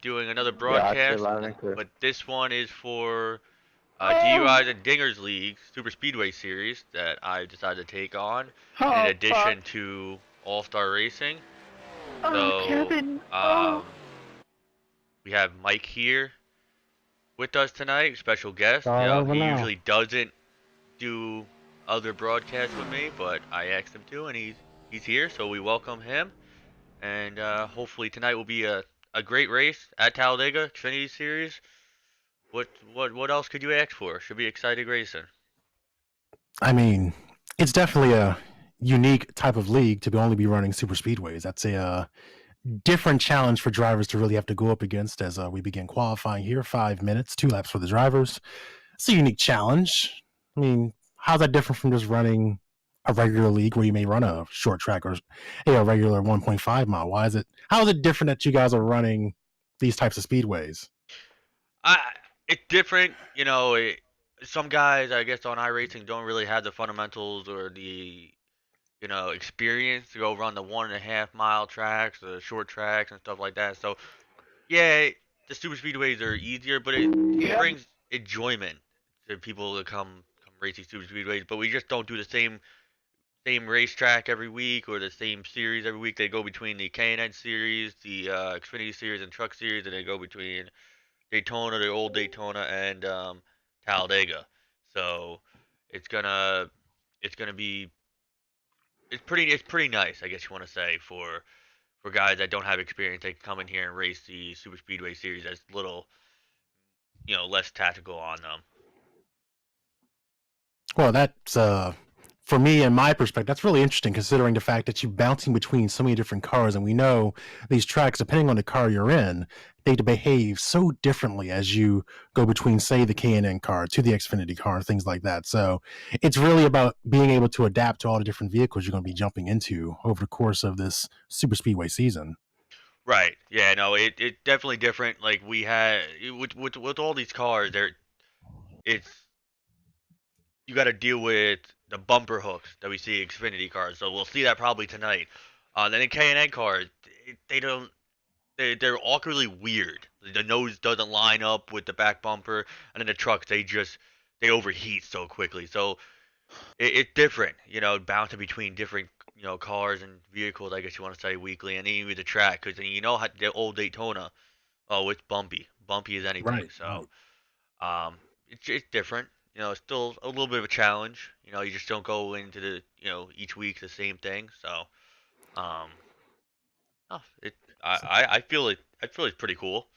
doing another Gotcha, broadcast, loud and clear. but this one is for DUIs and Dingers League Super Speedway Series that I decided to take on, in Oh, fuck. addition to All Star Racing. Oh, So, Kevin. Oh. um, we have Mike here with us tonight, special guest. All over He now. usually doesn't do other broadcasts with me, but I asked him to, and he's here, so we welcome him. And hopefully tonight will be a great race at Talladega Xfinity Series. What else could you ask for? Should be exciting racing. I mean, it's definitely a unique type of league to only be running super speedways. That's a different challenge for drivers to really have to go up against as we begin qualifying here. 5 minutes, 2 laps for the drivers. It's a unique challenge. I mean, how's that different from just running a regular league where you may run a short track or a regular 1.5 mile? Why is it? How is it different that you guys are running these types of speedways? I it's different, some guys I guess on iRacing don't really have the fundamentals or the experience to go run the 1.5 mile tracks, the short tracks and stuff like that. So yeah, the super speedways are easier, but it Yep. brings enjoyment to people that come race these super speedways. But we just don't do the same racetrack every week or the same series every week. They go between the K&N series, the Xfinity series, and Truck series, and they go between Daytona, the old Daytona, and Talladega. So it's gonna it's gonna be it's pretty nice, I guess you want to say, for guys that don't have experience. They can come in here and race the Super Speedway series as little less tactical on them. Well, that's for me and my perspective, that's really interesting considering the fact that you're bouncing between so many different cars, and we know these tracks, depending on the car you're in, they behave so differently as you go between, say, the K&N car to the Xfinity car, things like that. So it's really about being able to adapt to all the different vehicles you're going to be jumping into over the course of this super speedway season. Right. Yeah. No. It definitely different. Like we had with all these cars, it's you got to deal with the bumper hooks that we see in Xfinity cars. So we'll see that probably tonight. Then in K&N cars, they don't. They're awkwardly weird. The nose doesn't line up with the back bumper, and then the trucks they overheat so quickly. So it's different, bouncing between different cars and vehicles. I guess you want to say weekly, and even the track, because how the old Daytona. Oh, it's bumpy as anything. Right, So right. it's different. It's still a little bit of a challenge. You just don't go into the each week the same thing. So um, oh, it I feel it's pretty cool.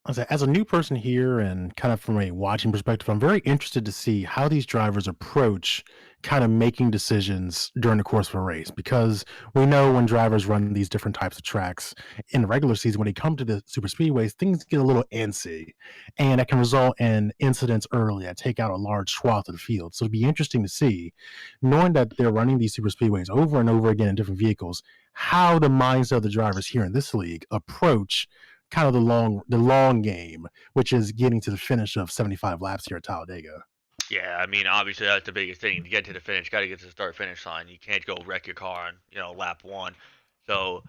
As a new person here and kind of from a watching perspective, I'm very interested to see how these drivers approach kind of making decisions during the course of a race, because we know when drivers run these different types of tracks in the regular season, when they come to the super speedways, things get a little antsy, and it can result in incidents early that take out a large swath of the field. So it'd be interesting to see, knowing that they're running these super speedways over and over again in different vehicles, how the mindset of the drivers here in this league approach kind of the long game, which is getting to the finish of 75 laps here at Talladega. Yeah, I mean, obviously that's the biggest thing. To get to the finish, got to get to the start finish line. You can't go wreck your car on lap one. So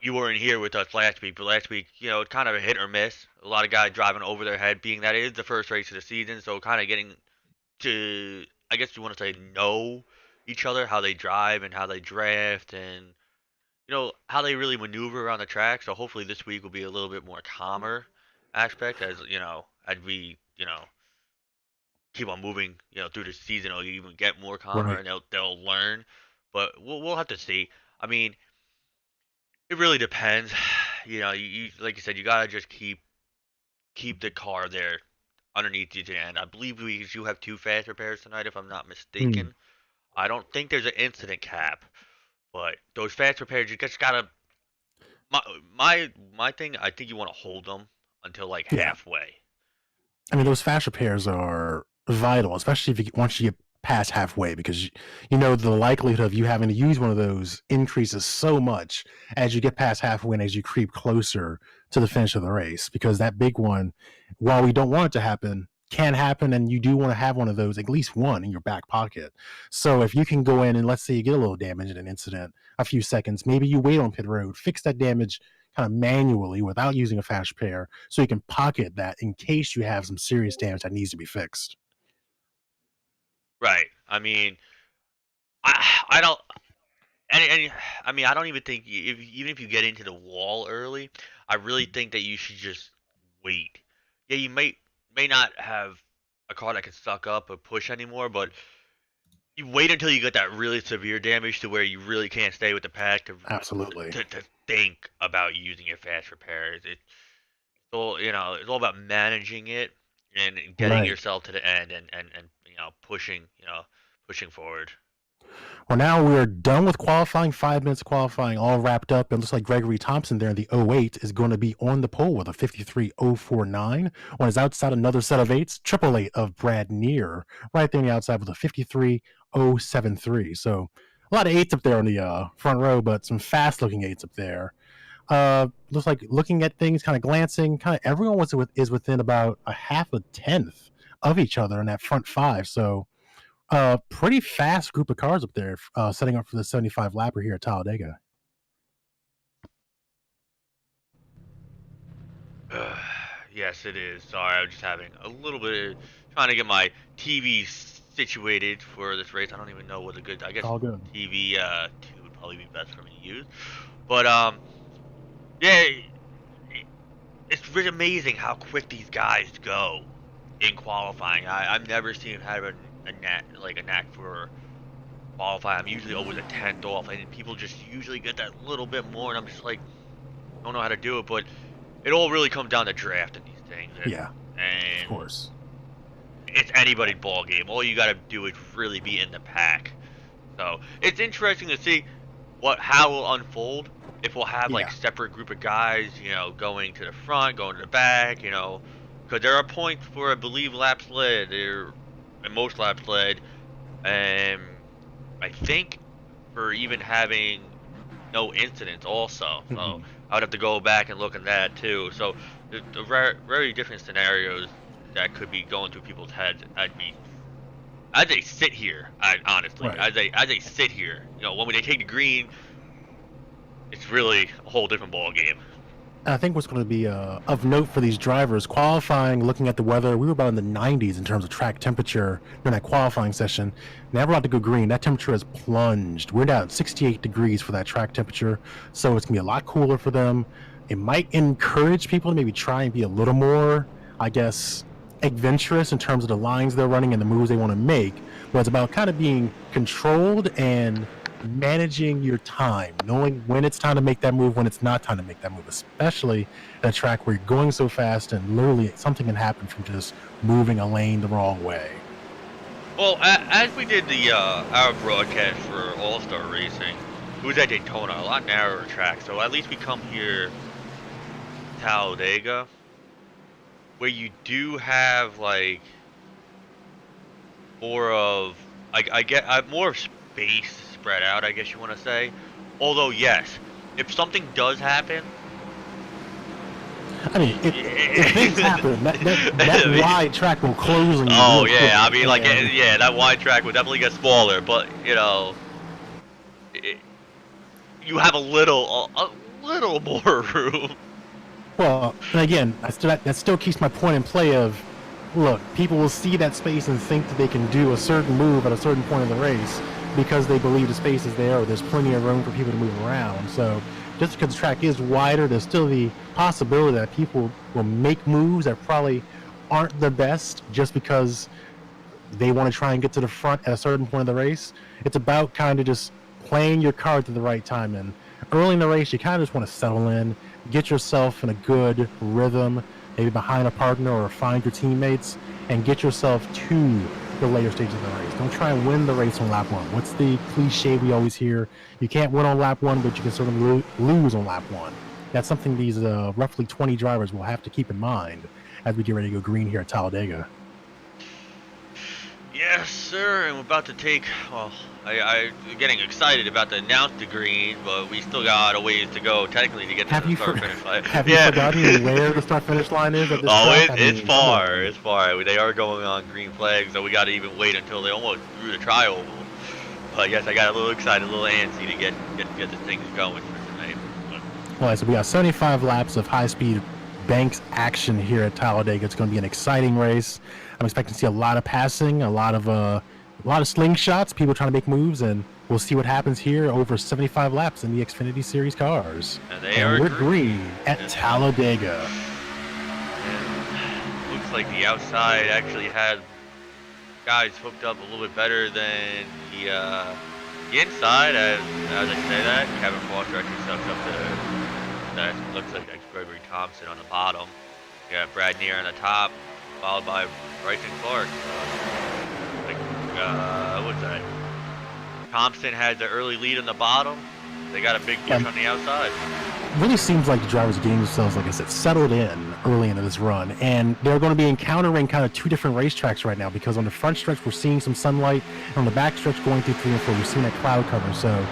you weren't here with us last week, but last week, it's kind of a hit or miss. A lot of guys driving over their head, being that it is the first race of the season. So kind of getting to, I guess you want to say, know each other, how they drive and how they draft, and how they really maneuver around the track. So hopefully this week will be a little bit more calmer aspect, as we keep on moving, through the season. It'll even get more calmer, Right. and they'll learn. But we'll have to see. I mean, it really depends. You like you said, you gotta just keep the car there underneath you, and I believe we you have two fast repairs tonight, if I'm not Mm. mistaken. I don't think there's an incident cap, but those fast repairs, you just gotta. My my thing, I think you want to hold them until like Yeah. halfway. I mean, those fast repairs are vital, especially if you once you get past halfway, because the likelihood of you having to use one of those increases so much as you get past halfway and as you creep closer to the finish of the race. Because that big one, while we don't want it to happen, can happen, and you do want to have one of those, at least one in your back pocket. So if you can go in and let's say you get a little damage in an incident, a few seconds, maybe you wait on pit road, fix that damage, kind of manually without using a fast repair, so you can pocket that in case you have some serious damage that needs to be fixed. Right. I mean, I don't. And I mean, I don't even think even if you get into the wall early, I really think that you should just wait. Yeah, you may not have a car that can suck up or push anymore, but you wait until you get that really severe damage to where you really can't stay with the pack Absolutely. to think about using your fast repairs. It's all it's all about managing it and getting Right. yourself to the end and pushing forward. Well, now we're done with qualifying, 5 minutes of qualifying, all wrapped up. It looks like Gregory Thompson there in the '08 is going to be on the pole with a 53.049. On his outside, another set of eights, triple eight of Brad Neer, right there on the outside with a 53.073. So a lot of eights up there on the front row, but some fast looking eights up there. Looks like looking at things, kind of glancing, kind of everyone is within about a half a tenth of each other in that front five. So pretty fast group of cars up there, setting up for the 75 lapper here at Talladega. Yes, it is. Sorry, I'm just having a little bit of trying to get my TV situated for this race. I don't even know what a good. I guess All good. TV 2 would probably be best for me to use. But yeah, it's really amazing how quick these guys go in qualifying. I've never seen them have a knack for qualifying. I'm usually always a tenth off, and people just usually get that little bit more, and I'm just like, don't know how to do it. But it all really comes down to drafting these things. Yeah, And of course. it's anybody's ball game. All you gotta do is really be in the pack. So it's interesting to see how it will unfold. If we'll have like Yeah. separate group of guys, going to the front, going to the back, because there are points for I believe laps led, and most laps led, and I think for even having no incidents also. So Mhm. I would have to go back and look at that too. So the very different scenarios that could be going through people's heads. As they sit here, honestly, Right. as they sit here, when they take the green, it's really a whole different ball game. I think what's going to be of note for these drivers qualifying, looking at the weather, we were about in the 90s in terms of track temperature during that qualifying session. Now we're about to go green. That temperature has plunged. We're down at 68 degrees for that track temperature, so it's going to be a lot cooler for them. It might encourage people to maybe try and be a little more, I guess, adventurous in terms of the lines they're running and the moves they want to make, but it's about kind of being controlled and managing your time, knowing when it's time to make that move, when it's not time to make that move, especially at a track where you're going so fast and literally something can happen from just moving a lane the wrong way. Well, as we did our broadcast for All-Star Racing, it was at Daytona, a lot narrower track. So at least we come here, Talladega, where you do have like more of I get more of space spread out, I guess you want to say. Although yes, if something does happen, I mean, if things happen, that wide track will close on you. Oh real yeah, I quick, mean like and yeah, that wide track would definitely get smaller, but you have a little more room. well, and again, that still keeps my point in play of, look, people will see that space and think that they can do a certain move at a certain point of the race because they believe the space is there or there's plenty of room for people to move around. So just because the track is wider, there's still the possibility that people will make moves that probably aren't the best just because they want to try and get to the front at a certain point of the race. It's about kind of just playing your cards at the right time. And early in the race, you kind of just want to settle in, get yourself in a good rhythm, maybe behind a partner or find your teammates, and get yourself to the later stages of the race. Don't try and win the race on lap one. What's the cliche we always hear? You can't win on lap one, but you can certainly lose on lap one. That's something these roughly 20 drivers will have to keep in mind as we get ready to go green here at Talladega. Yes, sir. And we're about to take. Well, I'm getting excited about to announce the green, but we still got a ways to go technically to get to the start finish line. Have you forgotten where the start finish line is at this track? It's far. It's far. They are going on green flags, so we got to even wait until they almost threw the tri-oval. But yes, I got a little excited, a little antsy to get the things going for tonight. Well, so we got 75 laps of high-speed banks action here at Talladega. It's going to be an exciting race. I'm expecting to see a lot of passing, a lot of slingshots, people trying to make moves, and we'll see what happens here over 75 laps in the Xfinity Series cars. And we're green at Talladega. And looks like the outside actually had guys hooked up a little bit better than the inside. As I say that, Kevin Foster actually sucks up to that. Looks like that's Gregory Thompson on the bottom. You got Brad Neer on the top, followed by Bryson Clark. What's that? Thompson had the early lead on the bottom. They got a big push on the outside. It really seems like the drivers are getting themselves, like I said, settled in early into this run. And they're going to be encountering kind of two different racetracks right now, because on the front stretch, we're seeing some sunlight. And on the back stretch going through 3 and 4, we're seeing that cloud cover. So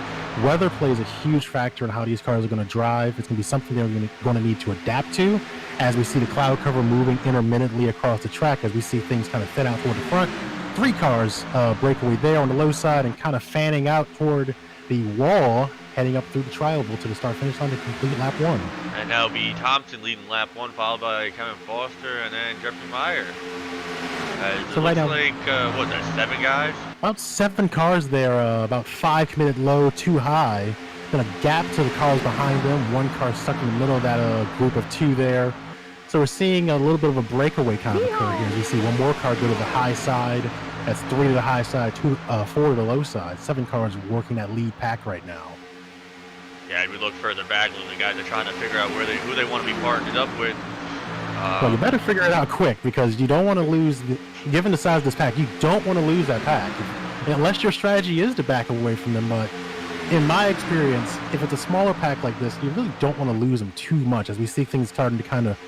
weather plays a huge factor in how these cars are going to drive. It's going to be something they're going to need to adapt to as we see the cloud cover moving intermittently across the track, as we see things kind of thin out toward the front. 3 cars breakaway there on the low side and kind of fanning out toward the wall, heading up through the tri-oval to the start-finish line to complete lap 1. And that'll be Thompson leading lap 1, followed by Kevin Foster and then Jeffrey Meyer. So right now, like, what, there's 7 guys? About 7 cars there, about 5 committed low, 2 high. Then a gap to the cars behind them. 1 car stuck in the middle of that group of 2 there. So we're seeing a little bit of a breakaway kind of occur here. As you see 1 more car go to the high side. That's 3 to the high side, 4 to the low side. 7 cars working that lead pack right now. Yeah, we look further back, the guys are trying to figure out who they want to be partnered up with. Well, you better figure it out quick, because you don't want to lose, given the size of this pack, you don't want to lose that pack. Unless your strategy is to back away from them, but in my experience, if it's a smaller pack like this, you really don't want to lose them too much, as we see things starting to kind of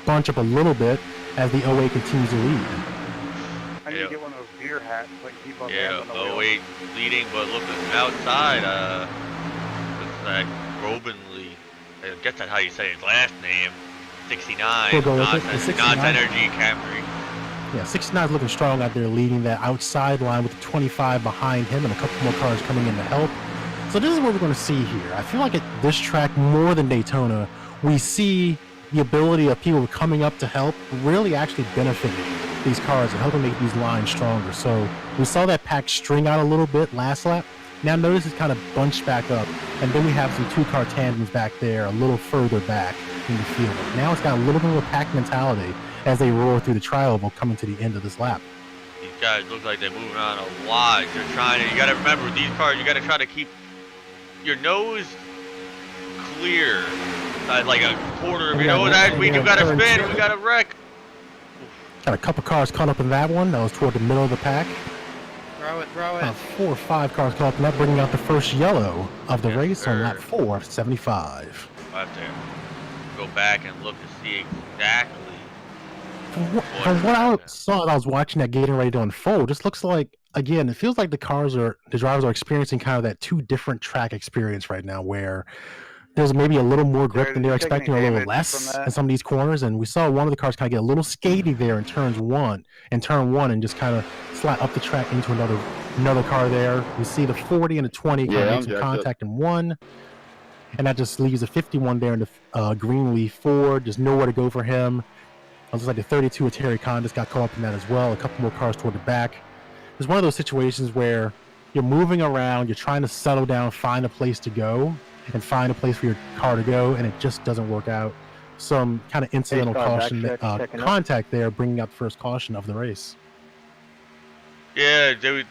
bunch up a little bit as the 08 continues to lead. I need to get one of those beer hats, like keep on. Yeah, 08 leading, but looking outside, looks like Grobenly, I guess that's how you say his last name, 69, Knott's Energy Camry. Yeah, 69 is looking strong out there, leading that outside line with the 25 behind him and a couple more cars coming in to help. So this is what we're going to see here. I feel like at this track, more than Daytona, we see the ability of people coming up to help really actually benefiting these cars and helping make these lines stronger. So we saw that pack string out a little bit last lap. Now notice it's kind of bunched back up, and then we have some 2-car tandems back there a little further back in the field. Now it's got a little bit of a pack mentality as they roar through the tri-oval coming to the end of this lap. These guys look like they're moving around a lot. They're trying to, you got to remember, these cars, you got to try to keep your nose clear. Like a quarter of your nose. We do got to spin, we got to wreck. Got a couple cars caught up in that one. That was toward the middle of the pack. Throw it. 4 or 5 cars caught up in that, bringing out the first yellow of the race on lap 4 of 75. I have to go back and look to see exactly. From what I saw, I was watching that getting ready to unfold. Just looks like, again, it feels like the drivers are experiencing kind of that 2 different track experience right now, where there's maybe a little more grip than they're expecting, or a little less in some of these corners. And we saw one of the cars kind of get a little skaty there in turn one, and just kind of slide up the track into another car there. We see the 40 and the 20 kind of make some contact in one, and that just leaves a 51 there in the Greenleaf Ford. There's nowhere to go for him. It looks like the 32 of Terry Conn just got caught up in that as well. A couple more cars toward the back. It's one of those situations where you're moving around, you're trying to settle down, find a place to go, and find a place for your car to go, and it just doesn't work out. Some kind of incidental contact there, bringing up the first caution of the race. Yeah, they were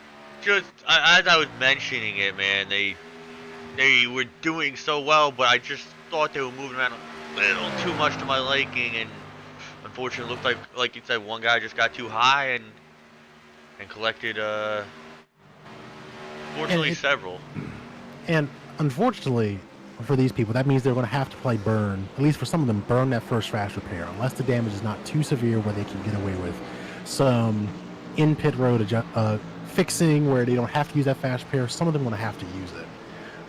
just, as I was mentioning it, man, they were doing so well, but I just thought they were moving around a little too much to my liking, and unfortunately it looked like you said, one guy just got too high and collected, fortunately, several. And unfortunately for these people, that means they're going to have to play burn, at least for some of them, burn that first fast repair, unless the damage is not too severe where they can get away with some in-pit road fixing where they don't have to use that fast repair. Some of them are going to have to use it.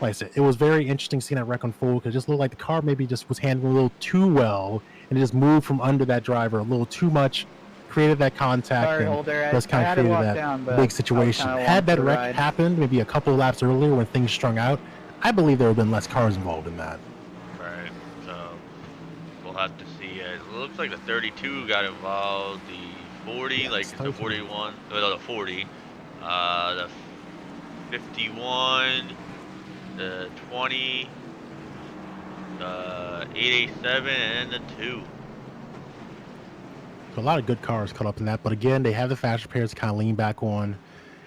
Like I said, it was very interesting seeing that wreck unfold, because it just looked like the car maybe just was handling a little too well, and it just moved from under that driver a little too much, created that contact, and just kind of created that big situation. Had that wreck happened maybe a couple of laps earlier when things strung out, I believe there would have been less cars involved in that. Right. have to see it. It looks like the 32 got involved. The 40, Yeah, like it's it's the 41, no, the 40, the 51, the 20, the 887, and the 2. So a lot of good cars caught up in that, but again, they have the fast repairs to kind of lean back on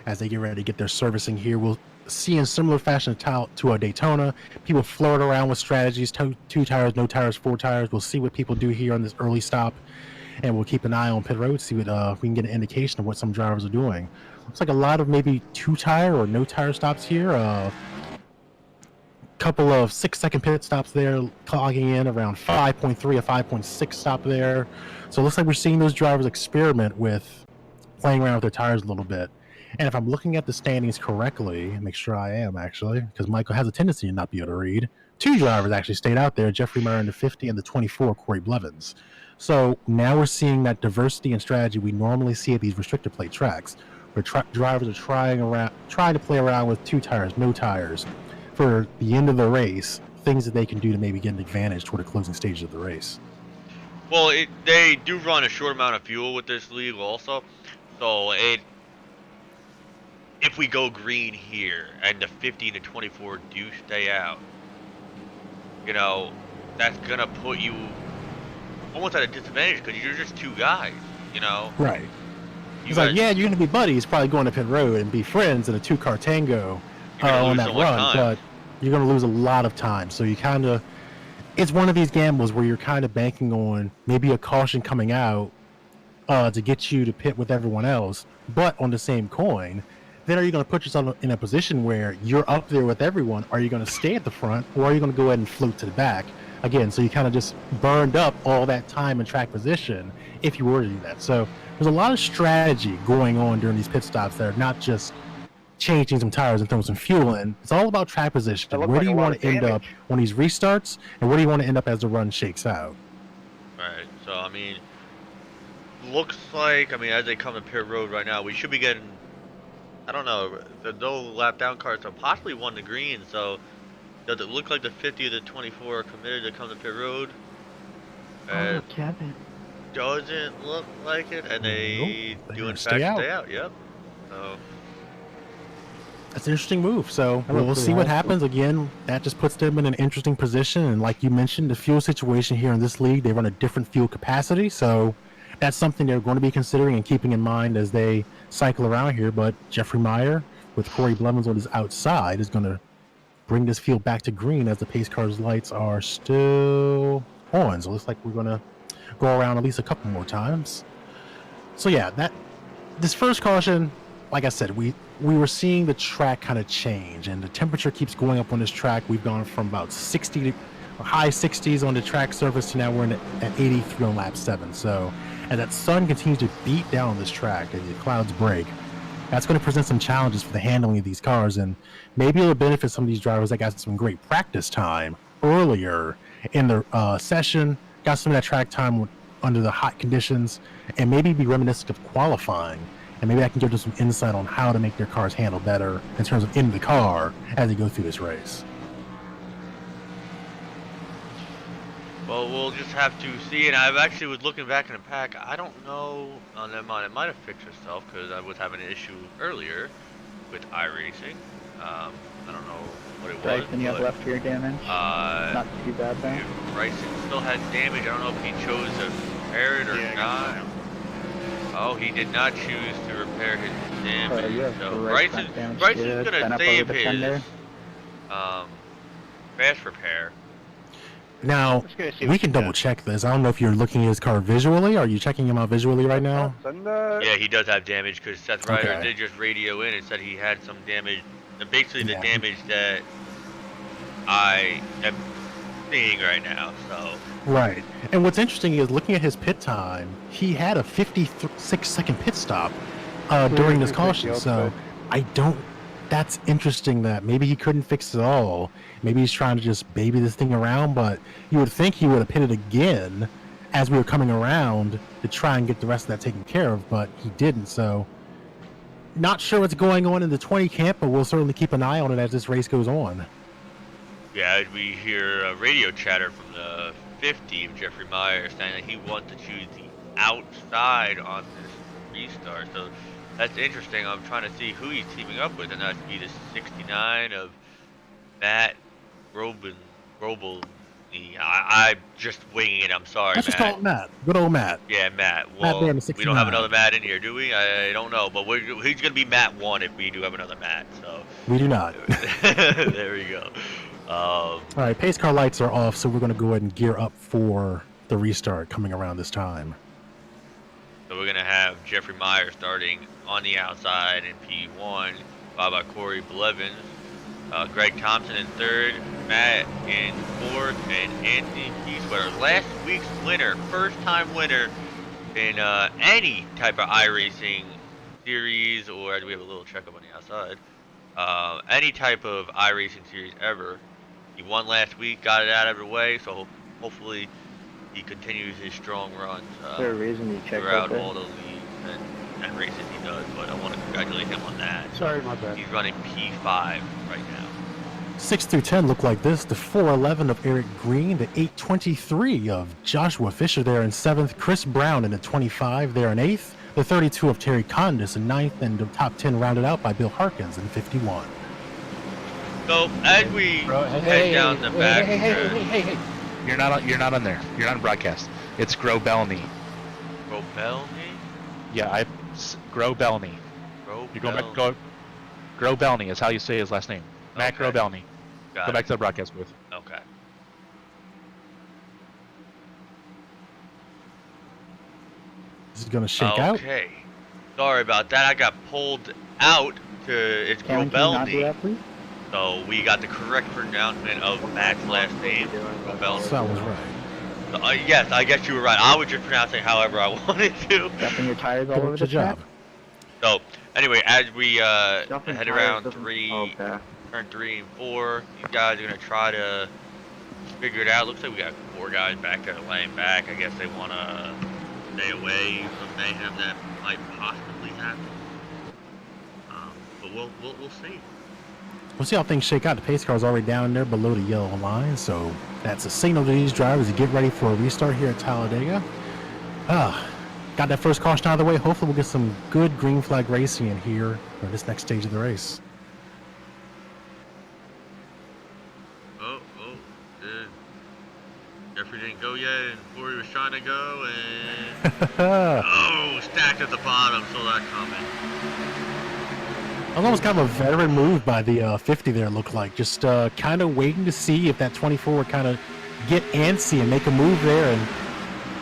as they get ready to get their servicing here. We'll see in similar fashion to a Daytona, people float around with strategies, two tires, no tires, 4 tires. We'll see what people do here on this early stop, and we'll keep an eye on pit road, see what we can get an indication of what some drivers are doing. Looks like a lot of maybe 2 tire or no tire stops here. Couple of 6-second pit stops there, clogging in around 5.3, a 5.6 stop there. So it looks like we're seeing those drivers experiment with playing around with their tires a little bit. And if I'm looking at the standings correctly, make sure I am actually, because Michael has a tendency to not be able to read. 2 drivers actually stayed out there, Jeffrey Meyer in the 50 and the 24, Corey Blevins. So now we're seeing that diversity and strategy we normally see at these restrictor plate tracks, where drivers are trying to play around with 2 tires, no tires, for the end of the race, things that they can do to maybe get an advantage toward the closing stages of the race. Well, they do run a short amount of fuel with this league also, so if we go green here and the 50 to 24 do stay out, you know, that's gonna put you almost at a disadvantage because you're just 2 guys, you know. Right. He's like, yeah, you're gonna be buddies, probably going to pit road and be friends in a 2-car tango on that run, but you're going to lose a lot of time. So you kind of, it's one of these gambles where you're kind of banking on maybe a caution coming out to get you to pit with everyone else. But on the same coin, then are you going to put yourself in a position where you're up there with everyone? Are you going to stay at the front, or are you going to go ahead and float to the back? Again, so you kind of just burned up all that time in track position if you were to do that. So there's a lot of strategy going on during these pit stops that are not just changing some tires and throwing some fuel in. It's all about track position. Where do you want to end up when these restarts, and where do you want to end up as the run shakes out? Right. So I mean, looks like as they come to pit road right now, we should be getting, I don't know, the no lap down cars, so possibly 1 to green. So does it look like the 50 or the 24 are committed to come to pit road? Kevin. Doesn't look like it, and they do in fact stay out. Yep. So that's an interesting move. So we'll see what happens. Again, that just puts them in an interesting position. And like you mentioned, the fuel situation here in this league, they run a different fuel capacity. So that's something they're going to be considering and keeping in mind as they cycle around here. But Jeffrey Meyer with Corey Blevins on his outside is going to bring this field back to green as the pace car's lights are still on. So it looks like we're going to go around at least a couple more times. So yeah, this first caution, like I said, we were seeing the track kind of change, and the temperature keeps going up on this track. We've gone from about 60 to high 60s on the track surface to now we're at 83 on lap 7. So as that sun continues to beat down on this track and the clouds break, that's going to present some challenges for the handling of these cars, and maybe it'll benefit some of these drivers that got some great practice time earlier in the session, got some of that track time under the hot conditions, and maybe be reminiscent of qualifying. And maybe I can give them some insight on how to make their cars handle better in terms of in the car as they go through this race. well, we'll just have to see. And I actually was looking back in the pack. I don't know. Oh, never mind. It might have fixed itself because I was having an issue earlier with iRacing. I don't know what it was. Bryson, you have left rear damage. Not too bad though. Bryson still had damage. I don't know if he chose to repair it or not. Oh, he did not choose to repair his damage. So Bryson's gonna save his fast repair. Now, we can double check this. I don't know if you're looking at his car visually. Are you checking him out visually right now? Yeah, he does have damage because Seth Ryder did just radio in and said he had some damage. And basically the damage that I am seeing right now. So right. And what's interesting is looking at his pit time, he had a 56-second pit stop during this caution. So that's interesting that maybe he couldn't fix it all. Maybe he's trying to just baby this thing around, but you would think he would have pitted again as we were coming around to try and get the rest of that taken care of, but he didn't. So not sure what's going on in the 20 camp, but we'll certainly keep an eye on it as this race goes on. Yeah, we hear radio chatter from the 50 of Jeffrey Meyer, saying that he wants to choose the outside on this restart. So that's interesting. I'm trying to see who he's teaming up with, and that'd be the 69 of Matt Robin. I'm just winging it. I'm sorry, Let's Matt. just call it Matt. Good old Matt. Yeah, Matt. Matt Well, Band we don't have 69. another Matt in here, do we? I don't know, but he's gonna be Matt 1 if we do have another Matt. So We do not. there we go. All right, pace car lights are off, so we're going to go ahead and gear up for the restart coming around this time. So we're gonna have Jeffrey Meyer starting on the outside in P1, followed by Corey Blevins, Greg Thompson in third, Matt in fourth, and Anthony Keyswetter, last week's winner, first-time winner in any type of iRacing series, or do we have a little checkup on the outside? Any type of iRacing series ever. He won last week, got it out of the way, so hopefully he continues his strong runs throughout all the leagues and races he does. But I want to congratulate him on that. Sorry, my bad. He's running P5 right now. 6 through 10 look like this. The 411 of Eric Green, the 823 of Joshua Fisher there in 7th, Chris Brown in the 25 there in 8th, the 32 of Terry Condis in 9th, and the top 10 rounded out by Bill Harkins in 51. So as we head down the back stretch, You're not on there. You're not on broadcast. It's Grobelny. Grobelny? Yeah, Grobelny. You're going back. Grobelny is how you say his last name. Matt Okay. Grobelny. Got Go it. back to the broadcast booth. Okay. This is going to shake out. Okay. Sorry about that. I got pulled out to it's Karen, can you not do Grobelny. that, please? So we got the correct pronouncement of Matt's last name, Grobelny. So I was right. Yes, I guess you were right. I was just pronouncing however I wanted to. Dumping your tires all over Good the job. track? So anyway, as we Dumping head tires around doesn't- three, Okay. turn 3 and 4, these guys are gonna try to figure it out. Looks like we got 4 guys back there laying back. I guess they wanna stay away from mayhem that might possibly happen. But we'll see. We'll see how things shake out. The pace car is already down there below the yellow line, so that's a signal to these drivers to get ready for a restart here at Talladega. Got that first caution out of the way. Hopefully we'll get some good green flag racing in here for this next stage of the race. Jeffrey didn't go yet, and Corey was trying to go, and stacked at the bottom, saw that coming. That was almost kind of a veteran move by the 50 there, it looked like. Just kind of waiting to see if that 24 would kind of get antsy and make a move there, and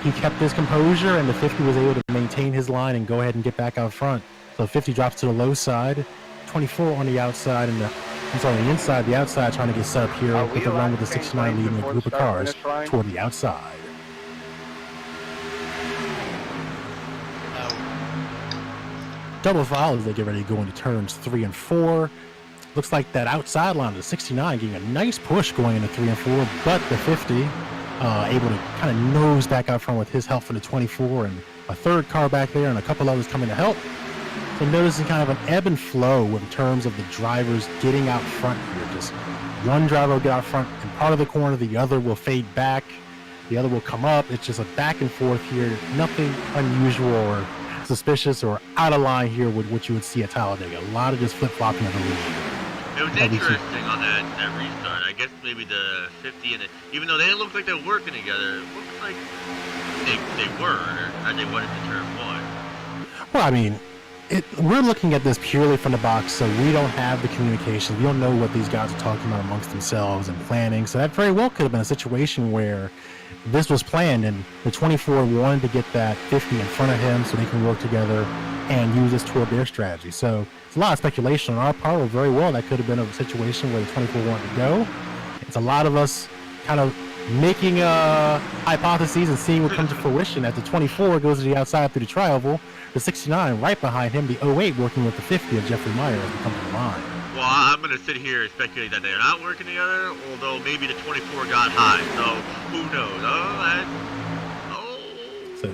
he kept his composure, and the 50 was able to maintain his line and go ahead and get back out front. So 50 drops to the low side, 24 on the outside, and the inside, the outside trying to get set up here with the run with the 69 leading a group of cars toward the outside. Double file as they get ready to go into turns 3 and 4. Looks like that outside line of the 69 getting a nice push going into 3 and 4, but the 50 able to kind of nose back out front with his help from the 24 and a third car back there and a couple others coming to help. So noticing kind of an ebb and flow in terms of the drivers getting out front here. Just one driver will get out front in part of the corner, the other will fade back, the other will come up. It's just a back and forth here. Nothing unusual or suspicious or out of line here with what you would see at Talladega. A lot of just flip-flopping of the lead. It was interesting on that restart. I guess maybe the 50 and even though they didn't look like they were working together, it looked like they were as they went into turn 1. Well, I mean, we're looking at this purely from the box, so we don't have the communications. We don't know what these guys are talking about amongst themselves and planning. So that very well could have been a situation where this was planned and the 24 wanted to get that 50 in front of him so they can work together and use this toward their strategy. So it's a lot of speculation on our part. Well, very well, that could have been a situation where the 24 wanted to go. It's a lot of us kind of making hypotheses and seeing what comes to fruition as the 24 goes to the outside through the tri-oval. The 69 right behind him, the 08 working with the 50 of Jeffrey Meyer as we come to the line. Well, I'm going to sit here and speculate that they're not working together, although maybe the 24 got high, so who knows? So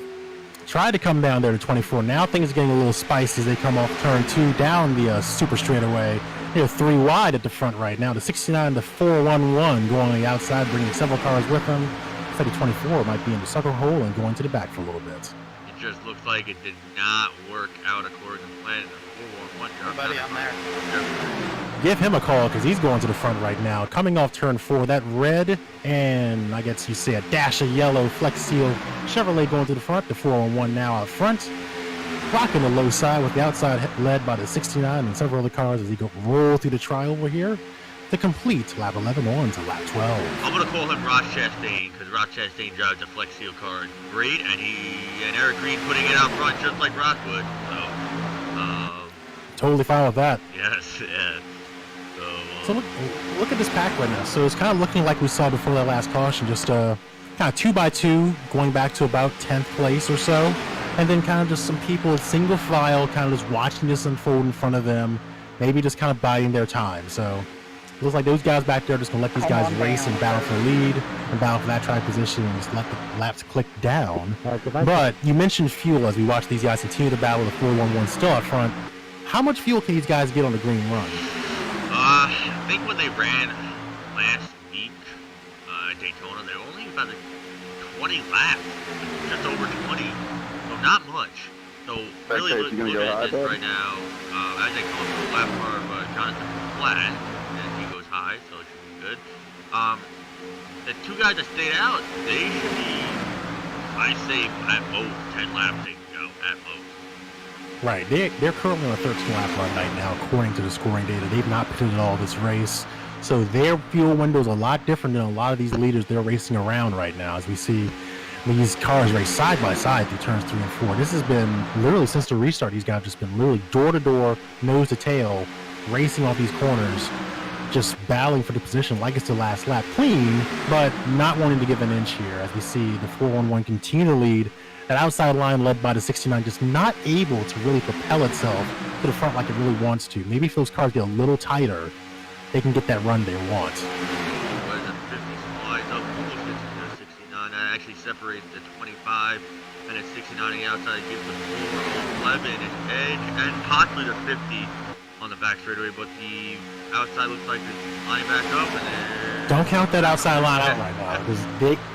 tried to come down there to 24. Now things are getting a little spicy as they come off turn 2 down the super straightaway. They're 3 wide at the front right now. The 69, the 411 going on the outside, bringing several cars with them. looks like the 24 might be in the sucker hole and going to the back for a little bit. It just looks like it did not work out according to plan. Everybody on there. Give him a call because he's going to the front right now. Coming off turn 4, that red and I guess you say a dash of yellow Flex Seal Chevrolet going to the front. The 411 now out front. Rocking the low side with the outside led by the 69 and several other cars as he roll through the tri-oval here to complete lap 11 on to lap 12. I'm going to call him Ross Chastain because Ross Chastain drives a Flex Seal car great, and Eric Green putting it out front just like Ross would. So, totally fine with that. Yes, yeah. So look at this pack right now. So it's kind of looking like we saw before that last caution, just kind of 2x2 going back to about 10th place or so. And then kind of just some people single file kind of just watching this unfold in front of them, maybe just kind of biding their time. So it looks like those guys back there are just going to let these guys race and battle for lead and battle for that track position and just let the laps click down. But you mentioned fuel as we watch these guys continue to battle. The 411 still out front. How much fuel can these guys get on the green run? I think when they ran last week at Daytona, they were only about 20 laps, just over 20, so not much. So really looking at this right now, as they come up to the lap car of Jonathan Flat, and he goes high, so it should be good. The two guys that stayed out, they should be, I say, at most 10 laps they can go, at most. Right, they're currently on a 13-lap run right now, according to the scoring data. They've not pitted at all this race, so their fuel window is a lot different than a lot of these leaders they're racing around right now. As we see these cars race side by side through turns 3 and 4. This has been literally since the restart. These guys have just been literally door to door, nose to tail, racing off these corners, just battling for the position like it's the last lap, clean, but not wanting to give an inch here. As we see the 411 continue to lead. That outside line led by the 69 just not able to really propel itself to the front like it really wants to. Maybe if those cars get a little tighter, they can get that run they want. What is it, 50 slides up, almost gets to the 69. That actually separates the 25 and the 69 on the outside. Gives the 411 an edge and possibly the 50 on the back straightaway, but the outside looks like it's lining back up. And then... Don't count that outside line out right now, because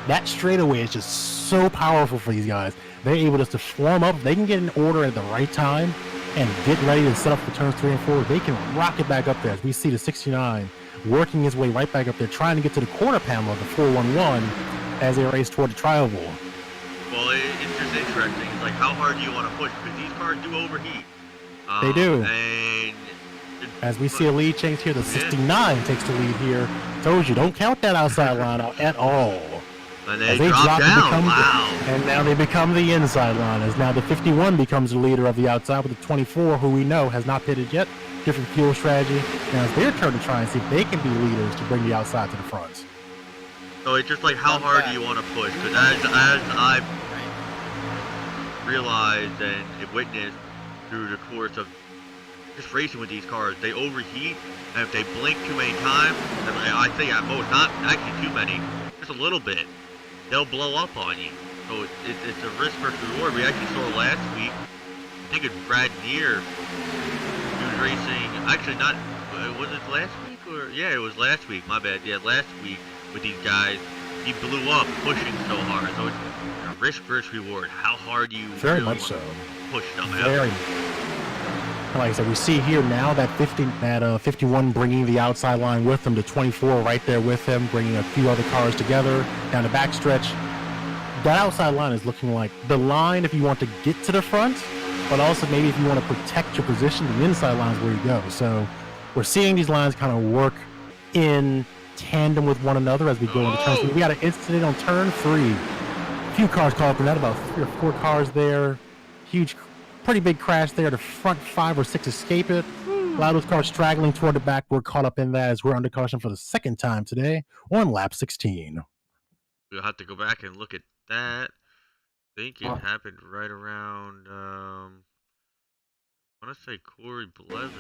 that straightaway is just so powerful for these guys. They're able just to form up. If they can get in order at the right time and get ready to set up for turns 3 and 4, they can rock it back up there. As we see the 69 working his way right back up there, trying to get to the corner panel of the 411 as they race toward the tri-oval. Well, it's just interesting. It's like, how hard do you want to push? Because these cars do overheat. They do. And as we see a lead change here, the 69 takes the lead here. Told you, don't count that outside line out at all. And they drop down, wow. And now they become the inside line, as now the 51 becomes the leader of the outside with the 24, who we know has not pitted yet. Different fuel strategy. Now it's their turn to try and see if they can be leaders to bring the outside to the front. So it's just like, how hard do you want to push? Because as I've realized and witnessed through the course of just racing with these cars, they overheat, and if they blink too many times, I say at most, not actually too many, just a little bit, they'll blow up on you. So it's a risk versus reward. We actually saw last week, I think it's Brad Neer, he was racing, actually not, was it last week? Or yeah, it was last week, my bad. Yeah, last week with these guys, he blew up pushing so hard. So it's a risk versus reward. How hard you very really much so push them out. Very. Like I said, we see here now that 51 bringing the outside line with them, the 24 right there with him, bringing a few other cars together down the backstretch. That outside line is looking like the line if you want to get to the front, but also maybe if you want to protect your position, the inside line is where you go. So we're seeing these lines kind of work in tandem with one another as we go into turn 3. We got an incident on turn 3. A few cars caught up in that, about 3 or 4 cars there. Huge, pretty big crash there. The front 5 or 6 escape it. A lot of those cars straggling toward the back. We're caught up in that as we're under caution for the second time today on lap 16. We'll have to go back and look at that. I think it happened right around, I want to say Corey Blevin.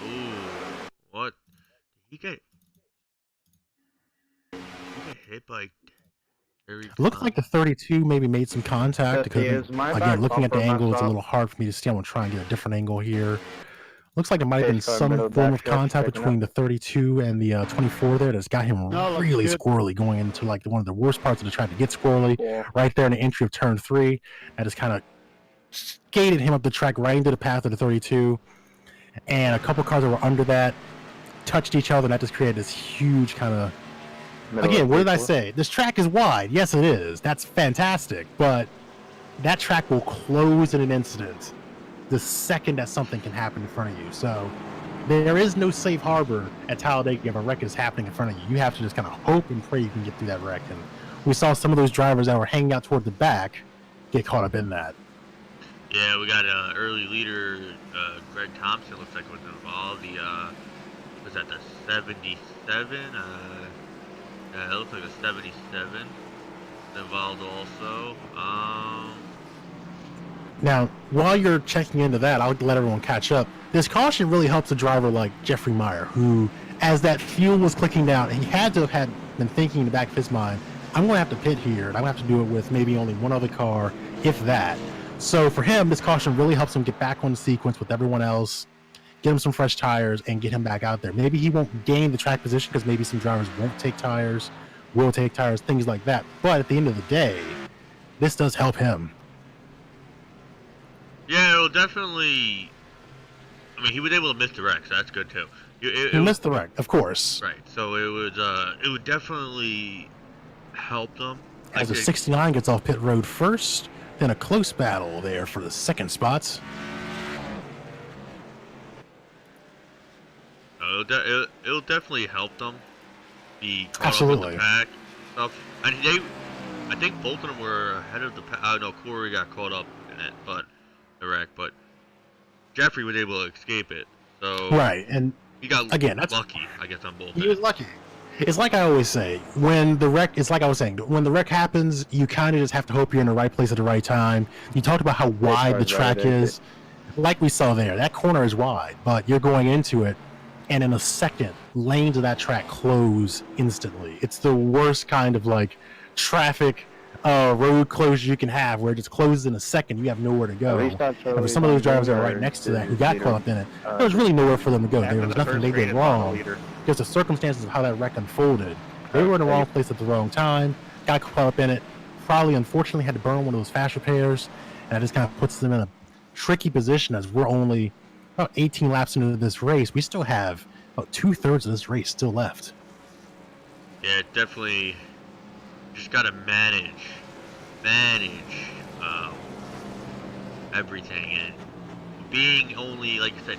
Oh, what? He got hit by Terry. Looked like the 32 maybe made some contact. Because, again, looking at the angle, it's a little hard for me to see. I'm going to try and get a different angle here. Looks like it might have been some form of contact between the 32 and the 24 there that's got him really squirrely going into like one of the worst parts of the track to get squirrely. Right there in the entry of turn 3. That just kind of skated him up the track right into the path of the 32. And a couple cars that were under that touched each other, and that just created this huge kind of... Again, what did I say? This track is wide. Yes, it is. That's fantastic. But that track will close in an instant the second that something can happen in front of you. So there is no safe harbor at Talladega if a wreck is happening in front of you. You have to just kind of hope and pray you can get through that wreck. And we saw some of those drivers that were hanging out toward the back get caught up in that. Yeah, we got early leader Greg Thompson. Looks like was involved. The was that the 77? Yeah, it looks like a 77 involved also. Now, while you're checking into that, I'll let everyone catch up. This caution really helps a driver like Jeffrey Meyer, who, as that fuel was clicking down, he had to have been thinking in the back of his mind, I'm going to have to pit here, and I'm going to have to do it with maybe only one other car, if that. So for him, this caution really helps him get back on the sequence with everyone else, get him some fresh tires, and get him back out there. Maybe he won't gain the track position because maybe some drivers won't take tires, will take tires, things like that. But at the end of the day, this does help him. Yeah, it'll definitely... I mean, he was able to miss the wreck, so that's good too. He missed the wreck, of course. Right, so it would definitely help them. As the 69 gets off pit road first, then a close battle there for the second spots. It'll definitely help them be caught Absolutely. up with the pack stuff. And I think both of them were ahead of the pack. I know Corey got caught up in it, but the wreck, but Jeffrey was able to escape it. So right, and he got lucky, I guess, on both. He was lucky. It's like I always say, when the wreck, it's like I was saying, when the wreck happens, you kind of just have to hope you're in the right place at the right time. You talked about how wide the track is. Like we saw there, that corner is wide, but you're going into it, and in a second, lanes of that track close instantly. It's the worst kind of like traffic road closure you can have, where it just closes in a second. You have nowhere to go. And for some of those drivers that are right next to that who got caught up in it, there was really nowhere for them to go. There was nothing they did wrong. Just the circumstances of how that wreck unfolded. They were in the wrong place at the wrong time, got caught up in it, probably unfortunately had to burn one of those fast repairs, and that just kind of puts them in a tricky position as we're only about 18 laps into this race. We still have about 2/3 of this race still left. Yeah, definitely just got to manage everything, and being only, like I said,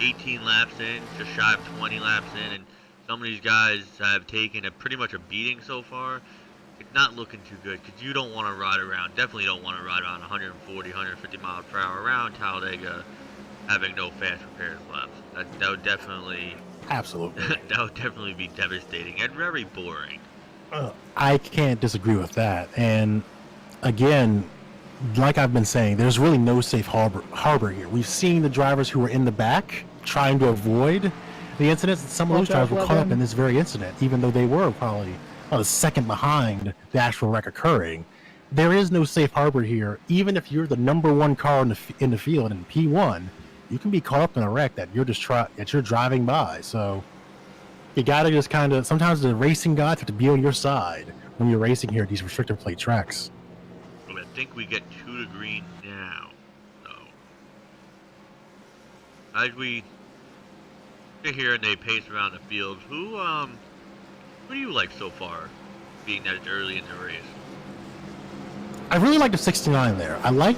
18 laps in, just shy of 20 laps in, and some of these guys have taken pretty much a beating so far. It's not looking too good, because you don't want to ride around, definitely don't want to ride around 140, 150 miles per hour around Talladega having no fast repairs left. That would definitely... Absolutely. That would definitely be devastating and very boring. I can't disagree with that. And again, like I've been saying, there's really no safe harbor here. We've seen the drivers who were in the back trying to avoid the incidents. Some of those drivers were caught up in this very incident, even though they were probably a second behind the actual wreck occurring. There is no safe harbor here. Even if you're the number one car in the field in P1, you can be caught up in a wreck that you're driving by. So you gotta just kind of, sometimes the racing gods have to be on your side when you're racing here at these restrictor plate tracks. I think we get 2 to green now, so as we sit here and they pace around the field, who do you like so far, being that it's early in the race? I really like the 69 there. I like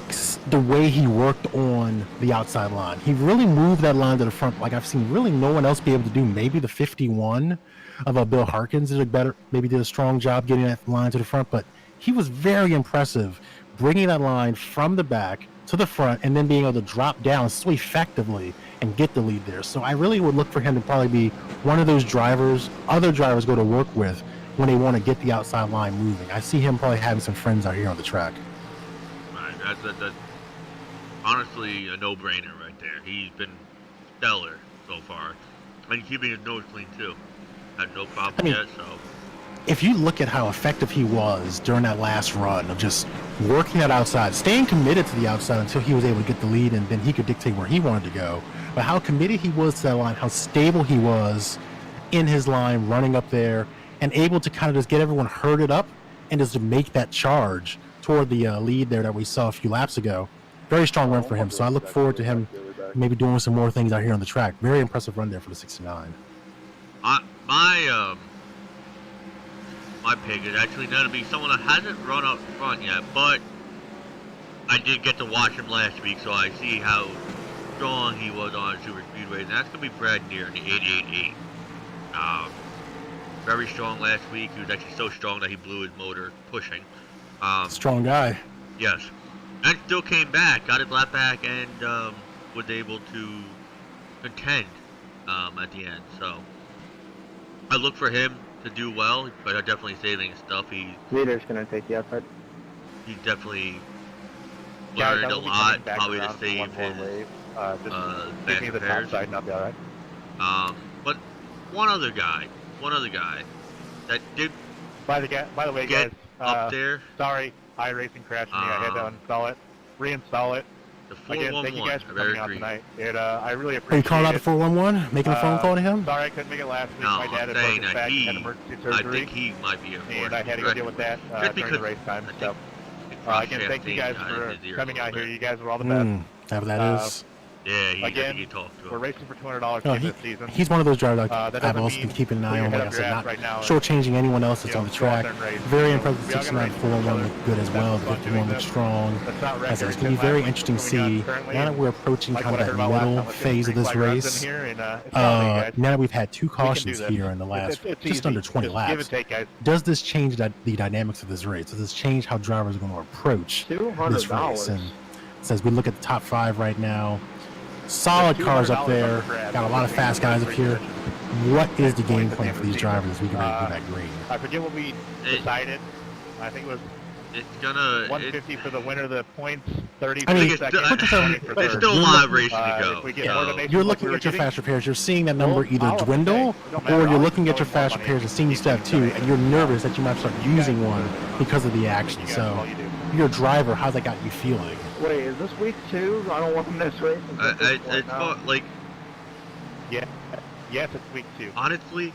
the way he worked on the outside line. He really moved that line to the front like I've seen really no one else be able to do. Maybe the 51 of Bill Harkins did a strong job getting that line to the front, but he was very impressive bringing that line from the back to the front and then being able to drop down so effectively and get the lead there. So I really would look for him to probably be one of those drivers other drivers go to work with when they want to get the outside line moving. I see him probably having some friends out here on the track. Right, that's honestly a no-brainer right there. He's been stellar so far. And keeping his nose clean too. Had no problem yet, so. if you look at how effective he was during that last run of just working that outside, staying committed to the outside until he was able to get the lead, and then he could dictate where he wanted to go. But how committed he was to that line, how stable he was in his line, running up there, and able to kind of just get everyone herded up and just to make that charge toward the lead there that we saw a few laps ago. Very strong run for him. So I look forward to him maybe doing some more things out here on the track. Very impressive run there for the 69. My pick is actually going to be someone that hasn't run up front yet, but I did get to watch him last week, so I see how strong he was on super speedways, and that's going to be Brad Neer in the 888. Very strong last week. He was actually so strong that he blew his motor pushing. Strong guy. Yes. And still came back, got his lap back, and was able to contend at the end. So I look for him to do well, but I'm definitely saving stuff. Leader's gonna take the effort. He's definitely learned a lot, probably to save his give me the top side and I'll be alright. But one other guy that did By the way, get guys, up there. sorry, iRacing crashed me. I had to uninstall it, reinstall it. The Again, thank you guys for coming out tonight. I really Are appreciate you calling out it. the 411? Making a phone call to him? Sorry I couldn't make it last week. No, My dad I'm had saying broken his that back and had emergency I surgery. think he might be a force. And I had to go deal with that during the race time. So, again, thank you guys for coming out here. You guys were all the best. That is. Yeah, I Again, think he talked to him. we're racing for $200 No, this season. he's one of those drivers that I've doesn't also been mean keeping an put eye your on, head like I up said, your ass not right now. shortchanging anyone else that's You on know, the go out track. there and race. Very You know, impressive. we all gotta 69 race for each 411 other. looked good as That's well. the The fun 51 doing looked this. strong. That's not As record. it's going to be It's very last interesting to week going on see, currently, now that and we're approaching like kind what I of heard that about last middle time, let's get phase of three this flag rods race, in here, and, it's all you guys. now that we've had two We can do cautions this. here in the last It's just easy. under 20 Just laps, give and take, guys. does this change the dynamics of this race? Does this change how drivers are going to approach this race? And as we look at the top 5 right now, solid cars up there, got a lot of fast guys up here. What is the game plan for these drivers as we get ready to do that green? I forget what we decided. I think it was It's gonna 150 for the winner, the points, 30 I mean, for second, put this on- 20 for there's third. still a lot of racing to If go. we get So, coordination, You're like looking we were at your getting, fast repairs, you're seeing that number Well, either I'll dwindle, say, don't matter, or you're I'll looking at throw your in fast more repairs money. and seeing stuff too, and you're nervous that you might start using one because of the action. You guys, So, all you do. you're a driver, how's that got you feeling? Wait, is this week 2? I don't want to miss race. it's like Yeah. Yes, it's week 2. honestly,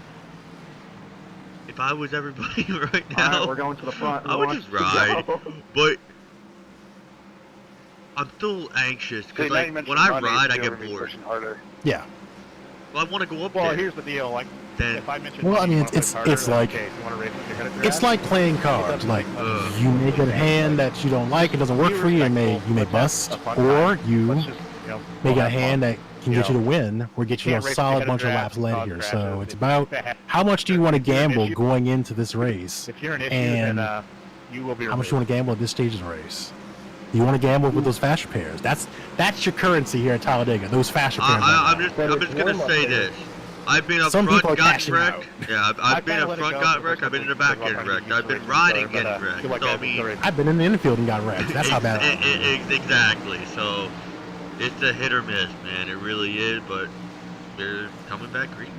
if I was everybody right All now, right, we're going to the front. I would Who just wants to ride. go? But I'm still anxious because Hey, now you like mentioned when I running, ride, I you're get gonna be bored. pushing harder. Yeah. Well, I want to go up Well, there. here's the deal. Like, Then if I mention Well, I you mean, wanna it's push harder, it's then like okay, if you want to race with your head up your it's ass, like playing cards. Like you may get a hand that you don't like, it doesn't work for you, you may bust, or you let's just, you know, may go get a have fun. hand that can You get you to know, win or get you a can't race with solid your head bunch up of your laps ass, led cause here. crashes. So it's about If how much do you want to you're an gamble issue- going into this race, If you're an issue, and then you will be how much removed. you want to gamble at this stage of the race. You want to gamble with those fast repairs. That's your currency here at Talladega. Those fast repairs. I'm right now. just gonna say this. I've been up Some front, people are gotten cashing wrecked. out. Yeah, I've been kinda up let it front, go got because wrecked. I've been in the we're back, running getting wrecked. into I've been each riding, other, getting but, wrecked. feel like So I that's the mean, story. I've been in the infield and got wrecked. That's how bad. Exactly. So it's a hit or miss, man. It really is. But they're coming back green.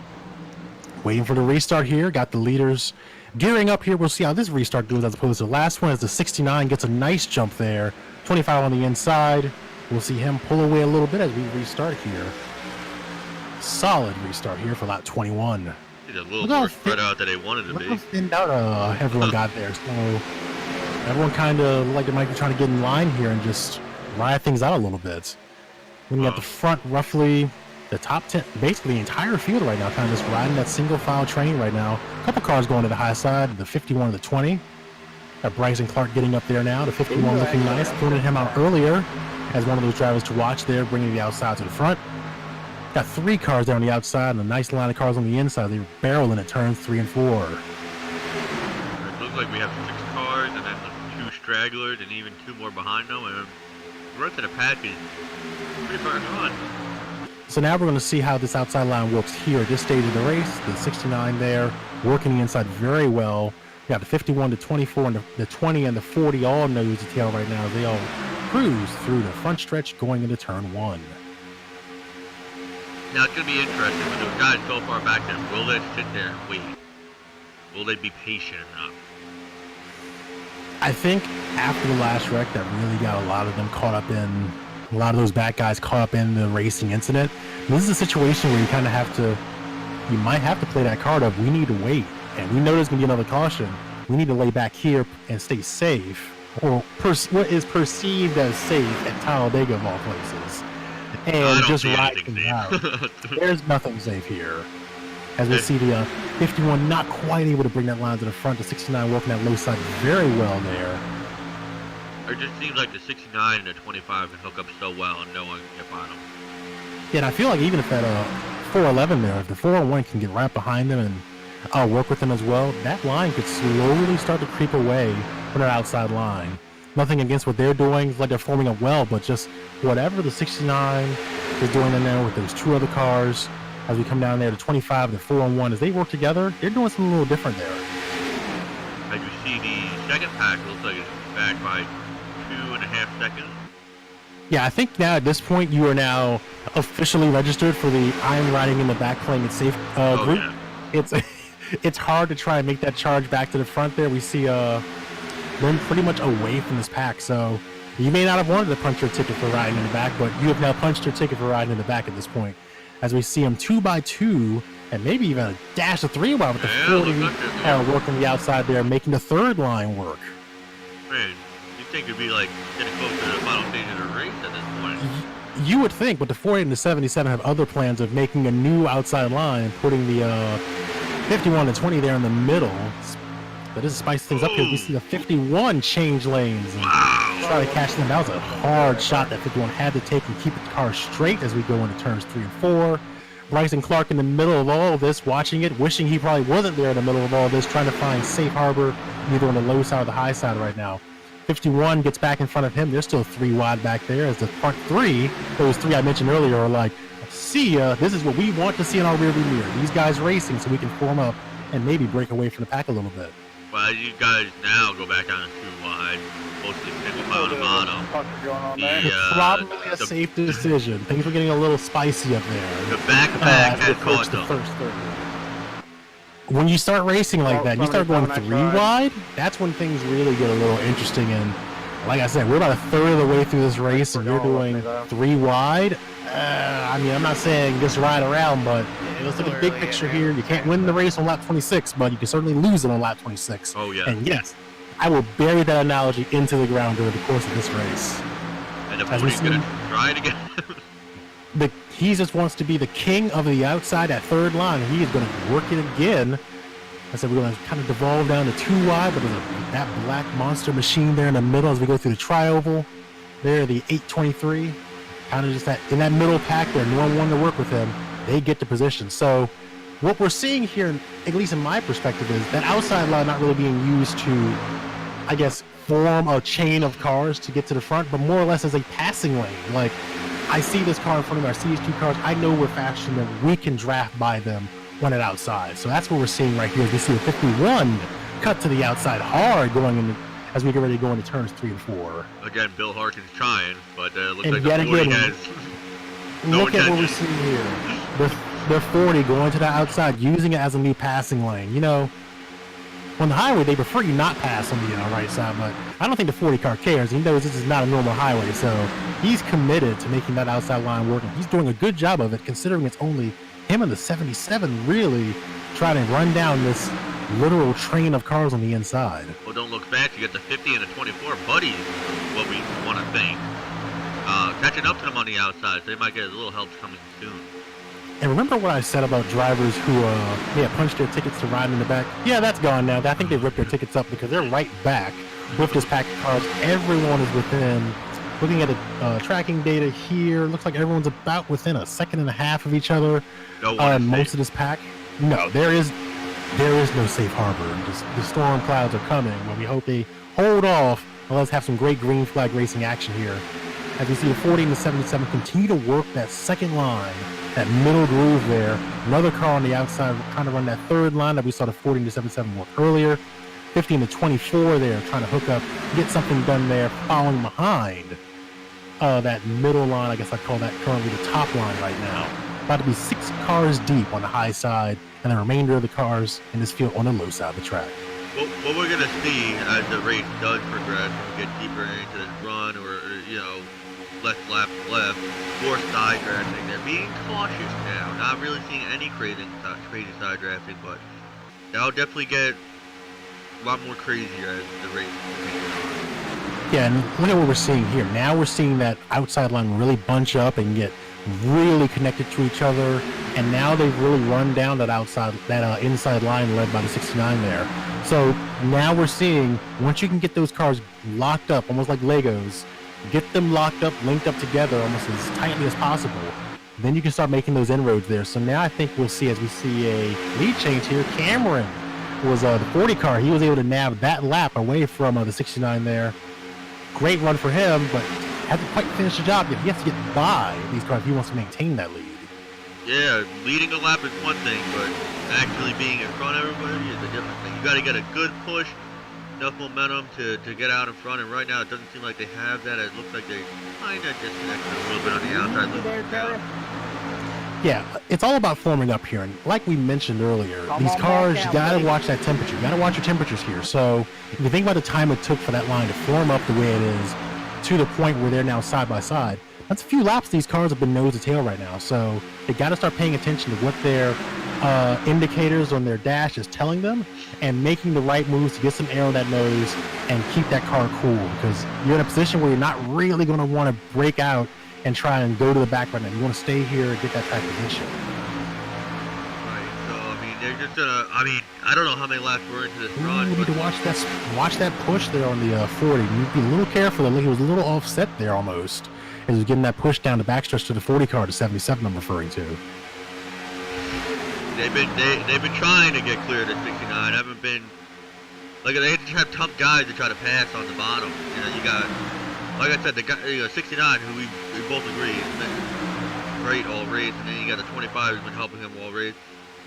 Waiting for the restart here. Got the leaders gearing up here. We'll see how this restart goes as opposed to the last one as the 69 gets a nice jump there. 25 on the inside. We'll see him pull away a little bit as we restart here. Solid restart here for lap 21. It's a little Look how more spread out than they wanted to Look how be. thinned out everyone got there. So everyone kind of like they might be trying to get in line here and just ride things out a little bit. Looking at the front, roughly the top 10, basically the entire field right now, kind of just riding that single file train right now. A couple cars going to the high side, the 51 and the 20. Got Bryson Clark getting up there now. The 51 looking nice. Pointed him out earlier as one of those drivers to watch there, bringing the outside to the front. Got 3 cars there on the outside and a nice line of cars on the inside. They were barreling at turns 3 and 4. It looks like we have 6 cars and then the 2 stragglers and even 2 more behind them. And the rest of the pack is pretty far gone. So now we're going to see how this outside line works here at this stage of the race. The 69 there, working the inside very well. We got the 51, the 24, and the 20 and the 40 all nose to tail right now. They all cruise through the front stretch going into turn 1. Now it's going to be interesting with those guys so far back there. Will they sit there and wait? Will they be patient enough? I think after the last wreck that really got a lot of them caught up in, a lot of those bad guys caught up in the racing incident. This is a situation where you kind of have to, you might have to play that card of we need to wait. And we know there's going to be another caution. We need to lay back here and stay safe, or what is perceived as safe at Talladega of all places. And just ride things out. There's nothing safe here. As we see the 51 not quite able to bring that line to the front, the 69 working that low side very well there. It just seems like the 69 and the 25 can hook up so well and no one can get on them. Yeah, and I feel like even if that 411 there, if the 401 can get right behind them and work with them as well, that line could slowly start to creep away from that outside line. Nothing against what they're doing, it's like they're forming up well, but just whatever the 69 is doing in there with those two other cars, as we come down there to 25, the 401, as they work together, they're doing something a little different there. As you see, the second pack looks like it's back by 2.5 seconds. Yeah, I think now at this point you are now officially registered for the I'm riding in the back playing it safe group. Yeah. It's hard to try and make that charge back to the front there. We see they're pretty much away from this pack, so you may not have wanted to punch your ticket for riding in the back, but you have now punched your ticket for riding in the back at this point. As we see them 2x2 and maybe even a dash of 3 wide with the 40 working the outside there, making the third line work. Man, you think it'd be like getting close to the final stage of the race at this point? You would think, but the 48 and the 77 have other plans of making a new outside line and putting the 51 and 20 there in the middle. But this spices things up here. We see the 51 change lanes and try to catch them. That was a hard shot that 51 had to take and keep the car straight as we go into turns 3 and 4. Bryson Clark in the middle of all of this, watching it, wishing he probably wasn't there in the middle of all this, trying to find safe harbor either on the low side or the high side right now. 51 gets back in front of him. There's still 3 wide back there as the front 3, those 3 I mentioned earlier, are like, see ya, this is what we want to see in our rearview mirror. These guys racing so we can form up and maybe break away from the pack a little bit. Well, you guys now go back down to 2 wide, mostly single file on the bottom. Probably a safe decision. Things were getting a little spicy up there. The back had caught them. When you start racing like that, you start going 3 wide, that's when things really get a little interesting. And like I said, we're about a third of the way through this race and you're doing 3 wide. I mean, I'm not saying just ride around, but let's look at the big picture here. You can't win the race on lap 26, but you can certainly lose it on lap 26. Oh, yeah. And yes, I will bury that analogy into the ground during the course of this race. And if he's going to try it again. He just wants to be the king of the outside at third line. He is going to work it again. I said we're going to kind of devolve down to 2 wide, but there's that black monster machine there in the middle as we go through the tri-oval. There, the 823. Kind of just that in that middle pack there, no one wanted to work with him. They get the position. So what we're seeing here, at least in my perspective, is that outside line not really being used to, I guess, form a chain of cars to get to the front, but more or less as a passing lane. Like, I see this car in front of me, I see these 2 cars, I know we're faster than them. We can draft by them when it outside. So that's what we're seeing right here. We see the 51 cut to the outside hard going in as we get ready to go into turns 3 and 4. Again, Bill Harkin's trying, but looks and like the 40 has no look intention. At what we're seeing here. The 40 going to the outside, using it as a new passing lane. You know, on the highway, they prefer you not pass on the right side, but I don't think the 40 car cares. He knows this is not a normal highway, so he's committed to making that outside line work, and he's doing a good job of it, considering it's only him and the 77 really trying to run down this literal train of cars on the inside. Well, don't look back. You got the 50 and the 24 buddies, what we want to think. Catching up to them on the outside, so they might get a little help coming soon. And remember what I said about drivers who punched their tickets to ride in the back? Yeah, that's gone now. I think they ripped their tickets up because they're right back with this pack of cars. Everyone is within, looking at the tracking data here, looks like everyone's about within a 1.5 seconds of each other. Most of this pack. No, there is no safe harbor. The storm clouds are coming, but we hope they hold off and let's have some great green flag racing action here. As we see the 40 and the 77 continue to work that second line, that middle groove there. Another car on the outside trying to run that third line that we saw the 40 and the 77 work earlier. 50 and the 24 there trying to hook up, get something done there, following behind that middle line. I guess I call that currently the top line right now. About to be 6 cars deep on the high side and the remainder of the cars in this field on the low side of the track. Well, what we're gonna see as the race does progress, when we get deeper into this run, or you know, less laps left, more side drafting. They're being cautious now. Not really seeing any crazy side drafting, but that'll definitely get a lot more crazier as the race continues on. Yeah, and look at what we're seeing here. Now we're seeing that outside line really bunch up and get really connected to each other, and now they've really run down that inside line led by the 69 there. So now we're seeing, once you can get those cars locked up, almost like Legos, get them locked up, linked up together almost as tightly as possible, then you can start making those inroads there. So now I think we'll see, as we see a lead change here, Cameron was the 40 car. He was able to nab that lap away from the 69 there. Great run for him, but hasn't quite finished the job yet. He has to get by these cars if he wants to maintain that lead. Yeah, leading a lap is one thing, but actually being in front of everybody is a different thing. You got to get a good push, enough momentum to get out in front, and right now it doesn't seem like they have that. It looks like they kind of disconnected a little bit on the outside. Yeah, it's all about forming up here, and like we mentioned earlier, these cars, you gotta watch that temperature. You gotta watch your temperatures here. So if you think about the time it took for that line to form up the way it is to the point where they're now side by side, that's a few laps these cars have been nose to tail right now. So they gotta start paying attention to what their indicators on their dash is telling them, and making the right moves to get some air on that nose and keep that car cool, because you're in a position where you're not really going to want to break out and try and go to the back right now. You want to stay here and get that track position. Right, so I mean, they're just I don't know how many laps we're into this run. You need to watch that push there on the 40. You need to be a little careful. He was a little offset there almost, as he was getting that push down the backstretch to the 40 car, to 77 I'm referring to. They've been trying to get clear to 69. Haven't been, like, they have tough guys to try to pass on the bottom. You know, you got, like I said, the guy, 69, who we both agree has been great all race, and then you got the 25 who's been helping him all race,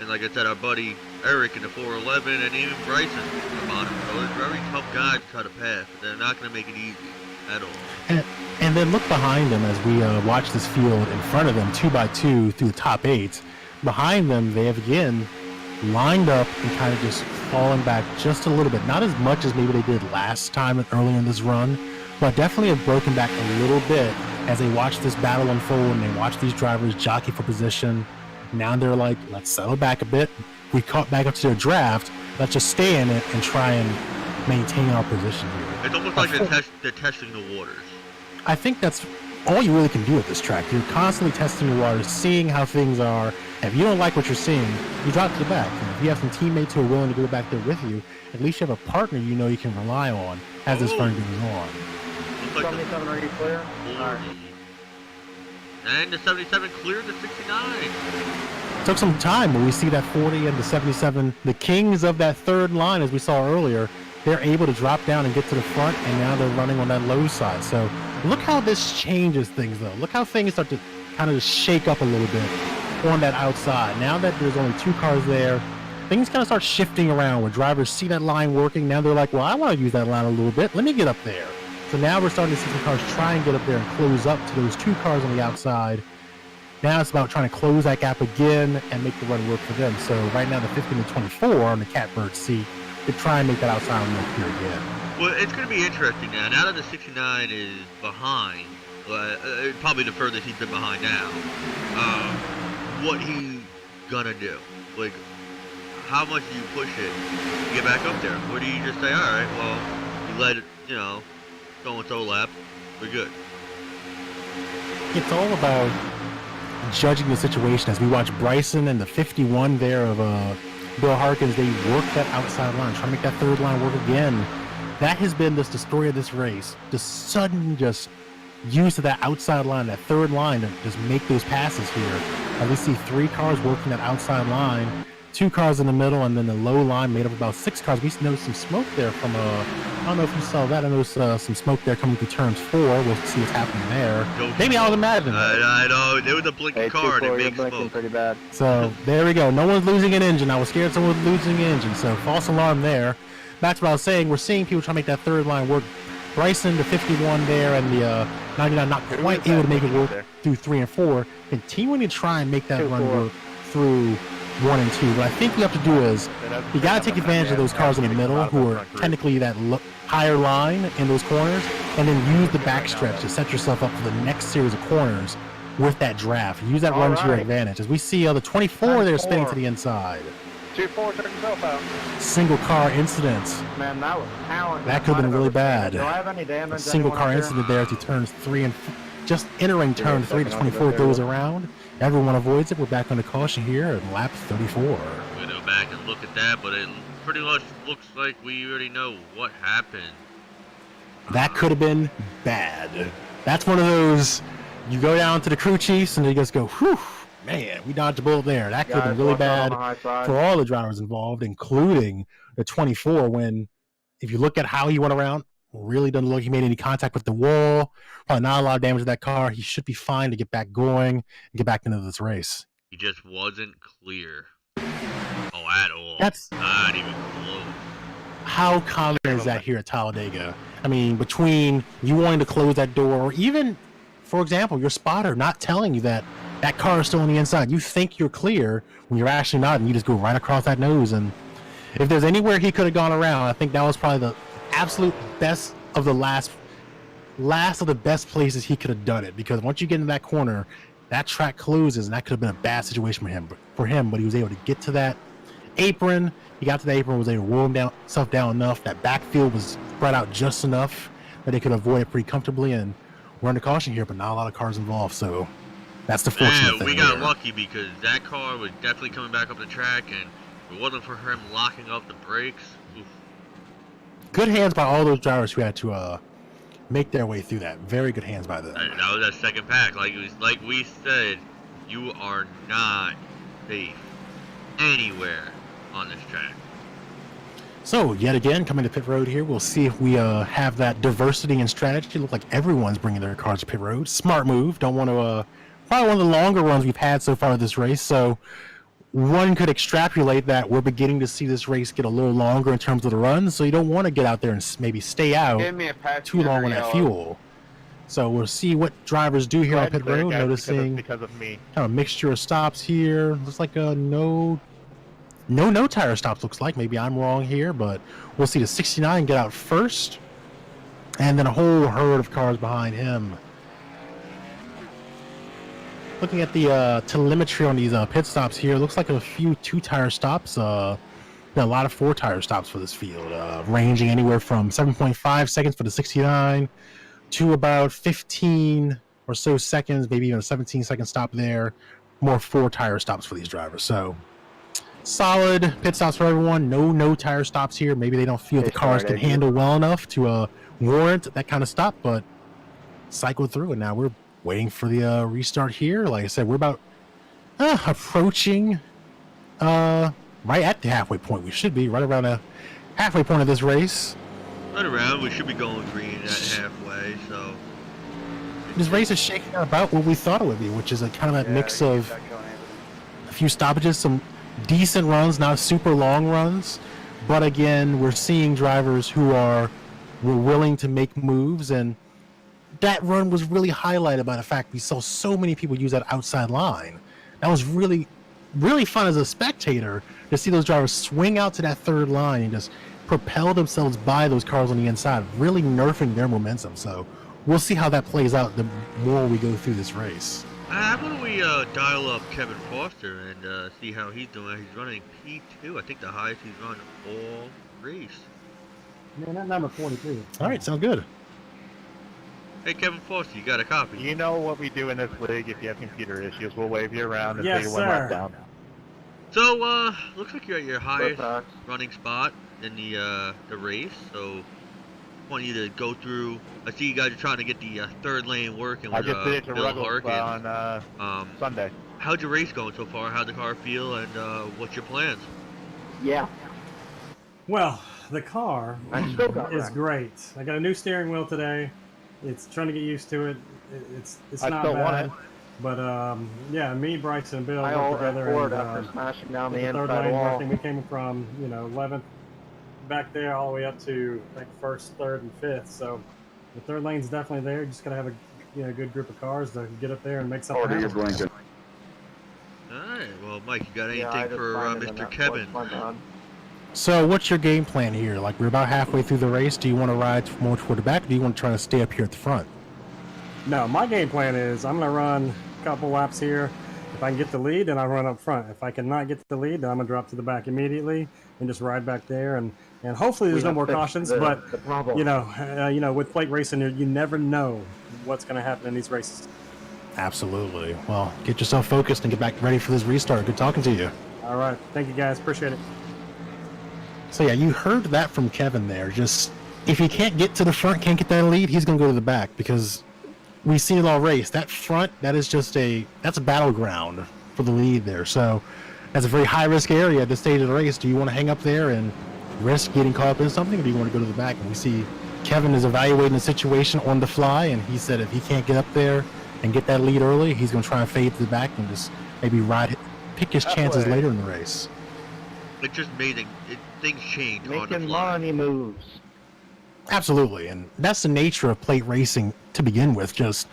and like I said, our buddy Eric in the 411, and even Bryson on the bottom. So it's very tough guys to try to pass. They're not going to make it easy at all. And then look behind them as we watch this field in front of them, 2 by 2 through the top 8. Behind them, they have again lined up and kind of just fallen back just a little bit. Not as much as maybe they did last time early in this run, but definitely have broken back a little bit as they watch this battle unfold and they watch these drivers jockey for position. Now they're like, let's settle back a bit. We caught back up to their draft. Let's just stay in it and try and maintain our position here. It's almost like they're testing the waters. I think that's all you really can do at this track. You're constantly testing the waters, seeing how things are. And if you don't like what you're seeing, you drop to the back. And if you have some teammates who are willing to go back there with you, at least you have a partner you know you can rely on as this run goes on. 77, are you clear? And the 77 cleared the 69. Took some time, but we see that 40 and the 77, the kings of that third line, as we saw earlier, they're able to drop down and get to the front, and now they're running on that low side. So look how this changes things, though. Look how things start to kind of just shake up a little bit on that outside. Now that there's only 2 cars there, things kind of start shifting around where drivers see that line working. Now they're like, well, I want to use that line a little bit. Let me get up there. So now we're starting to see some cars try and get up there and close up to those 2 cars on the outside. Now it's about trying to close that gap again and make the run work for them. So right now the 50 and the 24 on the catbird seat to try and make that outside run work here again. Well, it's going to be interesting now. Now that the 69 is behind, probably the furthest he's been behind now, what he's going to do. Like, how much do you push it to get back up there? Or do you just say, all right, well, you let it, so-and-so lap, we're good. It's all about judging the situation as we watch Bryson and the 51 there of Bill Harkins. They work that outside line, trying to make that third line work again. That has been just the story of this race. The sudden just use of that outside line, that third line, to just make those passes here. And we see 3 cars working that outside line, 2 cars in the middle, and then the low line made up of about 6 cars. We noticed some smoke there from I don't know if you saw that. I noticed some smoke there coming through turns 4. We'll see what's happening there. Maybe I was imagining that. I know. There was a blinking car and it makes smoke. Pretty bad. So there we go. No one's losing an engine. I was scared someone was losing an engine. So false alarm there. Back to what I was saying. We're seeing people try to make that third line work. Bryson, the 51 there, and the 99 not quite able to make it work through 3 and 4. Continuing to try and make that run work through 1 and 2. What I think you have to do is you got to take advantage of those cars in the middle who are technically that higher line in those corners, and then use the backstretch to set yourself up for the next series of corners with that draft. Use that run to your advantage. As we see the 24 there spinning to the inside. 2-4, check yourself out. Single car incident. Man, that was talent. That could have been really bad. Do I have any damage? A single car incident there as he turns 3 and just entering turn 3. The 24 goes around. Everyone avoids it. We're back on the caution here at lap 34. We're gonna go back and look at that, but it pretty much looks like we already know what happened. That could have been bad. That's one of those, you go down to the crew chiefs and they just go, whew, man, we dodged a bullet there. That could have been really bad for all the drivers involved, including the 24, when, if you look at how he went around, really doesn't look like he made any contact with the wall. Probably not a lot of damage to that car. He should be fine to get back going and get back into this race. He just wasn't clear. Oh, at all. That's not even close. How common is that here at Talladega? I mean, between you wanting to close that door, or even, for example, your spotter not telling you that that car is still on the inside. You think you're clear when you're actually not, and you just go right across that nose. And if there's anywhere he could have gone around, I think that was probably the absolute best of the last of the best places he could have done it, because once you get in that corner, that track closes, and that could have been a bad situation for him. But he was able to get to that apron. He got to the apron, was able to roll himself down enough. That backfield was spread out just enough that they could avoid it pretty comfortably, and we're under caution here, but not a lot of cars involved, so that's the fortunate thing. We got lucky because that car was definitely coming back up the track, and if it wasn't for him locking up the brakes, oof. Good hands by all those drivers who had to make their way through that. Very good hands by them. That was that second pack. Like we said, you are not safe anywhere on this track. So yet again, coming to pit road here, we'll see if we have that diversity in strategy. Look like everyone's bringing their cars to pit road. Smart move. Don't want to probably one of the longer runs we've had so far this race. So one could extrapolate that we're beginning to see this race get a little longer in terms of the runs. So you don't want to get out there and maybe stay out too long on that fuel. So we'll see what drivers do here on pit road. Noticing because of me. Kind of a mixture of stops here. Looks like no tire stops, looks like. Maybe I'm wrong here, but we'll see the 69 get out first, and then a whole herd of cars behind him. Looking at the telemetry on these pit stops here, looks like a few 2-tire stops, a lot of 4-tire stops for this field, ranging anywhere from 7.5 seconds for the 69 to about 15 or so seconds, maybe even a 17-second stop there. More 4-tire stops for these drivers. So solid pit stops for everyone. No tire stops here. Maybe they don't feel the cars can handle well enough to warrant that kind of stop, but cycle through, and now we're waiting for the restart here. Like I said, we're about approaching right at the halfway point. We should be right around the halfway point of this race. Right around. We should be going green at halfway, so this race is shaking out about what we thought it would be, which is a kind of that mix of a few stoppages, some decent runs, not super long runs, but again, we're seeing drivers who were willing to make moves, and that run was really highlighted by the fact we saw so many people use that outside line. That was really, really fun as a spectator to see those drivers swing out to that third line and just propel themselves by those cars on the inside, really nerfing their momentum. So we'll see how that plays out the more we go through this race. How about we dial up Kevin Foster and see how he's doing? He's running P2. I think the highest he's run all race. Man, that number 42. All right, sounds good. Hey, Kevin Foster, you got a copy? You know what we do in this league. If you have computer issues, we'll wave you around and take you one lap down. So, looks like you're at your highest running spot in the race. So, I want you to go through. I see you guys are trying to get the third lane working with Bill Harkins on Sunday. How's your race going so far? How'd the car feel, and what's your plans? Yeah. Well, the car is great. I got a new steering wheel today. It's trying to get used to it. It's not bad. But yeah, me, Bryce, and Bill worked together, and smashing down the third inside lane wall. working. We came from 11th back there all the way up to like first, third, and fifth. So the third lane's definitely there. You just gotta have a good group of cars to get up there and make something happen. Alright, well, Mike, you got Yeah, I anything just for signed in Mr. that Kevin? first one, So, what's your game plan here? Like, we're about halfway through the race. Do you want to ride more toward the back, or do you want to try to stay up here at the front? No, my game plan is I'm gonna run a couple laps here. If I can get the lead, then I run up front. If I cannot get the lead, then I'm gonna drop to the back immediately and just ride back there. And hopefully there's no more cautions. But the problem. you know, with plate racing, you never know what's gonna happen in these races. Absolutely. Well, get yourself focused and get back ready for this restart. Good talking to you. All right, thank you guys, appreciate it. So yeah, you heard that from Kevin there. Just if he can't get to the front, can't get that lead, he's gonna go to the back because we see it all race. That front, that's a battleground for the lead there. So that's a very high risk area at this stage of the race. Do you want to hang up there and risk getting caught up in something, or do you want to go to the back? And we see Kevin is evaluating the situation on the fly, and he said if he can't get up there and get that lead early, he's gonna try and fade to the back and just maybe pick his chances later in the race. It's just amazing. Things change on the Making fly. money moves. Absolutely, and that's the nature of plate racing to begin with. Just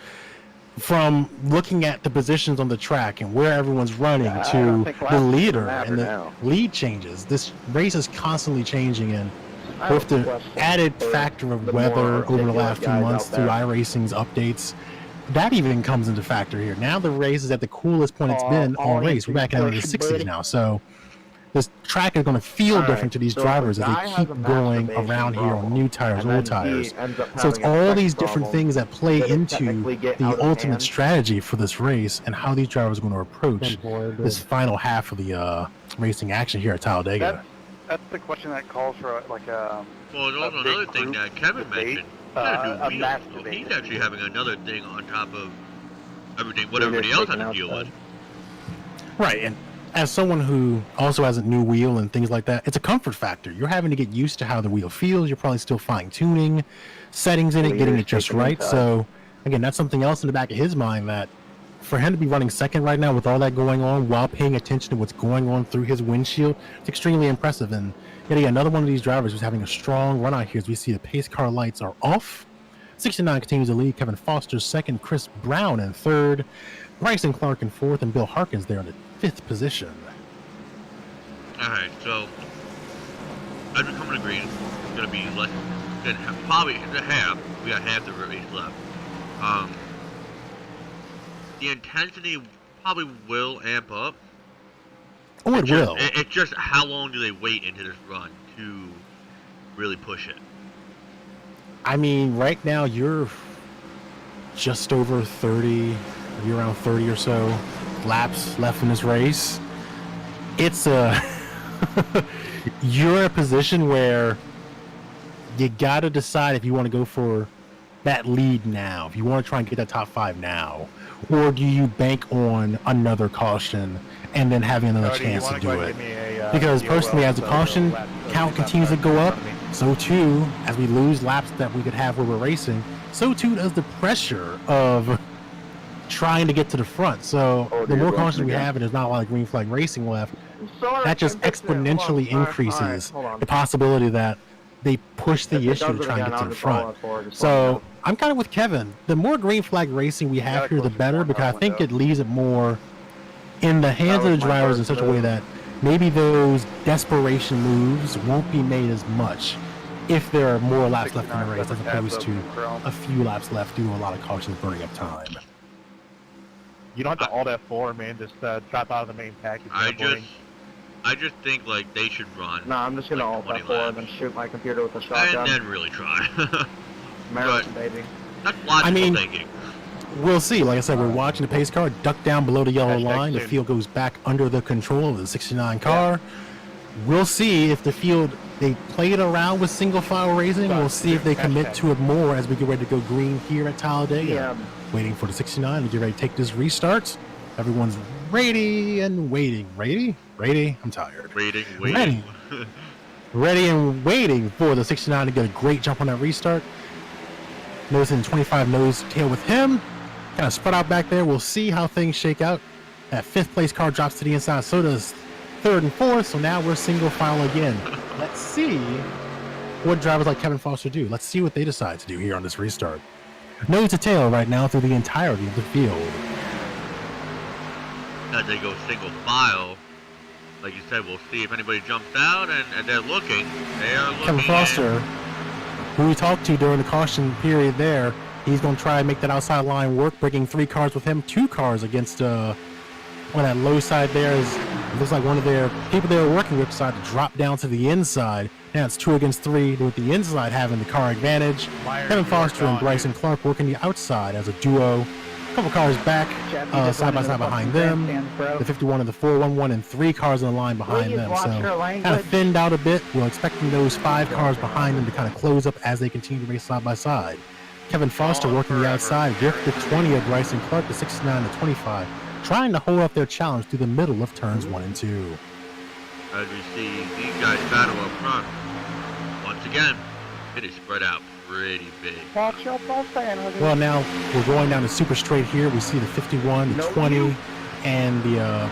from looking at the positions on the track and where everyone's running to the leader and the lead changes. This race is constantly changing, and with the added factor of weather over the last few months through iRacing's updates, that even comes into factor here. Now the race is at the coolest point it's been all race. We're back into the 60s now, so this track is going to feel different to these drivers as they keep going around here on new tires, old tires. So it's all these different things that play into the ultimate strategy for this race and how these drivers are going to approach this final half of the racing action here at Talladega. That's the question that calls for like a. Well, there's also another thing that Kevin mentioned. A mass So debate. he's actually having another thing on top of everything, what everybody else had to deal with. Right, and as someone who also has a new wheel and things like that, it's a comfort factor. You're having to get used to how the wheel feels. You're probably still fine-tuning settings in it, getting it just right. So, again, that's something else in the back of his mind that for him to be running second right now with all that going on while paying attention to what's going on through his windshield, it's extremely impressive. And yet again, another one of these drivers who's having a strong run out here as we see the pace car lights are off. 69 continues to lead. Kevin Foster second, Chris Brown in third, Bryson Clark in fourth, and Bill Harkins there in the fifth position. Alright, so as we come to green, it's going to be less than probably the half. We got half the race left. The intensity probably will amp up. Oh, it will. It's just how long do they wait into this run to really push it? I mean, right now you're just over 30, maybe around 30 or so laps left in this race. It's you're in a position where you got to decide if you want to go for that lead now, if you want to try and get that top five now, or do you bank on another caution and then having another chance to do it? Because personally, as the caution count continues to go up, so too, as we lose laps that we could have where we're racing, so too does the pressure of trying to get to the front. So the more cautions we have and there's not a lot of green flag racing left, that just exponentially increases the possibility that they push the issue to try and get to the front. So I'm kind of with Kevin. The more green flag racing we have here, the better, because I think it leaves it more in the hands of the drivers in such a way that maybe those desperation moves won't be made as much if there are more laps left in the race as opposed to a few laps left due to a lot of cautions burning up time. You don't have to all that forward, man. Just drop out of the main package. I just think like they should run. No, I'm just gonna alt that forward and shoot my computer with a shotgun. And then really try. Maryland, baby. That's logical thinking. We'll see. Like I said, we're watching the pace car duck down below the yellow line. The field goes back under the control of the 69 car. We'll see if the field, they play it around with single file racing. We'll see if they commit to it more as we get ready to go green here at Talladega. Waiting for the 69 to get ready to take this restart. Everyone's ready and waiting. Ready? I'm tired. Waiting. Ready and waiting for the 69 to get a great jump on that restart. Noticing 25 nose tail with him. Kind of spread out back there. We'll see how things shake out. That fifth place car drops to the inside. So does third and fourth. So now we're single file again. Let's see what drivers like Kevin Foster do. Let's see what they decide to do here on this restart. Nose to tail right now through the entirety of the field. As they go single file, like you said, we'll see if anybody jumps out, and they're looking. They are looking. Kevin Foster, who we talked to during the caution period there, he's going to try and make that outside line work, bringing 3 cars with him, 2 cars against on that low side there. It looks like one of their people they were working with decided to drop down to the inside. Now it's 2 against 3, with the inside having the car advantage. Kevin Foster and Bryson Clark working the outside as a duo. A couple cars back, side by side behind them. The 51 and the 411 and 3 cars in the line behind them. So kind of thinned out a bit. We're expecting those 5 cars behind them to kind of close up as they continue to race side by side. Kevin Foster working the outside with the 20 of Bryson Clark, the 69 and 25, trying to hold up their challenge through the middle of turns 1 and 2. As we see these guys battle up front. Once again, it is spread out pretty big. Well, now we're going down the super straight here. We see the 51, the 20, and the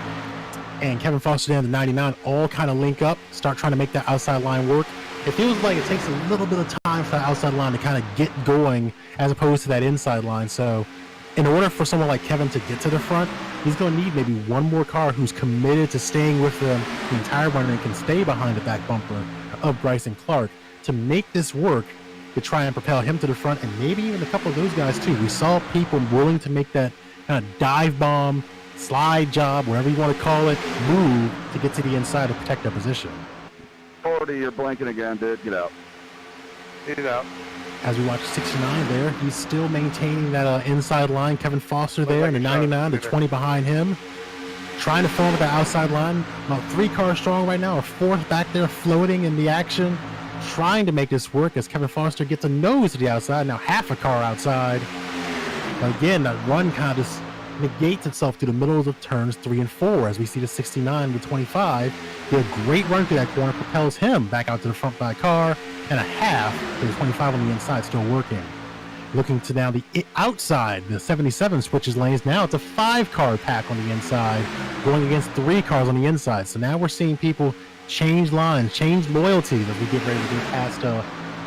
and Kevin Foster down the 99 all kind of link up, start trying to make that outside line work. It feels like it takes a little bit of time for that outside line to kind of get going as opposed to that inside line. So in order for someone like Kevin to get to the front, he's going to need maybe one more car who's committed to staying with them the entire run and can stay behind the back bumper of Bryson Clark to make this work, to try and propel him to the front, and maybe even a couple of those guys too. We saw people willing to make that kind of dive bomb, slide job, whatever you want to call it, move to get to the inside to protect their position. 40, you're blanking again, dude. Get out. Get out. As we watch 69 there, he's still maintaining that inside line. Kevin Foster there in the 99, the 20 behind him. Trying to form with the outside line. About 3 cars strong right now, a 4th back there floating in the action. Trying to make this work as Kevin Foster gets a nose to the outside. Now half a car outside. But again, that run kind of just negates itself through the middle of turns 3 and 4 as we see the 69 with 25. Did a great run through that corner, propels him back out to the front by a car, and a half to the 25 on the inside still working. Looking to now the outside, the 77 switches lanes. Now it's a 5-car pack on the inside, going against 3 cars on the inside. So now we're seeing people change lines, change loyalties as we get ready to get past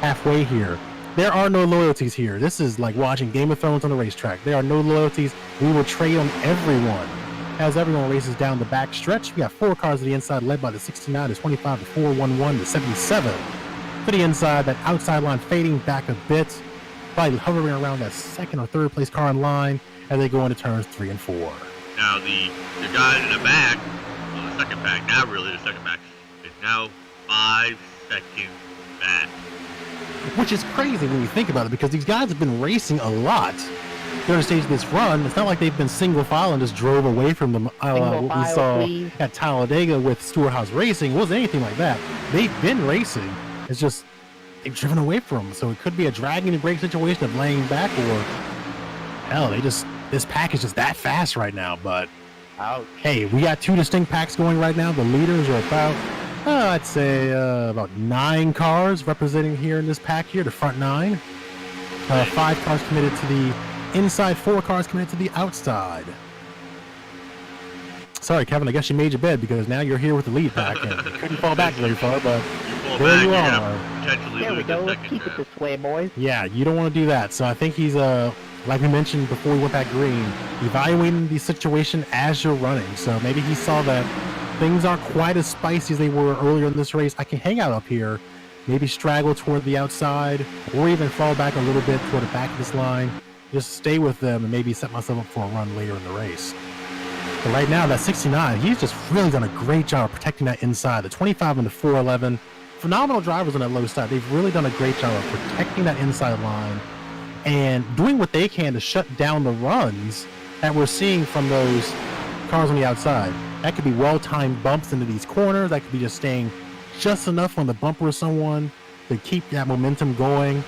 halfway here. There are no loyalties here. This is like watching Game of Thrones on the racetrack. There are no loyalties. We will trade on everyone. As everyone races down the back stretch, we got 4 cars to the inside, led by the 69, the 25, the 411, the 77. To the inside, that outside line fading back a bit, probably hovering around that 2nd or 3rd place car in line as they go into turns 3 and 4. Now the guys in the back, well, the second pack, now really the second pack, is now 5 seconds back. Which is crazy when you think about it, because these guys have been racing a lot during the stage of this run. It's not like they've been single file and just drove away from them. What we saw at Talladega with Stewart-Haas Racing wasn't anything like that. They've been racing. It's just they've driven away from them. So it could be a dragging and brake situation of laying back, or hell, this pack is just that fast right now. But hey, we got 2 distinct packs going right now. The leaders are about I'd say about 9 cars representing here in this pack here, the front 9. 5 cars committed to the inside, 4 cars committed to the outside. Sorry, Kevin, I guess you made your bed because now you're here with the lead pack. And you couldn't fall back very far, but there you are. There we go. Let's keep it this way, boys. Yeah, you don't want to do that. So I think he's, like we mentioned before we went back green, evaluating the situation as you're running. So maybe he saw that things aren't quite as spicy as they were earlier in this race. I can hang out up here, maybe straggle toward the outside, or even fall back a little bit toward the back of this line. Just stay with them and maybe set myself up for a run later in the race. But right now, that 69, he's just really done a great job of protecting that inside. The 25 and the 411, phenomenal drivers on that low side. They've really done a great job of protecting that inside line and doing what they can to shut down the runs that we're seeing from those cars on the outside. That could be well-timed bumps into these corners. That could be just staying just enough on the bumper of someone to keep that momentum going.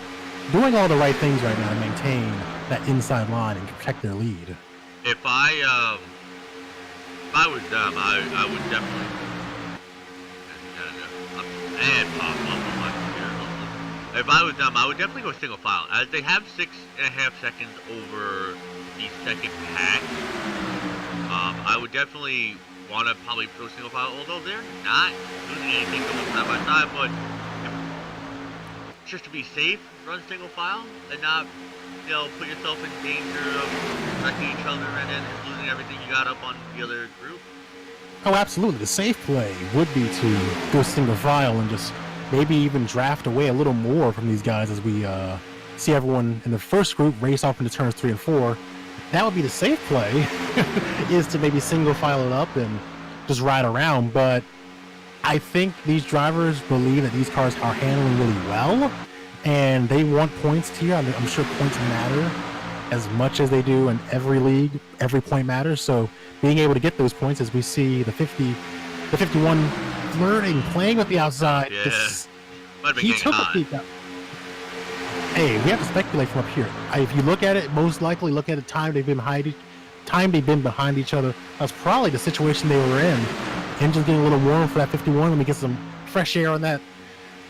Doing all the right things right now to maintain that inside line and protect their lead. If I was them, I would definitely If I was them, I would definitely go single file, as they have 6.5 seconds over the second pack. I would definitely want to probably go single file, although they're not doing anything going side by side, but just to be safe, run single file and not, put yourself in danger of wrecking each other and then losing everything you got up on the other group. Oh, absolutely. The safe play would be to go single file and just maybe even draft away a little more from these guys as we see everyone in the first group race off into turns 3 and 4. That would be the safe play, is to maybe single file it up and just ride around. But I think these drivers believe that these cars are handling really well, and they want points here. I'm sure points matter as much as they do in every league. Every point matters. So being able to get those points, as we see the 51 flirting, playing with the outside. Yeah. He took a peek out. Hey, we have to speculate from up here. If you look at it, most likely look at the time they've been behind each other. That's probably the situation they were in. Engine's getting a little warm for that 51. Let me get some fresh air on that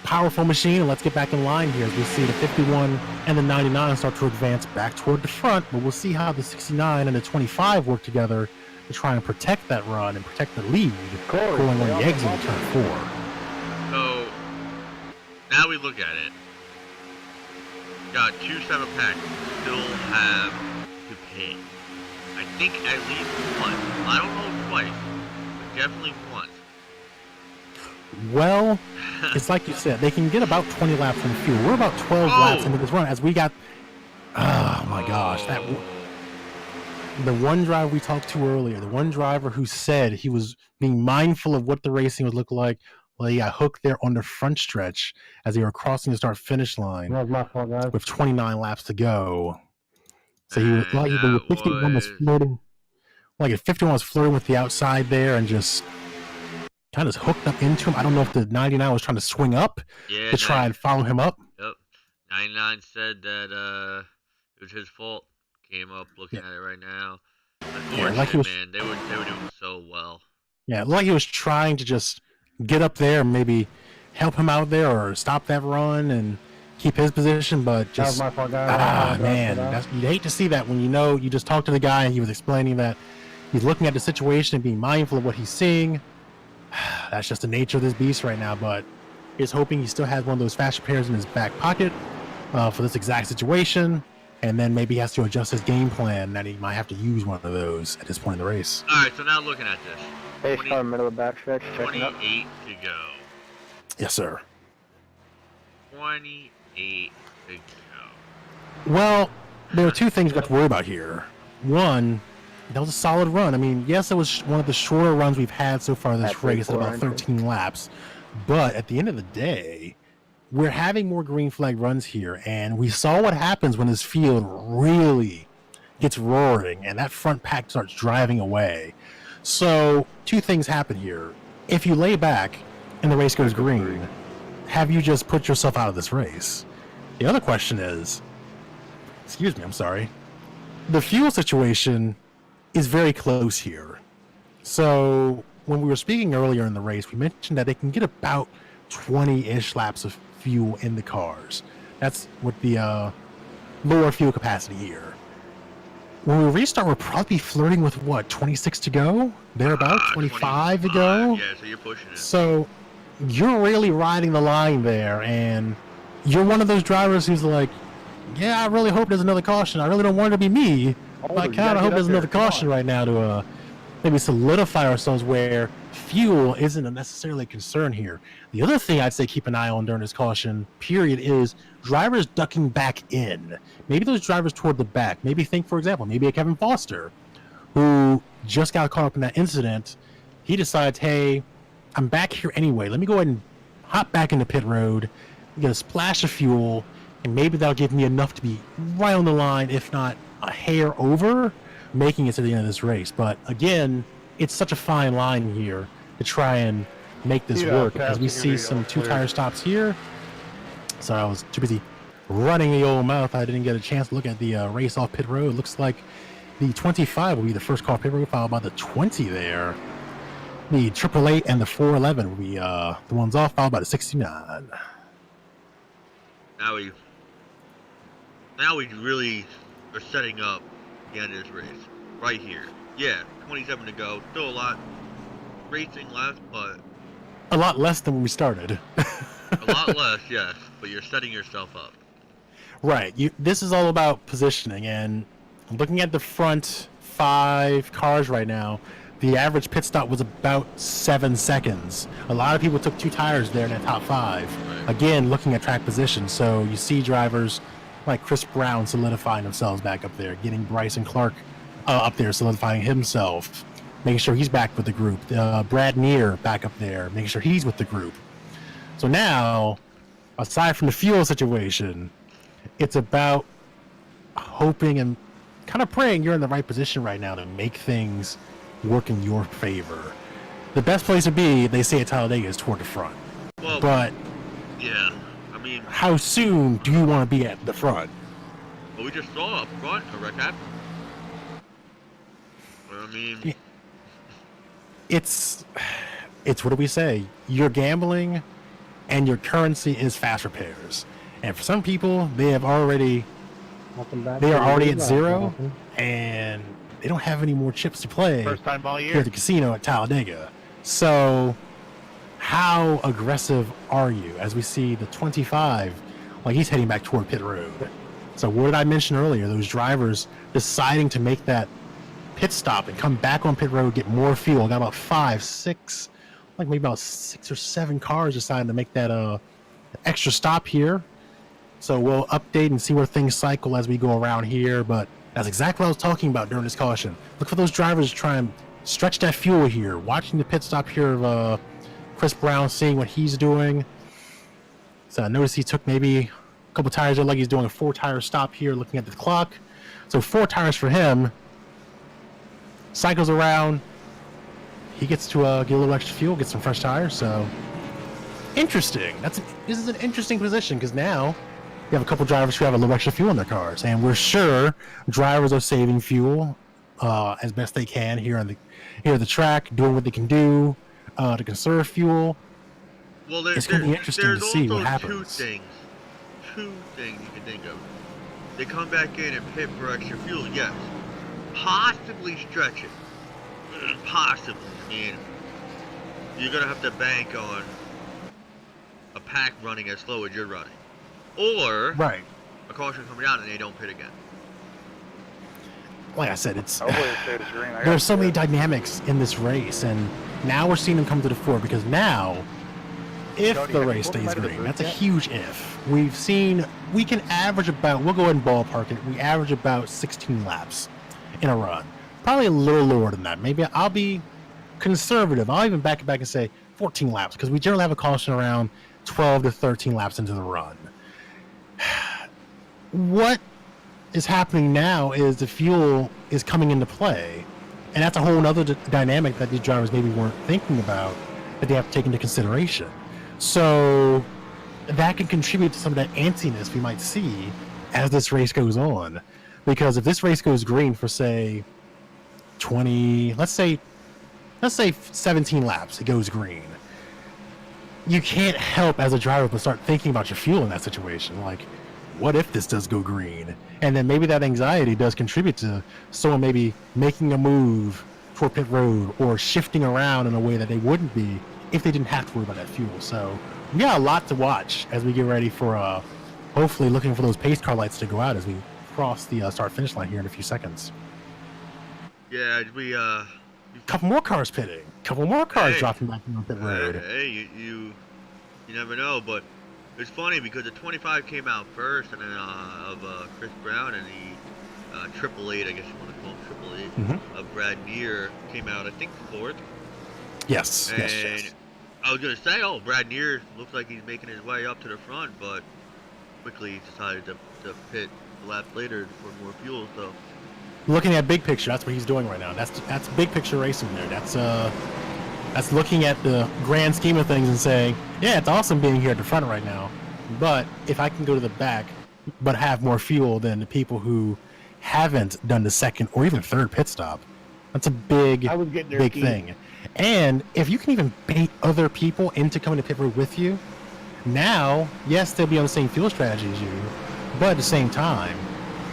powerful machine, and let's get back in line here as we see the 51 and the 99 start to advance back toward the front. But we'll see how the 69 and the 25 work together to try and protect that run and protect the lead going on the exit of turn 4. So now we look at it. Got 2 7 packs still have to pay. I think at least once. I don't know twice, but definitely once. Well, it's like you said, they can get about 20 laps from fuel. We're about 12 laps into this run as we got, oh my gosh, the one driver we talked to earlier, the one driver who said he was being mindful of what the racing would look like. Well, he got hooked there on the front stretch as they were crossing the start-finish line with 29 laps to go. So he was like, the 51 was flirting. Like if 51 was flirting with the outside there and just kind of hooked up into him. I don't know if the 99 was trying to swing up to try and follow him up. Yep. 99 said that it was his fault. Came up looking at it right now. Unfortunately, like he was, man, they were doing so well. Yeah, like he was trying to just get up there and maybe help him out there or stop that run and keep his position, but just man, you'd hate to see that when you just talked to the guy and he was explaining that he's looking at the situation and being mindful of what he's seeing. That's just the nature of this beast right now, but he's hoping he still has one of those fast repairs in his back pocket for this exact situation, and then maybe he has to adjust his game plan that he might have to use one of those at this point in the race. All right, so now looking at this. Pace car middle of the backstretch. 28 to go. Yes, sir. 28 to go. Well, there are two things we have to worry about here. One, that was a solid run. I mean, yes, it was one of the shorter runs we've had so far this race at about 13 laps. But at the end of the day, we're having more green flag runs here, and we saw what happens when this field really gets roaring and that front pack starts driving away. So, two things happen here. If you lay back and the race goes green, have you just put yourself out of this race? The other question is, excuse me, I'm sorry. The fuel situation is very close here. So when we were speaking earlier in the race, we mentioned that they can get about 20-ish laps of fuel in the cars. That's with the lower fuel capacity here. When we restart, we'll probably be flirting with what, 26 to go? Thereabout, 25 to go? Yeah, so you're pushing it. So you're really riding the line there, and you're one of those drivers who's like, yeah, I really hope there's another caution. I really don't want it to be me. I kind of hope there's another caution right now to maybe solidify ourselves where fuel isn't necessarily a concern here. The other thing I'd say keep an eye on during this caution period is drivers ducking back in. Maybe those drivers toward the back. Maybe think, for example, maybe a Kevin Foster who just got caught up in that incident. He decides, hey, I'm back here anyway. Let me go ahead and hop back into pit road, get a splash of fuel, and maybe that'll give me enough to be right on the line, if not a hair over, making it to the end of this race. But again, it's such a fine line here to try and make this work, as we see some two-tire stops here. So I was too busy running the old mouth. I didn't get a chance to look at the race off pit road. It looks like the 25 will be the first car pit road, followed by the 20 there. The 888 and the 411 will be the ones off, followed by the 69. Now we really are setting up the end of this race right here. Yeah, 27 to go. Still a lot racing left, but a lot less than when we started. a lot less, yes. But you're setting yourself up. Right. This is all about positioning, and looking at the front 5 cars right now, the average pit stop was about 7 seconds. A lot of people took 2 tires there in that top 5. Again, looking at track position. So you see drivers like Chris Brown solidifying themselves back up there, getting Bryson Clark up there solidifying himself, making sure he's back with the group. Brad Neer back up there, making sure he's with the group. So now, aside from the fuel situation, it's about hoping and kind of praying you're in the right position right now to make things work in your favor. The best place to be, they say at Talladega, is toward the front. Well, but yeah, I mean, how soon do you want to be at the front? well, we just saw up front a wreck happen. I mean, it's what do we say? You're gambling, and your currency is fast repairs. And for some people, they are already at 0, and they don't have any more chips to play. First time all year here at the casino at Talladega. So, how aggressive are you? As we see the 25, like he's heading back toward pit road. So, what did I mention earlier? Those drivers deciding to make that pit stop and come back on pit road, get more fuel. Got about 5, 6, like maybe about 6 or 7 cars deciding to make that extra stop here. So we'll update and see where things cycle as we go around here. But that's exactly what I was talking about during this caution. Look for those drivers to try and stretch that fuel here. Watching the pit stop here of Chris Brown, seeing what he's doing. So I noticed he took maybe a couple tires there, like he's doing a 4-tire stop here, looking at the clock. So 4 tires for him. Cycles around. He gets to get a little extra fuel, get some fresh tires. So interesting. This is an interesting position because now you have a couple drivers who have a little extra fuel in their cars, and we're sure drivers are saving fuel as best they can here at the track, doing what they can do to conserve fuel. well, It's going to be interesting to see what happens. Two things you can think of. They come back in and pit for extra fuel, yes. Possibly stretch it. Possibly. I mean, you're going to have to bank on a pack running as slow as you're running. Or Right. a caution coming down and they don't pit again. Like I said, there's so many dynamics in this race, and now we're seeing them come to the fore because now, if the race stays green, that's a huge if. We can average about, we'll go ahead and ballpark it, we average about 16 laps in a run. Probably a little lower than that. Maybe I'll be conservative. I'll even back it back and say 14 laps because we generally have a caution around 12 to 13 laps into the run. What is happening now is the fuel is coming into play, and that's a whole other dynamic that these drivers maybe weren't thinking about that they have to take into consideration. So that can contribute to some of that antsiness we might see as this race goes on, because if this race goes green for say 20, let's say 17 laps, it goes green, you can't help as a driver but start thinking about your fuel in that situation. Like, what if this does go green? And then maybe that anxiety does contribute to someone maybe making a move for pit road or shifting around in a way that they wouldn't be if they didn't have to worry about that fuel. So we got a lot to watch as we get ready for hopefully looking for those pace car lights to go out as we cross the start finish line here in a few seconds. Yeah, we couple more cars pitting, couple more cars dropping back in the pit road. Hey, you never know, but it's funny because the 25 came out first, and then of Chris Brown, and the 888, I guess you want to call him 888, of Brad Neer came out, I think, 4th. Yes, and yes. I was gonna say, Brad Neer looks like he's making his way up to the front, but quickly decided to pit a lap later for more fuel. So looking at big picture, that's what he's doing right now. That's big picture racing there. That's looking at the grand scheme of things and saying, yeah, it's awesome being here at the front right now, but if I can go to the back but have more fuel than the people who haven't done the second or even third pit stop, that's a big thing. And if you can even bait other people into coming to pit road with you, now, yes, they'll be on the same fuel strategy as you, but at the same time,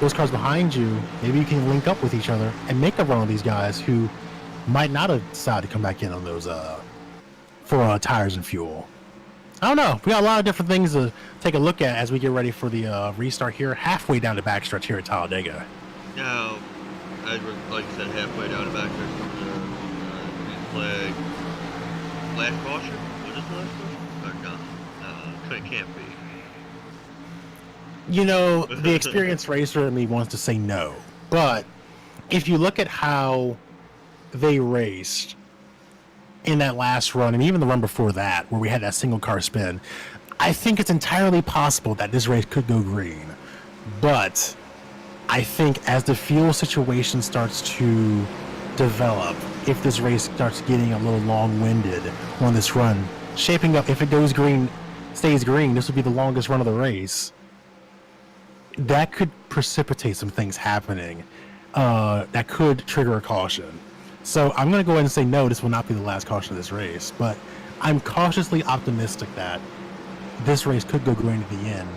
those cars behind you, maybe you can link up with each other and make a run on these guys who might not have decided to come back in on those for tires and fuel. I don't know. We got a lot of different things to take a look at as we get ready for the restart here, halfway down the backstretch here at Talladega. now, as we're, like you said, halfway down the backstretch from the flag. Last caution? Was this the last caution? Or no? It can't be. You know, the experienced racer in me wants to say no, but if you look at how they raced in that last run, and even the run before that, where we had that single car spin, I think it's entirely possible that this race could go green. But I think as the fuel situation starts to develop, if this race starts getting a little long-winded on this run, shaping up, if it goes green, stays green, this would be the longest run of the race. That could precipitate some things happening. That could trigger a caution. So I'm going to go ahead and say no, this will not be the last caution of this race. But I'm cautiously optimistic that this race could go green at the end,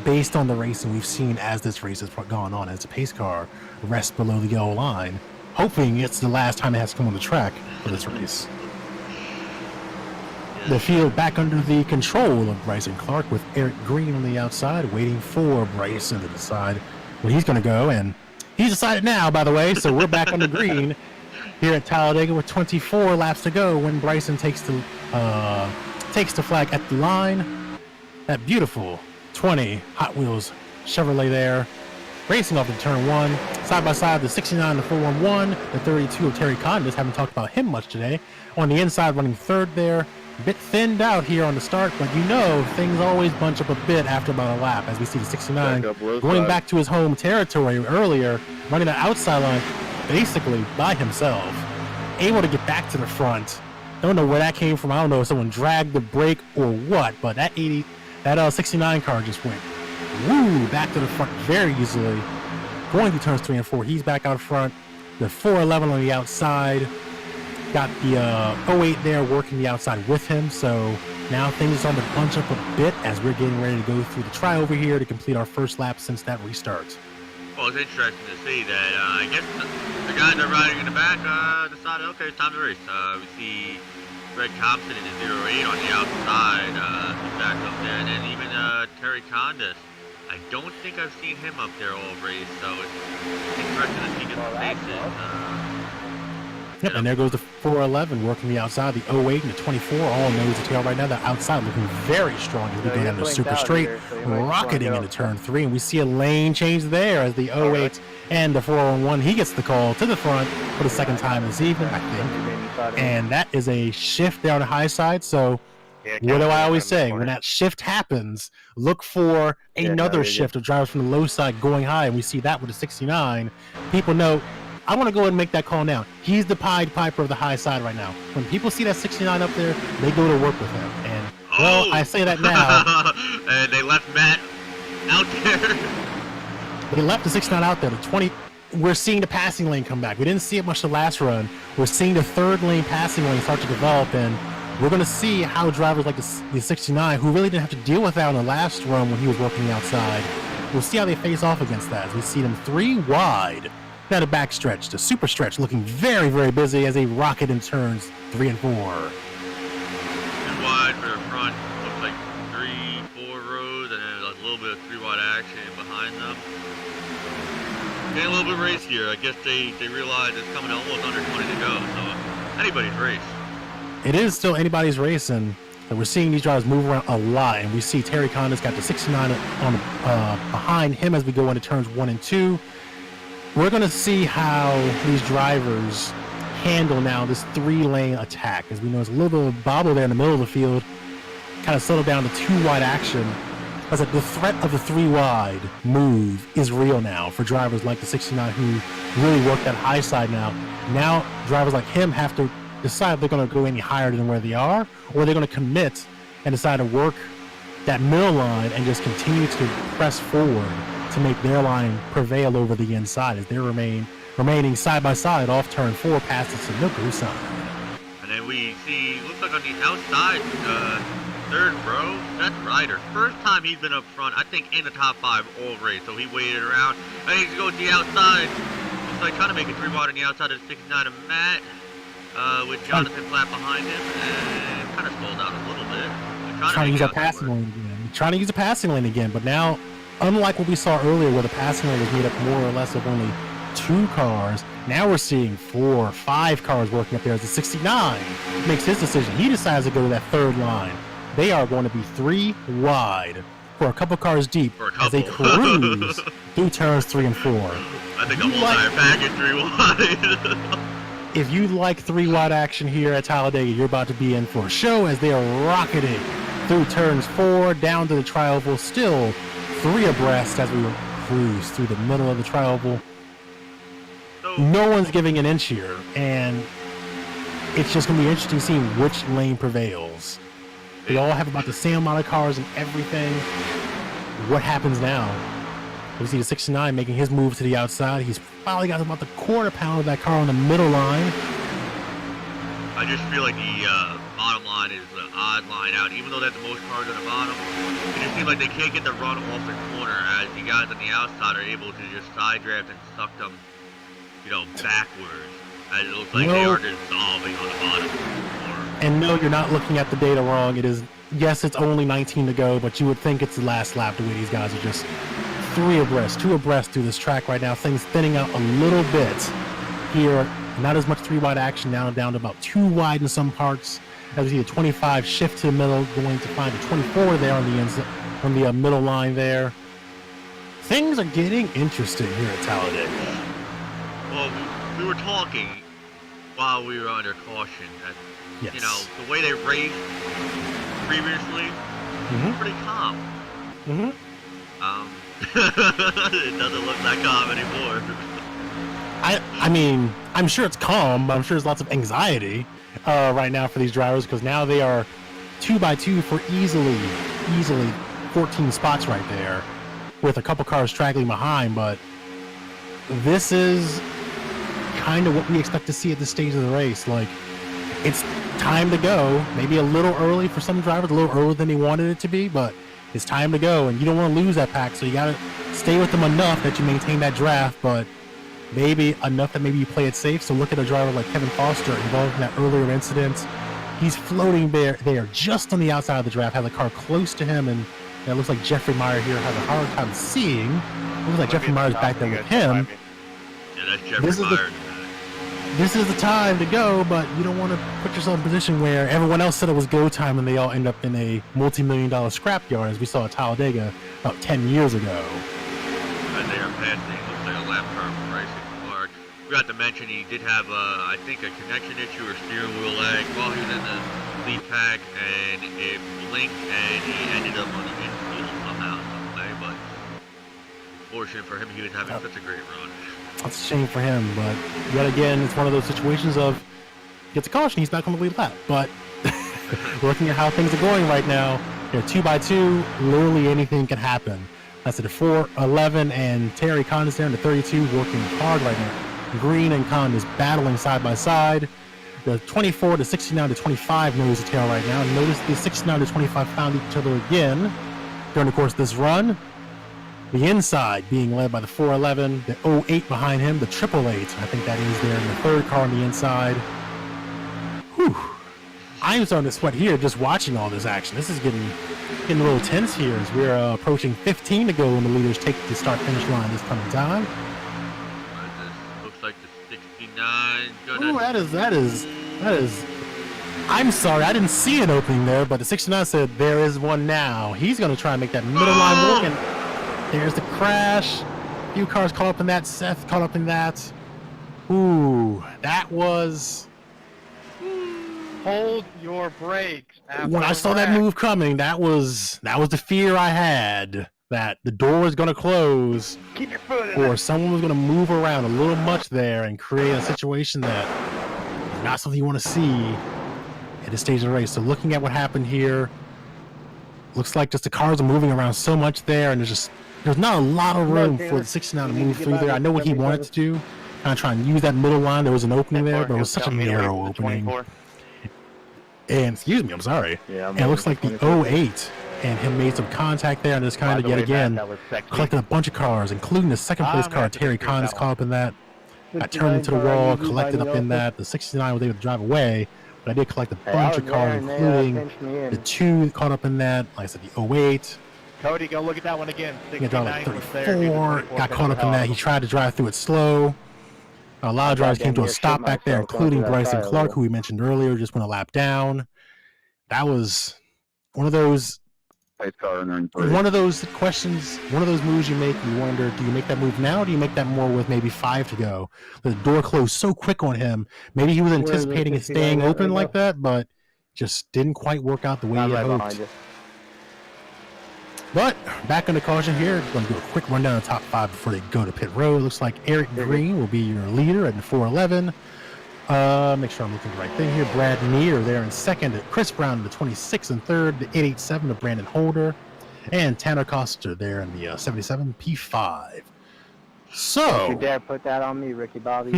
based on the racing we've seen as this race has gone on, as the pace car rests below the yellow line, hoping it's the last time it has to come on the track for this race. The field back under the control of Bryson Clark, with Eric Green on the outside, waiting for Bryson to decide where he's going to go. And he's decided now, by the way, so we're back on the green here at Talladega with 24 laps to go when Bryson takes the flag at the line. That beautiful 20 Hot Wheels Chevrolet there, racing off of turn 1, side by side, the 69, the 411, the 32 of Terry Condis. Haven't talked about him much today. On the inside, running third there. A bit thinned out here on the start, but you know things always bunch up a bit after about a lap, as we see the 69 going back to his home territory earlier, running the outside line basically by himself, able to get back to the front. Don't know where that came from. I don't know if someone dragged the brake or what, but that 69 car just went back to the front very easily. Going through turns 3 and 4, he's back out front. The 411 on the outside. Got the 08 there working the outside with him, so now things are on the bunch up a bit as we're getting ready to go through the try over here to complete our first lap since that restart. Well, it's interesting to see that I guess the guys that are riding in the back decided, okay, it's time to race. We see Greg Thompson in the 08 on the outside, back up there, and then even Terry Condis. I don't think I've seen him up there all race, so it's interesting to see his faces. Yep, and there goes the 411 working the outside, the 08 and the 24 all nose to tail right now. The outside looking very strong as we go down to super straight, rocketing into turn 3. And we see a lane change there as the 08 and the 411, he gets the call to the front for the second time this evening, I think. And that is a shift down the high side. So what do I always say? When that shift happens, look for another shift of drivers from the low side going high. And we see that with the 69. People know, I want to go ahead and make that call now. He's the Pied Piper of the high side right now. When people see that 69 up there, they go to work with him. And, well, I say that now. And they left Matt out there. They left the 69 out there. The 20, we're seeing the passing lane come back. We didn't see it much the last run. We're seeing the third lane passing lane start to develop, and we're going to see how drivers like the 69, who really didn't have to deal with that on the last run when he was working the outside, we'll see how they face off against that. As we see them 3 wide. Now the back stretch, the super stretch, looking very, very busy as they rocket in turns 3 and 4. 2 wide for the front, looks like 3, 4 rows, and then a little bit of 3 wide action behind them. Getting a little bit racier. I guess they realize it's coming almost under 20 to go, so anybody's race. It is still anybody's race, and we're seeing these drivers move around a lot, and we see Terry Condis got the 69 on behind him as we go into turns 1 and 2. We're going to see how these drivers handle now this 3-lane attack. As we know, there's a little bit of a bobble there in the middle of the field. Kind of settle down to 2 wide action. As the threat of the 3 wide move is real now for drivers like the 69 who really work that high side now. Now drivers like him have to decide if they're going to go any higher than where they are, or they're going to commit and decide to work that middle line and just continue to press forward to make their line prevail over the inside as they remaining side by side off turn 4 past the Sunoco sign. And then we see, looks like on the outside, third row, that's Ryder. First time he's been up front, I think in the top 5 all race, so he waited around. And he's going to the outside. Looks like trying to make a 3 wide on the outside of the 69 of Matt, with Jonathan Platt behind him, and kind of stalled out a little bit. Trying to use a passing lane again. Trying to use a passing lane again, but now, unlike what we saw earlier where the passing lane was made up more or less of only 2 cars. Now we're seeing 4, 5 cars working up there as the 69 makes his decision. He decides to go to that third line. They are going to be 3 wide for a couple cars deep as they cruise through turns 3 and 4. I think the whole entire package 3 wide. If you like 3 wide action here at Talladega, you're about to be in for a show as they are rocketing through turns 4 down to the tri-oval, still 3 abreast as we cruise through the middle of the tri-oval. No one's giving an inch here, and it's just going to be interesting seeing which lane prevails. They all have about the same amount of cars and everything. What happens now? We see the 69 making his move to the outside. He's probably got about the quarter pound of that car on the middle line. I just feel like the bottom line is the odd line out. Even though they have the most cars on the bottom, it just seems like they can't get the run off the corner as the guys on the outside are able to just side draft and suck them, you know, backwards. As it looks like they are dissolving on the bottom. And no, you're not looking at the data wrong. It is, yes, it's only 19 to go, but you would think it's the last lap the way these guys are just 3 abreast, 2 abreast through this track right now. Things thinning out a little bit here. Not as much 3 wide action now, down to about 2 wide in some parts. As we see the 25 shift to the middle, going to find the 24 there on the middle line there. Things are getting interesting here at Talladega. Well, we were talking while we were under caution that, Yes. you know, the way they raced previously, pretty calm. It doesn't look that calm anymore. I mean, I'm sure it's calm, but I'm sure there's lots of anxiety right now for these drivers because now they are 2 by 2 for easily 14 spots right there with a couple cars straggling behind. But this is kind of what we expect to see at this stage of the race. Like, it's time to go. Maybe a little early for some drivers, a little earlier than they wanted it to be, but it's time to go, and you don't want to lose that pack, so you got to stay with them enough that you maintain that draft, but maybe enough that maybe you play it safe. So look at a driver like Kevin Foster involved in that earlier incident. He's floating there just on the outside of the draft, has a car close to him, and it looks like Jeffrey Meyer here has a hard time seeing. It looks like Jeffrey Meyer's back there with him. Yeah, that's Jeffrey Meyer. This is the time to go, but you don't want to put yourself in a position where everyone else said it was go time and they all end up in a multi-million-dollar scrapyard, as we saw at Talladega about 10 years ago. And they are passing, looks like a lap car from Racing Clark. Forgot to mention he did have, I think, a connection issue or steering wheel lag while he was in the lead pack, and it blinked and he ended up on the infield somehow, some way, but fortunate for him, he was having such a great run. That's a shame for him, but yet again, it's one of those situations of gets a caution, he's back on the lead lap. But looking at how things are going right now, 2 by 2, literally anything can happen. That's at the 4, 11, and Terry Conn is there in the 32, working hard right now. Green and Conn is battling side by side. The 24, the 69, the 25 nose to tail right now. Notice the 69 to 25 found each other again during the course of this run. The inside being led by the 411, the 08 behind him, the 888. I think that is there in the third car on the inside. Whew. I'm starting to sweat here just watching all this action. This is getting a little tense here as we're approaching 15 to go when the leaders take the start-finish line this coming time. Looks like the 69. Ooh, that is. I'm sorry, I didn't see an opening there, but the 69 said there is one now. He's going to try and make that middle line work, and there's the crash. A few cars caught up in that. Seth caught up in that. Ooh, that was... Hold your brakes. When I saw that move coming, that was the fear I had, that the door was going to close, Keep your foot in or someone was going to move around a little much there and create a situation that is not something you want to see at this stage of the race. So looking at what happened here, looks like just the cars are moving around so much there, and there's not a lot of room for the 69 to move through there. I know what he wanted to do, kind of try and use that middle line. There was an opening there, but it was such a narrow opening. And excuse me, I'm sorry. Yeah, and it looks like the 08 and him made some contact there, and just kind of yet again collected a bunch of cars, including the second place car. Terry Conn is caught up in that. I turned into the wall, collected up in that. The 69 was able to drive away, but I did collect a bunch of cars, including the 2 caught up in that. Like I said, the 08. Cody, go look at that one again. 34 got caught up in that. He tried to drive through it slow. A lot of drivers came to a stop back there, including Bryson Clark, who we mentioned earlier, just went a lap down. That was one of those questions, one of those moves you make. You wonder, do you make that move now, or do you make that more with maybe 5 to go? The door closed so quick on him. Maybe he was anticipating it staying open like that, but just didn't quite work out the way he hoped. But back on the caution here, going to do a quick rundown of the top 5 before they go to pit road. Looks like Eric Green will be your leader at the 411. Make sure I'm looking at the right thing here. Brad Neer there in second. Chris Brown in the 26 and third. The 887 of Brandon Holder. And Tanner Coster there in the 77 P5. So. Don't you dare put that on me, Ricky Bobby.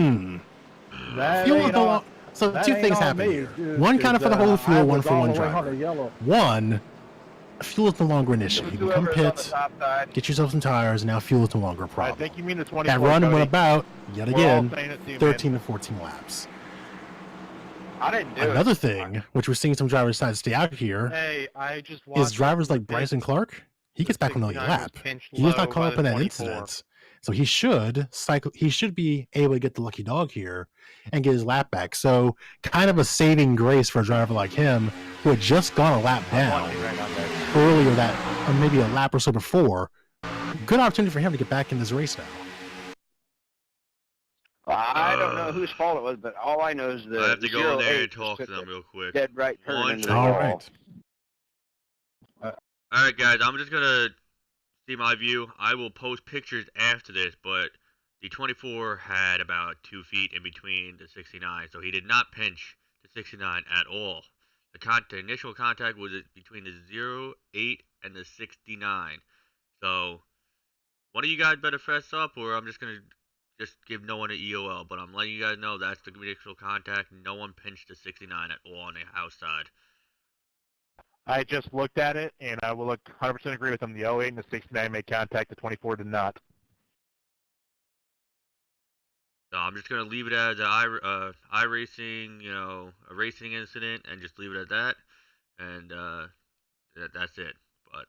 So two things happen here. One kind of for the whole fuel, one for one driver. One, fuel is no longer an issue. You can come pit, get yourself some tires, and now fuel is no longer a problem. I think you mean the 24. That run went about, yet again, 13 to 14 laps. I didn't do Another thing, which we're seeing some drivers decide to stay out here, is drivers like Bryson Clark. He gets back on the lap. He was not caught up in that incident. So he should cycle. He should be able to get the lucky dog here and get his lap back. So kind of a saving grace for a driver like him who had just gone a lap down earlier that, or maybe a lap or so before. Good opportunity for him to get back in this race now. I don't know whose fault it was, but all I know is that I have to go in there and talk to them real quick. Dead right turn into the All wall. right. All right, guys. I'm just gonna see my view. I will post pictures after this, but the 24 had about 2 feet in between the 69, so he did not pinch the 69 at all. The initial contact was between the 08 and the 69. So one of you guys better fess up, or I'm just gonna give no one an EOL. But I'm letting you guys know that's the initial contact. No one pinched the 69 at all on the outside. I just looked at it, and I will 100% agree with them. The 08 and the 69 made contact. The 24 did not. So I'm just gonna leave it as a iRacing, a racing incident, and just leave it at that, and that's it. But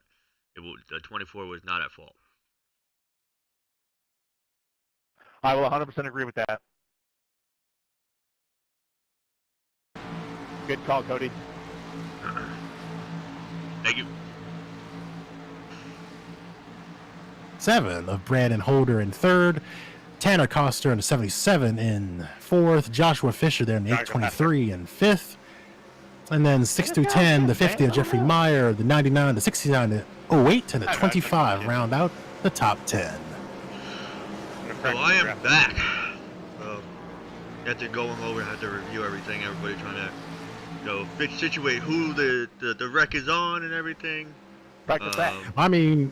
the 24 was not at fault. I will 100% agree with that. Good call, Cody. Thank you. 7 of Brandon Holder in third. Tanner Coster in the 77 in fourth. Joshua Fisher there in the 823 in fifth. And then 6 through 10, the 50 of Jeffrey Meyer, the 99, the 69, the 08, and the 25 round out the top 10. So I am back. After going over, had to review everything. Everybody trying to situate who the wreck is on and everything. I mean,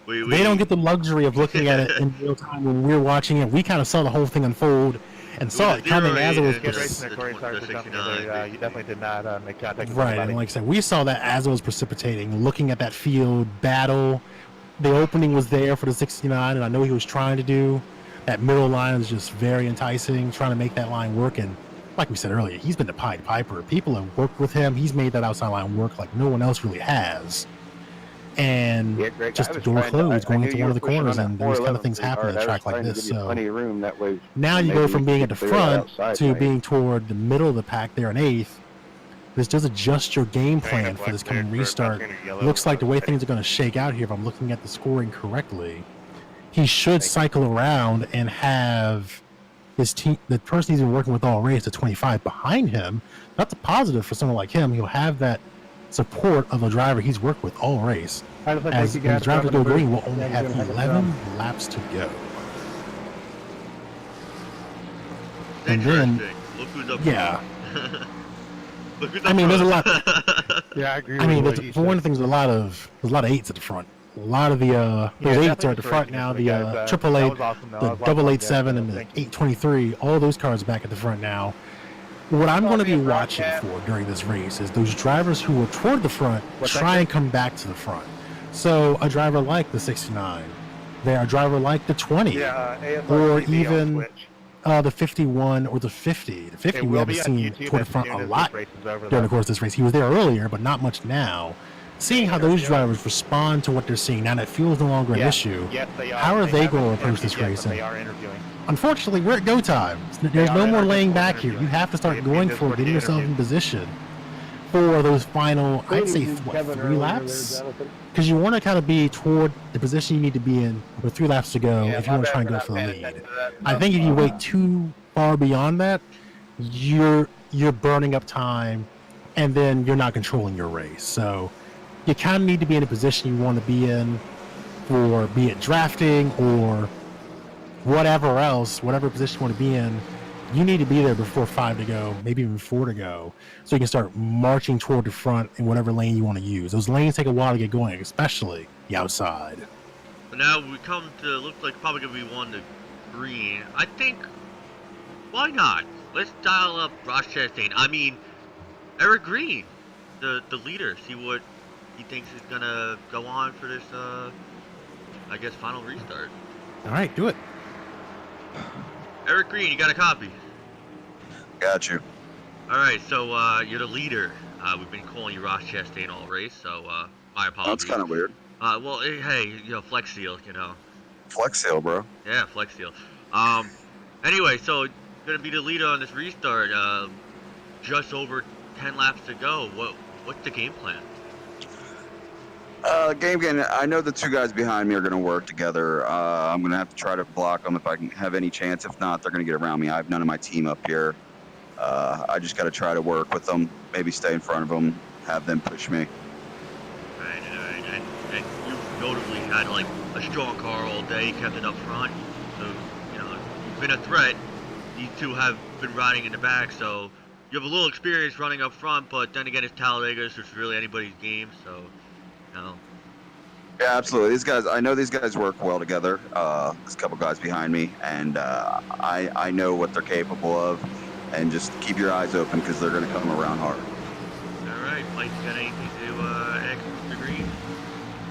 they don't get the luxury of looking at it in real time when we're watching it. We kind of saw the whole thing unfold and saw it coming as it was. You definitely did not make contact with right, anybody. and like I said, we saw that as it was precipitating, looking at that field battle. The opening was there for the 69, and I know he was trying to do that middle line is just very enticing, trying to make that line work. And like we said earlier, he's been the Pied Piper. People have worked with him. He's made that outside line work like no one else really has. And just the door closed going into one of the corners, and those kind of things happen at a track like this. So now you go from being at the front to being toward the middle of the pack there in 8th. This does adjust your game plan for this coming restart. Looks like the way things are going to shake out here, if I'm looking at the scoring correctly, he should cycle around and have his team, the person he's been working with all race, the 25 behind him. That's a positive for someone like him. He'll have that support of a driver he's worked with all race. As the drivers go green, we'll only have 11 laps to go. And then, look who's up yeah. Look who's I mean, there's a lot. Yeah, I agree. I mean, for one thing, there's a lot of 8s at the front. A lot of the those 8s are at the front now. The 888, the 887, and the 823. All those cars are back at the front now. What I'm going to be watching for during this race is those drivers who were toward the front try and come back to the front. So a driver like the 69, a driver like the 20, or even the 51 or the 50. The 50 we haven't seen toward the front a lot during the course of this race. He was there earlier, but not much now. seeing how those drivers respond to what they're seeing now that fuel is no longer an issue. Yes, they are. How are they haven't going to approach this interviewed yet, race? but they are interviewing. Unfortunately, we're at go time. There's no more laying back here. You have to start going for getting yourself in position for those final, I'd say, what, 3 laps? Because you want to kind of be toward the position you need to be in with 3 laps to go if you want to try and go for the lead. I think if you wait too far beyond that, you're burning up time, and then you're not controlling your race. So you kind of need to be in a position you want to be in for, be it drafting or whatever else, whatever position you want to be in. You need to be there before 5 to go, maybe even 4 to go, so you can start marching toward the front in whatever lane you want to use. Those lanes take a while to get going, especially the outside. But now we come to, looks like probably going to be 1 to green. I think, why not? Let's dial up Ross Chastain. I mean, Eric Green, the leader, see what he thinks is going to go on for this, I guess, final restart. All right, do it. Eric Green, you got a copy? Got you. Alright, so you're the leader. We've been calling you Ross Chastain all race, so my apologies. That's kind of weird. Well, hey, you know, Flex Seal, you know. Flex Seal, bro. Yeah, Flex Seal. Anyway, so you're gonna be the leader on this restart. Just over 10 laps to go. What's the game plan? Game, I know the 2 guys behind me are going to work together. I'm going to have to try to block them if I can have any chance. If not, they're going to get around me. I have none of my team up here. I just got to try to work with them, maybe stay in front of them, have them push me. Right. And you notably had, like, a strong car all day, kept it up front. So, you know, you've been a threat. These 2 have been riding in the back, so you have a little experience running up front, but then again, it's Talladega, so it's really anybody's game, so... No. Yeah, absolutely. These guys, I know these guys work well together. There's a couple guys behind me, and I know what they're capable of. And just keep your eyes open because they're going to come around hard. All right, Mike, got anything to add, Mr. Green?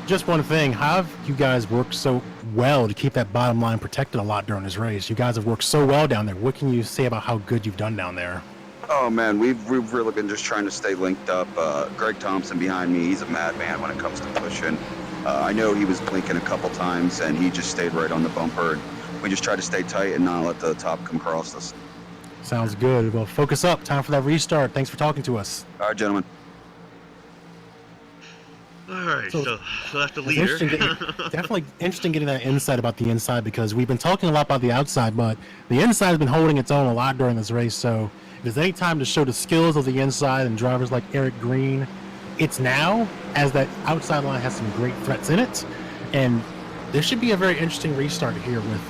Just one thing, how have you guys worked so well to keep that bottom line protected a lot during this race? You guys have worked so well down there. What can you say about how good you've done down there? Oh man, we've really been just trying to stay linked up. Greg Thompson behind me, he's a madman when it comes to pushing. I know he was blinking a couple times and he just stayed right on the bumper. And we just tried to stay tight and not let the top come across us. Sounds good. Well, focus up. Time for that restart. Thanks for talking to us. All right, gentlemen. All right, so that's the it's leader. Definitely interesting getting that insight about the inside because we've been talking a lot about the outside, but the inside has been holding its own a lot during this race. So if there's any time to show the skills of the inside and drivers like Eric Green, it's now, as that outside line has some great threats in it. And there should be a very interesting restart here with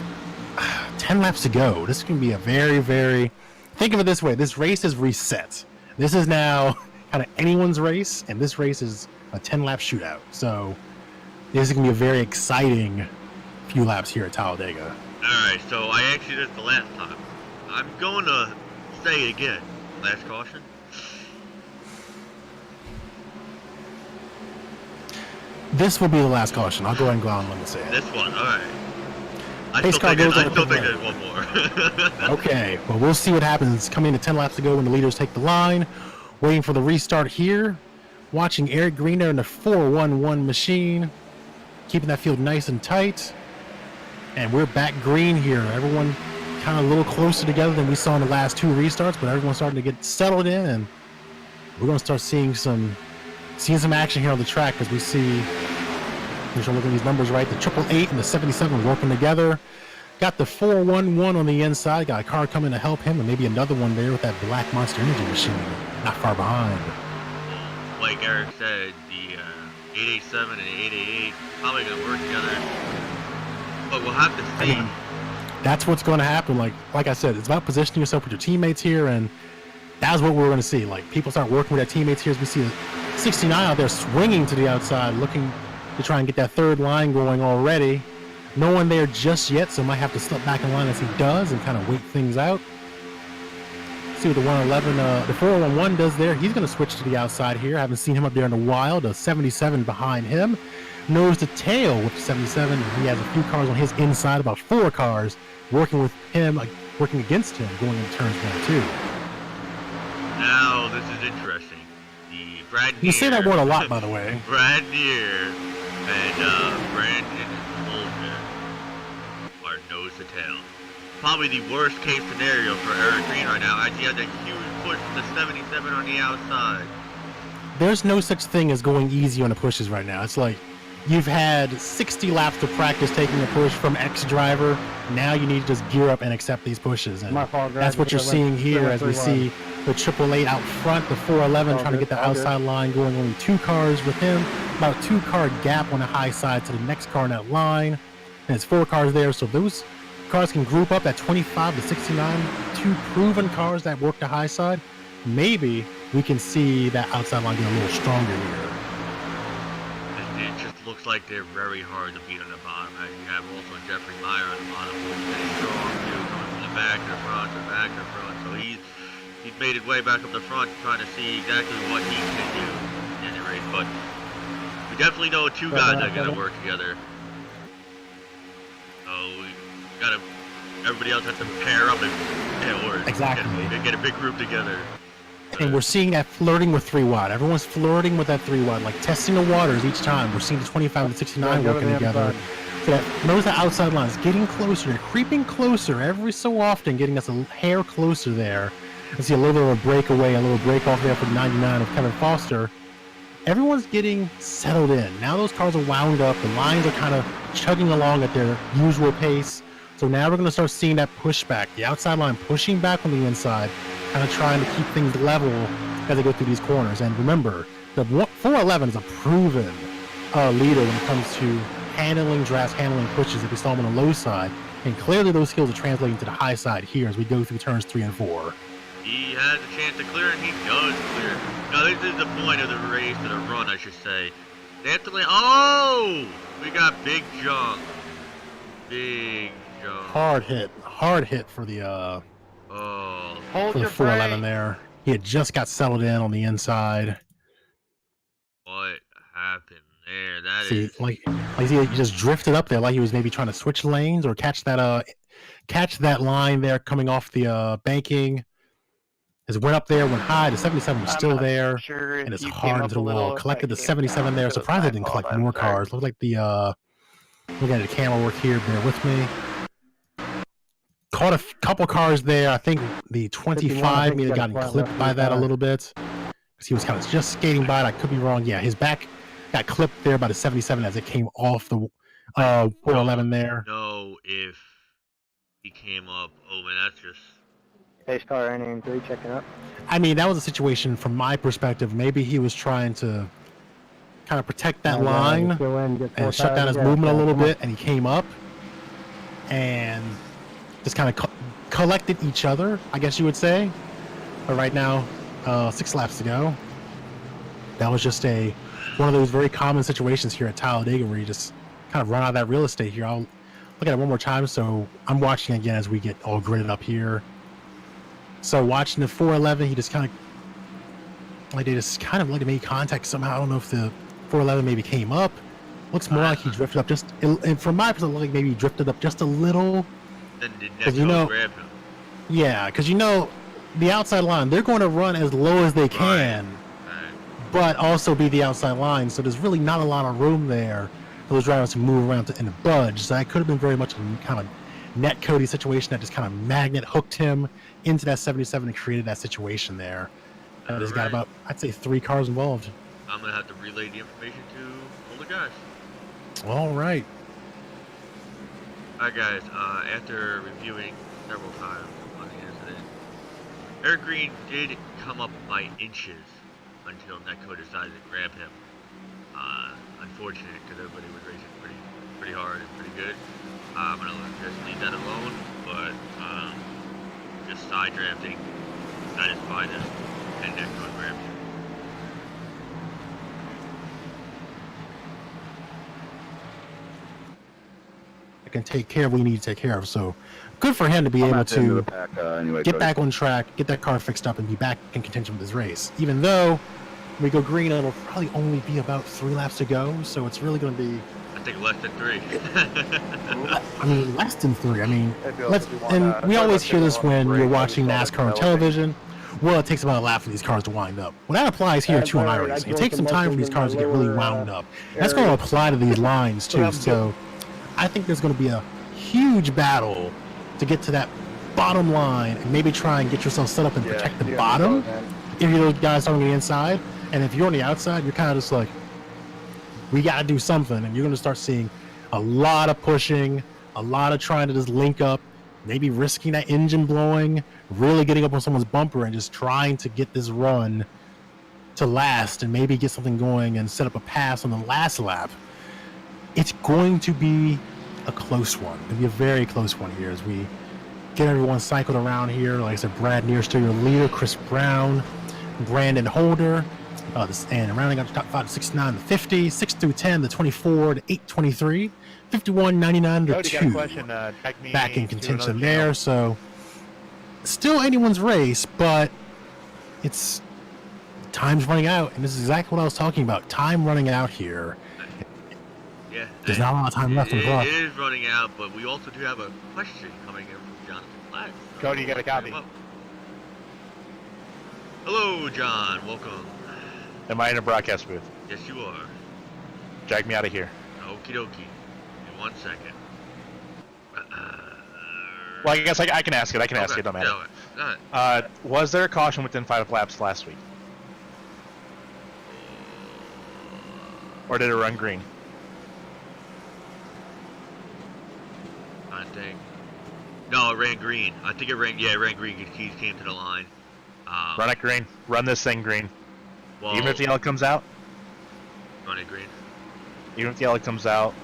10 laps to go. This can be a very, very... Think of it this way. This race is reset. This is now kind of anyone's race, and this race is a 10-lap shootout. So this is going to be a very exciting few laps here at Talladega. Alright, so I asked you this the last time. I'm going to say it again. Last caution. This will be the last caution. I'll go ahead and go on and let me say it. This one, alright. I Pace still car think goes on the there's one more. Okay, well, we'll see what happens. Coming to 10 laps to go when the leaders take the line. Waiting for the restart here. Watching Eric Green there in the 4-1-1 machine. Keeping that field nice and tight. And we're back green here. Everyone kind of a little closer together than we saw in the last 2 restarts, but everyone's starting to get settled in, and we're going to start seeing some action here on the track as we see, we're looking at these numbers right, the 888 and the 77 working together. Got the 411 on the inside, got a car coming to help him, and maybe another one there with that black Monster Energy machine, not far behind. Like Eric said, the 887 and 888 probably going to work together, but we'll have to see. I mean, that's what's going to happen. Like I said, it's about positioning yourself with your teammates here, and that's what we're going to see. Like, people start working with their teammates here as we see the 69 out there swinging to the outside, looking to try and get that third line going already. No one there just yet, so might have to slip back in line as he does and kind of wait things out. See what the 111, the 411 does there. He's going to switch to the outside here. Haven't seen him up there in a while. The 77 behind him. Nose to tail with the 77. He has a few cars on his inside, about 4 cars working with him, like working against him, going into turns 1 and 2. Now, this is interesting. the Brad You say that Neer- word a lot, by the way. Brad Neer and Brandon Bolger are nose to tail. Probably the worst case scenario for Eric Green right now, as he has a huge push from the 77 on the outside. There's no such thing as going easy on the pushes right now. It's like you've had 60 laps to practice taking a push from X driver. Now you need to just gear up and accept these pushes. And that's what you're seeing here as we see the 888 out front, the 411 trying to get the outside line going. Only 2 cars with him, about 2 car gap on the high side to the next car in that line. And there's 4 cars there, so those cars can group up at 25 to 69. 2 proven cars that work the high side. Maybe we can see that outside line get a little stronger here. It just looks like they're very hard to beat on the bottom. And you have also Jeffrey Meyer on the bottom, who's pretty strong too, going from the back to the front, to the back to the front. So he's made his way back up the front, trying to see exactly what he can do in the race. But we definitely know 2 guys that are gonna work together. So we gotta. Everybody else has to pair up and get a big group together. And we're seeing that flirting with 3 wide. Everyone's flirting with that 3 wide, like testing the waters each time. We're seeing the 25 to 69 working together. So that, notice the outside line is getting closer, creeping closer every so often, getting us a hair closer there. I see a little bit of a breakaway, a little break off there for the 99 of Kevin Foster. Everyone's getting settled in. Now those cars are wound up. The lines are kind of chugging along at their usual pace. So now we're going to start seeing that pushback. The outside line pushing back on the inside, kind of trying to keep things level as they go through these corners. And remember, the 411 is a proven leader when it comes to handling drafts, handling pushes if we saw him on the low side. And clearly those skills are translating to the high side here as we go through turns 3 and 4. He has a chance to clear, and he does clear. Now, this is the point of the race, or the run, I should say. They have to land. Oh! We got Big Junk. Big Junk. Hard hit for the for the 411 there. He had just got settled in on the inside. What happened there? That See, is... like he just drifted up there, like he was maybe trying to switch lanes or catch that line there coming off the banking. His went up there, went high. The 77 was still there, and it's hard into the wall. Collected the 77 there. Surprised I didn't collect more cars. Looked like the looking at the camera work here. Bear with me. Caught a couple cars there. I think the 25 may have gotten clipped by that a little bit because he was kind of just skating by it. I could be wrong. Yeah, his back got clipped there by the 77 as it came off the 411 there. No, if he came up. Oh man, that's just. Base car ending 3 checking up. I mean, that was a situation from my perspective. Maybe he was trying to kind of protect that line and shut down his movement a little bit, and he came up and just kind of collected each other, I guess you would say. But right now, 6 laps to go. That was just one of those very common situations here at Talladega where you just kind of run out of that real estate here. I'll look at it one more time. So I'm watching again as we get all gridded up here. So watching the 411, he just kind of like they made contact somehow. I don't know if the 411 maybe came up. Looks more like he drifted up just, and from my perspective, like maybe he drifted up just a little. Then did Neto grab him? Yeah, because the outside line, they're going to run as low as they can, but also be the outside line. So there's really not a lot of room there for those drivers to move around and to budge. So that could have been very much a kind of net Cody situation that just kind of magnet hooked him into that 77 and created that situation there. And he's got about, I'd say, 3 cars involved. I'm going to have to relay the information to all the guys. All right. Alright guys, after reviewing several times on the incident, Eric Green did come up by inches until Netco decided to grab him. Unfortunate because everybody was racing pretty hard and pretty good. I'm gonna just leave that alone, but just side drafting, that is fine and Netco grabbed him. Can take care of what we need to take care of. So good for him to be able to get back on track, get that car fixed up, and be back in contention with his race. Even though when we go green, it'll probably only be about 3 laps to go. So it's really going to be. I think less than 3. I mean, less than 3. I mean, we always hear this when you're watching NASCAR on television. well, it takes about a lap for these cars to wind up. Well, that applies here too on iRacing. It takes some time for these cars to get really wound up. That's going to apply to these lines too. So I think there's going to be a huge battle to get to that bottom line and maybe try and get yourself set up and protect the bottom if you're those guys on the inside. And if you're on the outside, you're kind of just like, we got to do something. And you're going to start seeing a lot of pushing, a lot of trying to just link up, maybe risking that engine blowing, really getting up on someone's bumper and just trying to get this run to last and maybe get something going and set up a pass on the last lap. It's going to be a close one. It'll be a very close one here as we get everyone cycled around here. Like I said, Brad Neer still your leader, Chris Brown, Brandon Holder, and rounding out the top 5 to 69, the 50, 6 through 10, the 24, the 823, 51, 99 to 2. Back in contention there, so still anyone's race, but it's time's running out, and this is exactly what I was talking about. Time running out here. Yeah. There's not a lot of time left on the clock. It is running out, but we also do have a question coming in from Jonathan Black. So Cody, you got a copy? Hello, John. Welcome. Am I in a broadcast booth? Yes, you are. Drag me out of here. Okie dokie. In 1 second. Well, I guess I can ask it. I can ask it. Don't matter. Go ahead. Was there a caution within 5 laps last week? Or did it run green? I think. No, it ran green. I think it ran. Yeah, it ran green because Keys came to the line. Run it green. Run this thing green. Well, Even if the yellow comes out. Run it green. Even if the yellow comes out.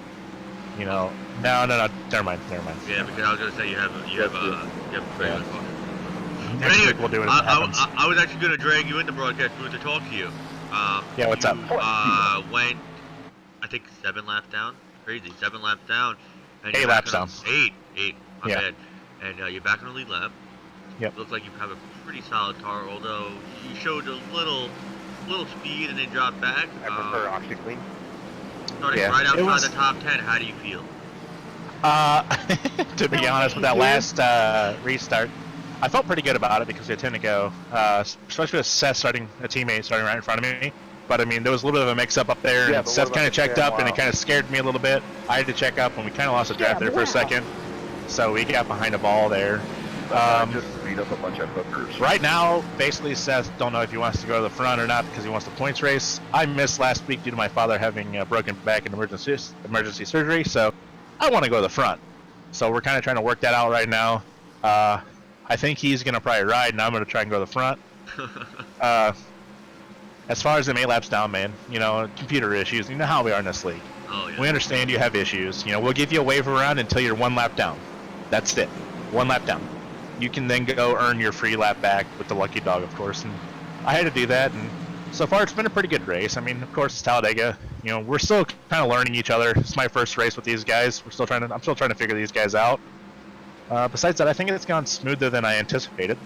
You know. No. Never mind. Yeah, because I was gonna say you have very good caution. Next Anyway, week we'll do it if it happens. I was actually gonna drag you in the broadcast booth to talk to you. Yeah, what's up? Went, I think 7 laps down. Crazy, 7 laps down. And 8 laps down. 8. My Yeah. bad. And you're back on the lead lap. Yep. Looks like you have a pretty solid car, although you showed a little speed and then dropped back. I prefer OxyClean. Starting Yeah. right It outside was- the top 10, how do you feel? To be honest, with that last restart, I felt pretty good about it because they tend to go, especially with Seth a teammate starting right in front of me. But I mean, there was a little bit of a mix-up up there, Yeah, and but Seth what kind about of checked the up, and it wow. kind of scared me a little bit. I had to check up, and we kind of lost the draft there for a second, so we got behind a ball there. Just beat up a bunch of hookers. Right now, basically, Seth don't know if he wants to go to the front or not because he wants the points race. I missed last week due to my father having a broken back and emergency surgery, so I want to go to the front. So we're kind of trying to work that out right now. I think he's going to probably ride, and I'm going to try and go to the front. As far as the 8 laps down, man, you know, computer issues, you know how we are in this league. Oh, yeah. We understand you have issues. You know, we'll give you a waiver round until you're 1 lap down. That's it. 1 lap down. You can then go earn your free lap back with the lucky dog, of course. And I had to do that, and so far it's been a pretty good race. I mean, of course, it's Talladega. You know, we're still kind of learning each other. It's my first race with these guys. I'm still trying to figure these guys out. Besides that, I think it's gone smoother than I anticipated.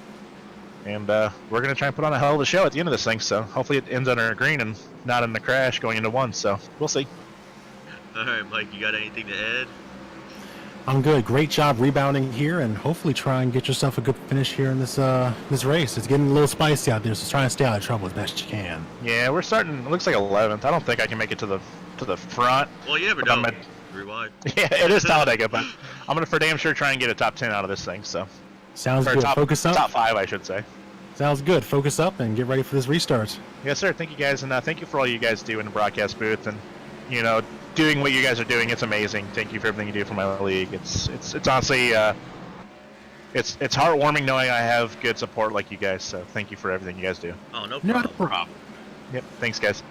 And we're going to try and put on a hell of a show at the end of this thing, so hopefully it ends under a green and not in the crash going into 1, so we'll see. Alright, Mike, you got anything to add? I'm good. Great job rebounding here, and hopefully try and get yourself a good finish here in this this race. It's getting a little spicy out there, so try and stay out of trouble as best you can. Yeah, we're starting. It looks like 11th. I don't think I can make it to the front. Well, you never But know. I'm Rewind. Yeah, it is Talladega, but I'm gonna for damn sure try and get a top 10 out of this thing. So Sounds or good. top, Focus up. top 5, I should say. Sounds good. Focus up and get ready for this restart. Yes, sir. Thank you guys, and thank you for all you guys do in the broadcast booth, and you know, doing what you guys are doing. It's amazing. Thank you for everything you do for my league. It's honestly, it's heartwarming knowing I have good support like you guys. So thank you for everything you guys do. Oh, no Not a problem. problem. Yep. Thanks, guys.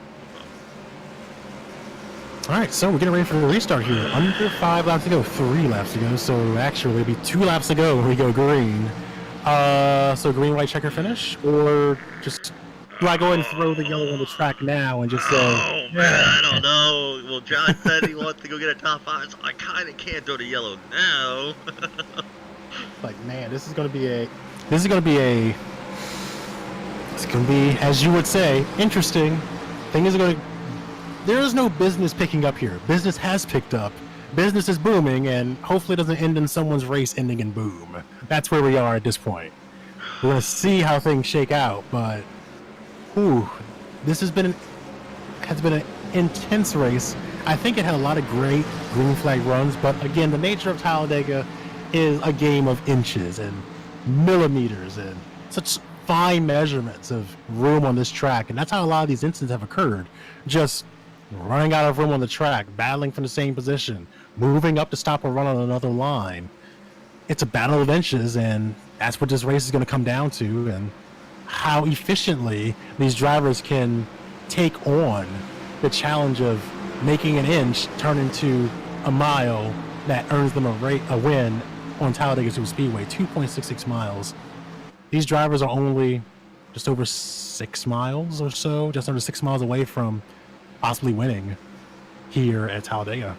All right, so we're getting ready for the restart here. Under 5 laps to go, 3 laps to go. So actually, it'll be 2 laps to go when we go green. So green, white, checker finish, or just do I go ahead and throw the yellow on the track now and just say? Oh man, I don't know. Well, John said he wants to go get a top 5, so I kind of can't throw the yellow now. Like, man, this is gonna be, as you would say, interesting. There is no business picking up here. Business has picked up. Business is booming, and hopefully it doesn't end in someone's race ending in boom. That's where we are at this point. We're gonna see how things shake out, but whew, this has been an intense race. I think it had a lot of great green flag runs, but again, the nature of Talladega is a game of inches and millimeters and such fine measurements of room on this track, and that's how a lot of these incidents have occurred. Just running out of room on the track, battling from the same position, moving up to stop a run on another line. It's a battle of inches, and that's what this race is going to come down to, and how efficiently these drivers can take on the challenge of making an inch turn into a mile that earns them a win on Talladega Superspeedway, 2.66 miles. These drivers are only just over 6 miles or so, just under 6 miles away from possibly winning here at Talladega.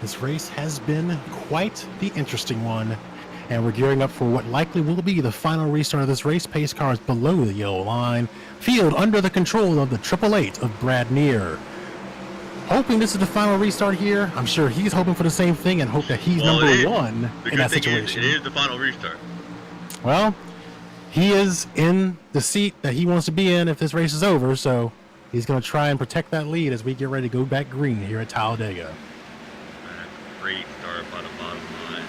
This race has been quite the interesting one, and we're gearing up for what likely will be the final restart of this race. Pace cars below the yellow line, field under the control of the 888 of Brad Neer. Hoping this is the final restart here. I'm sure he's hoping for the same thing and hope that he's number one in that situation. It is the final restart. Well, he is in the seat that he wants to be in if this race is over, so he's going to try and protect that lead as we get ready to go back green here at Talladega. Great start by the bottom line.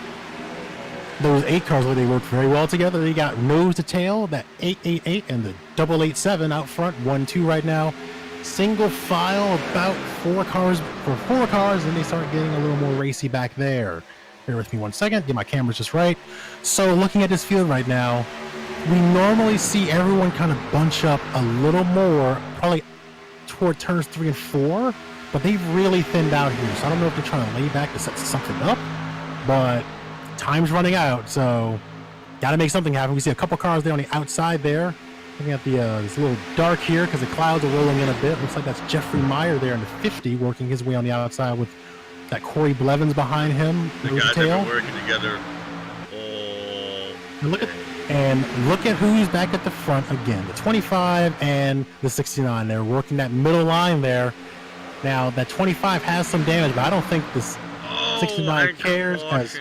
Those 8 cars, they worked very well together. They got nose to tail, that 888 and the 887 out front, 1-2 right now. Single file, about 4 cars, and they start getting a little more racy back there. Bear with me 1 second, get my cameras just right. So looking at this field right now, we normally see everyone kind of bunch up a little more, probably toward turns 3 and 4, but they've really thinned out here. So I don't know if they're trying to lay back to set something up, but time's running out, so got to make something happen. We see a couple cars there on the outside there. Looking at the it's a little dark here because the clouds are rolling in a bit. Looks like that's Jeffrey Meyer there in the 50 working his way on the outside with that Corey Blevins behind him. The guys have been working together all and look at who's back at the front again. The 25 and the 69. They're working that middle line there. Now that 25 has some damage, but I don't think this 69 cares as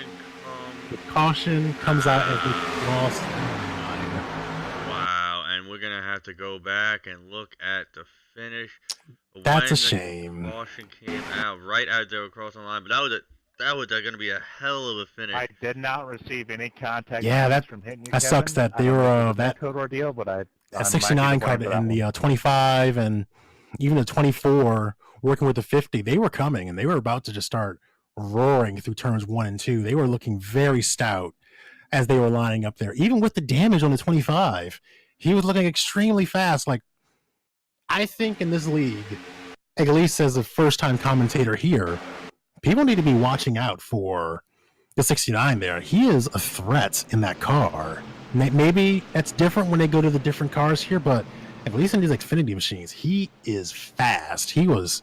the caution comes out as we lost. We're gonna have to go back and look at the finish. That's a shame. Caution came out right as they were crossing the line, but that was gonna be a hell of a finish. I did not receive any contact. Yeah, from hitting you, that Kevin. sucks that they were that code ordeal, but that 69 card and the 25 and even the 24 working with the 50. They were coming and they were about to just start roaring through turns 1 and 2. They were looking very stout as they were lining up there, even with the damage on the 25. He was looking extremely fast. Like, I think in this league, at least as a first-time commentator here, people need to be watching out for the 69 there. He is a threat in that car. Maybe that's different when they go to the different cars here, but at least in these Xfinity machines, he is fast. He was...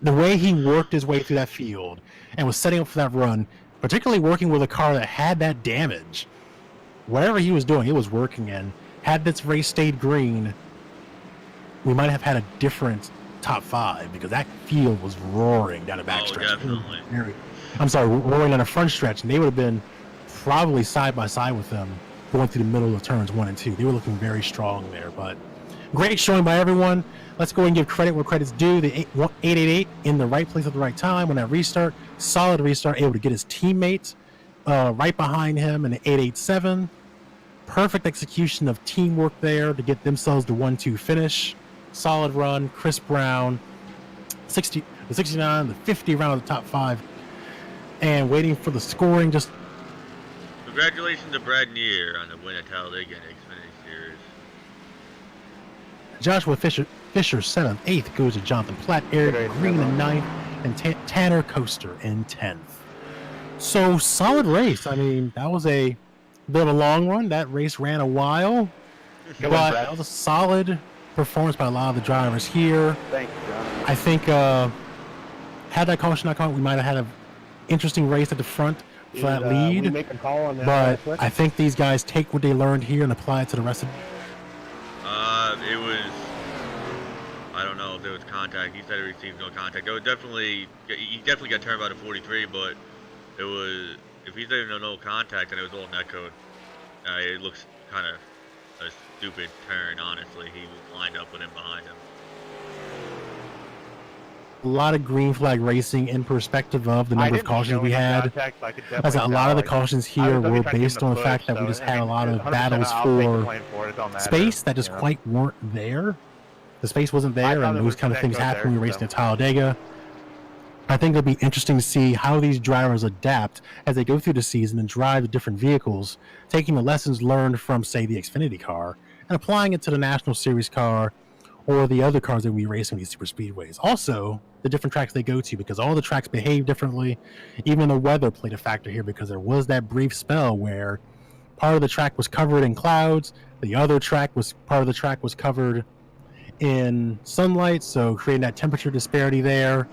The way he worked his way through that field and was setting up for that run, particularly working with a car that had that damage, whatever he was doing, it was working. And had this race stayed green, we might have had a different top 5 because that field was roaring down the backstretch. Definitely. I'm sorry, roaring on the front stretch, and they would have been probably side by side with them going through the middle of turns 1 and 2. They were looking very strong there, but great showing by everyone. Let's go and give credit where credit's due. The 888 in the right place at the right time when that restart, solid restart, able to get his teammates right behind him, and the 887. Perfect execution of teamwork there to get themselves the 1-2 finish. Solid run. Chris Brown, the 69, the 50 round of the top 5, and waiting for the scoring. Just congratulations to Brad Neer on the win at Talladega in the Xfinity Series. Joshua Fisher 7th, 8th goes to Jonathan Platt, Eric Green in 9th, and Tanner Coaster in 10th. So solid race. I mean, that was a bit of a long run. That race ran a while, but that was a solid performance by a lot of the drivers here. Thank you, John. I think had that caution not come, we might have had an interesting race at the front for that lead. But I think these guys take what they learned here and apply it to the rest of. It was. I don't know if there was contact. He said he received no contact. There was definitely. He definitely got turned by the 43, but it was. if he's in a no contact and it was all net code, it looks kind of a stupid turn, honestly. He was lined up with him behind him. A lot of green flag racing in perspective of the number of cautions we had. As a lot of the cautions here were based on the fact that we just had a lot of battles for space that just quite weren't there. The space wasn't there, and those kind of things happen when we raced at Talladega. I think it'll be interesting to see how these drivers adapt as they go through the season and drive the different vehicles, taking the lessons learned from, say, the Xfinity car and applying it to the National Series car or the other cars that we race in these super speedways. Also, the different tracks they go to, because all the tracks behave differently. Even the weather played a factor here, because there was that brief spell where part of the track was covered in clouds, the other part of the track was covered in sunlight, so creating that temperature disparity there.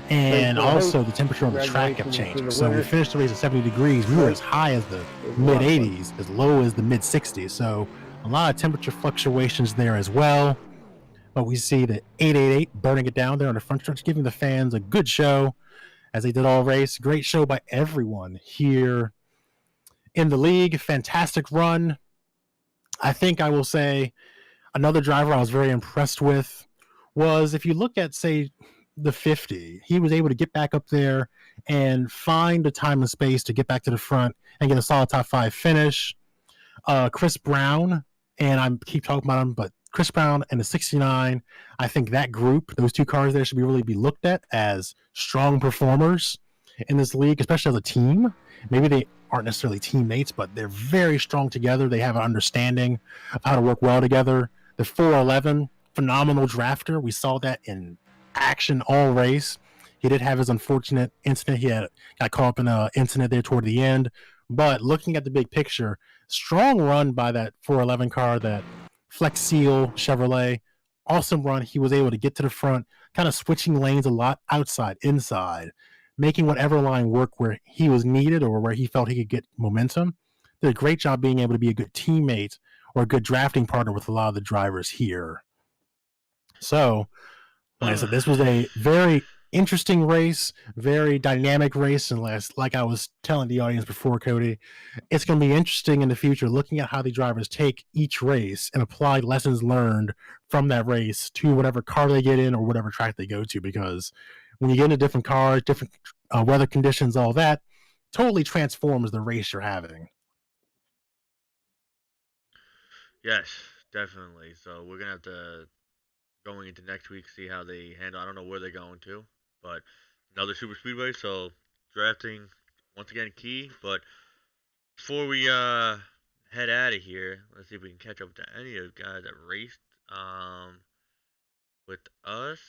And also the temperature on the track kept changing. So we finished the race at 70 degrees. We were as high as the mid 80s, as low as the mid 60s. So a lot of temperature fluctuations there as well. But we see the 888 burning it down there on the front stretch, giving the fans a good show as they did all race. Great show by everyone here in the league. Fantastic run. I think I will say another driver I was very impressed with was, if you look at, say, the 50, he was able to get back up there and find the time and space to get back to the front and get a solid top 5 finish. Chris Brown, and I keep talking about him, but Chris Brown and the 69, I think that group, those two cars there, should really be looked at as strong performers in this league, especially as a team. Maybe they aren't necessarily teammates, but they're very strong together. They have an understanding of how to work well together. The 411, phenomenal drafter. We saw that in action all race. He did have his unfortunate incident. He got caught up in an incident there toward the end. But looking at the big picture, strong run by that 411 car, that Flex Seal Chevrolet. Awesome run. He was able to get to the front, kind of switching lanes a lot, outside, inside, making whatever line work where he was needed or where he felt he could get momentum. Did a great job being able to be a good teammate or a good drafting partner with a lot of the drivers here. So, like I said, this was a very interesting race, very dynamic race, and like I was telling the audience before, Cody, it's going to be interesting in the future looking at how the drivers take each race and apply lessons learned from that race to whatever car they get in or whatever track they go to, because when you get into different cars, different weather conditions, all that totally transforms the race you're having. Yes, definitely. So we're going to have to, going into next week, see how they handle. I don't know where they're going to, but another super speedway. So drafting once again key. But before we head out of here, let's see if we can catch up to any of the guys that raced with us.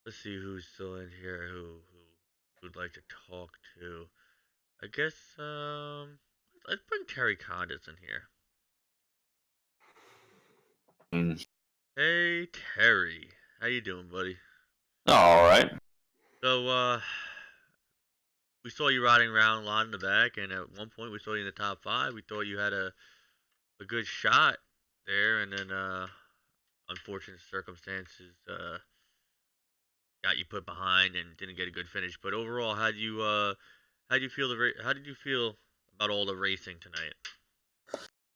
Let's see who's still in here who would like to talk to. I guess let's bring Terry Condis in here. Hey Terry, how you doing, buddy? All right. So we saw you riding around a lot in the back, and at one point we saw you in the top 5. We thought you had a good shot there, and then unfortunate circumstances got you put behind and didn't get a good finish. But overall, how did you feel about all the racing tonight?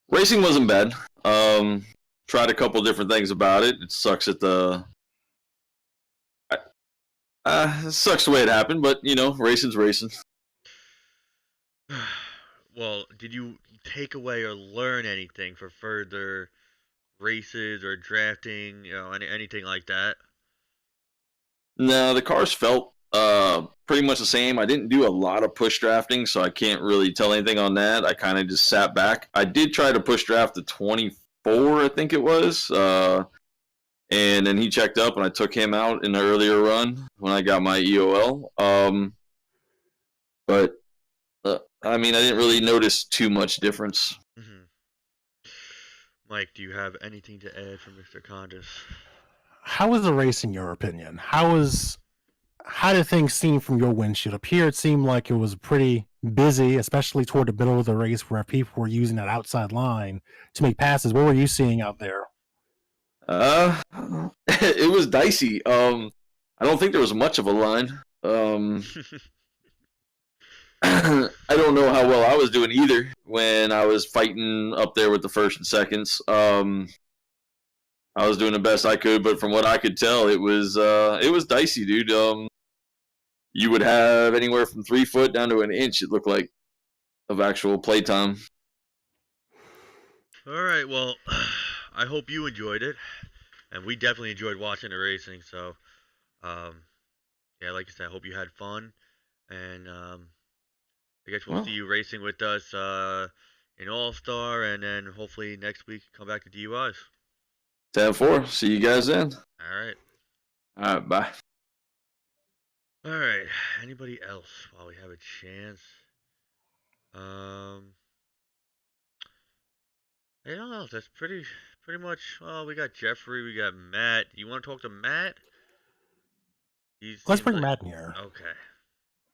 Racing wasn't bad. Tried a couple different things about it. It sucks at the. It sucks the way it happened, but you know, racing's racing. Well, did you take away or learn anything for further races or drafting? You know, anything like that? No, the cars felt pretty much the same. I didn't do a lot of push drafting, so I can't really tell anything on that. I kind of just sat back. I did try to push draft the 24, I think it was. And then he checked up, and I took him out in the earlier run when I got my EOL. But, I mean, I didn't really notice too much difference. Mm-hmm. Mike, do you have anything to add for Mr. Condis? How was the race, in your opinion? How did things seem from your windshield? Up here, it seemed like it was pretty busy, especially toward the middle of the race where people were using that outside line to make passes. What were you seeing out there? It was dicey. I don't think there was much of a line. I don't know how well I was doing either when I was fighting up there with the first and seconds. I was doing the best I could, but from what I could tell, it was dicey, dude. You would have anywhere from 3 foot down to an inch. It looked like of actual playtime. All right, well, I hope you enjoyed it, and we definitely enjoyed watching the racing. So, yeah, like I said, I hope you had fun, and I guess we'll see you racing with us in All Star, and then hopefully next week come back to DUIs. 10-4. See you guys then. All right. All right, bye. All right. Anybody else while we have a chance? I don't know. That's pretty much. Well, we got Jeffrey. We got Matt. You want to talk to Matt? Let's bring Matt in here. Okay.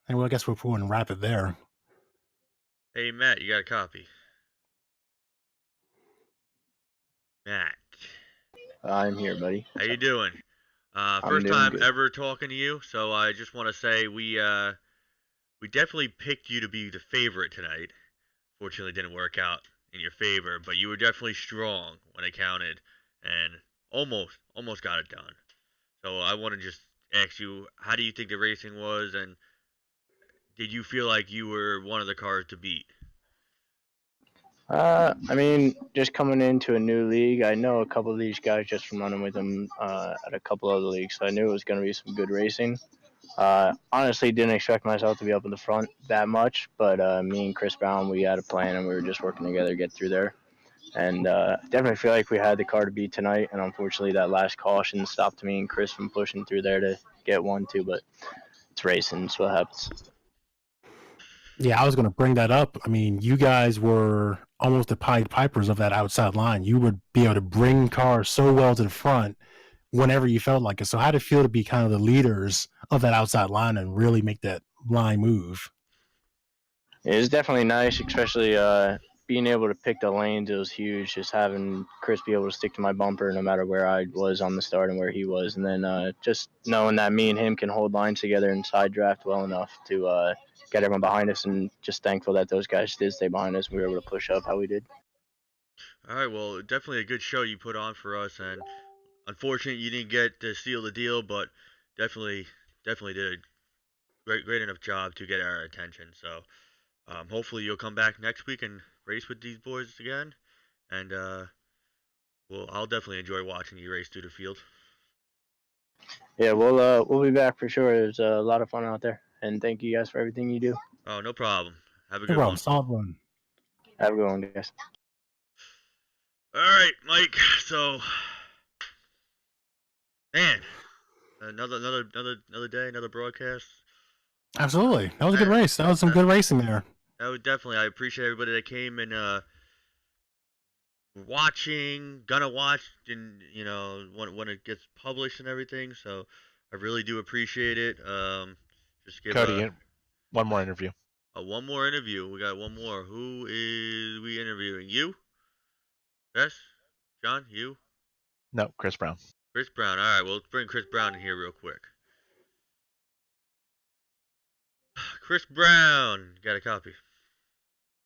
And well, I guess we're going to wrap it there. Hey, Matt, you got a copy? Matt. I'm here, buddy. How you doing? First doing time good. ever talking to you, so I just want to say we definitely picked you to be the favorite tonight. Fortunately, it didn't work out in your favor, but you were definitely strong when it counted, and almost got it done. So I want to just ask you, how do you think the racing was, and did you feel like you were one of the cars to beat? I mean, just coming into a new league, I know a couple of these guys just from running with them at a couple other leagues, so I knew it was going to be some good racing. Honestly, didn't expect myself to be up in the front that much, but me and Chris Brown, we had a plan, and we were just working together to get through there. And definitely feel like we had the car to beat tonight, and unfortunately that last caution stopped me and Chris from pushing through there to get 1-2, but it's racing, it's what happens. Yeah, I was going to bring that up. I mean, you guys were almost the Pied Pipers of that outside line. You would be able to bring cars so well to the front whenever you felt like it. So how did it feel to be kind of the leaders of that outside line and really make that line move? It was definitely nice, especially being able to pick the lanes. It was huge, just having Chris be able to stick to my bumper no matter where I was on the start and where he was. And then just knowing that me and him can hold lines together and side draft well enough to get everyone behind us, and just thankful that those guys did stay behind us and we were able to push up how we did. All right, well, definitely a good show you put on for us, and unfortunate you didn't get to seal the deal, but definitely did a great enough job to get our attention. So hopefully you'll come back next week and race with these boys again, and I'll definitely enjoy watching you race through the field. Yeah, we'll be back for sure. It was a lot of fun out there, and thank you guys for everything you do. Oh, no problem. Have a No good problem. one. Solid run. Have a good one, guys. All right, Mike. So, man, another day, another broadcast. Absolutely. That was a good race. That was some good racing there. That was definitely. I appreciate everybody that came and gonna watch, and when it gets published and everything. So, I really do appreciate it. Just give Cody, one more interview. One more interview. We got one more. Who is we interviewing? You? Yes? John? You? No, Chris Brown. Chris Brown. All right, well, let's bring Chris Brown in here real quick. Chris Brown. Got a copy?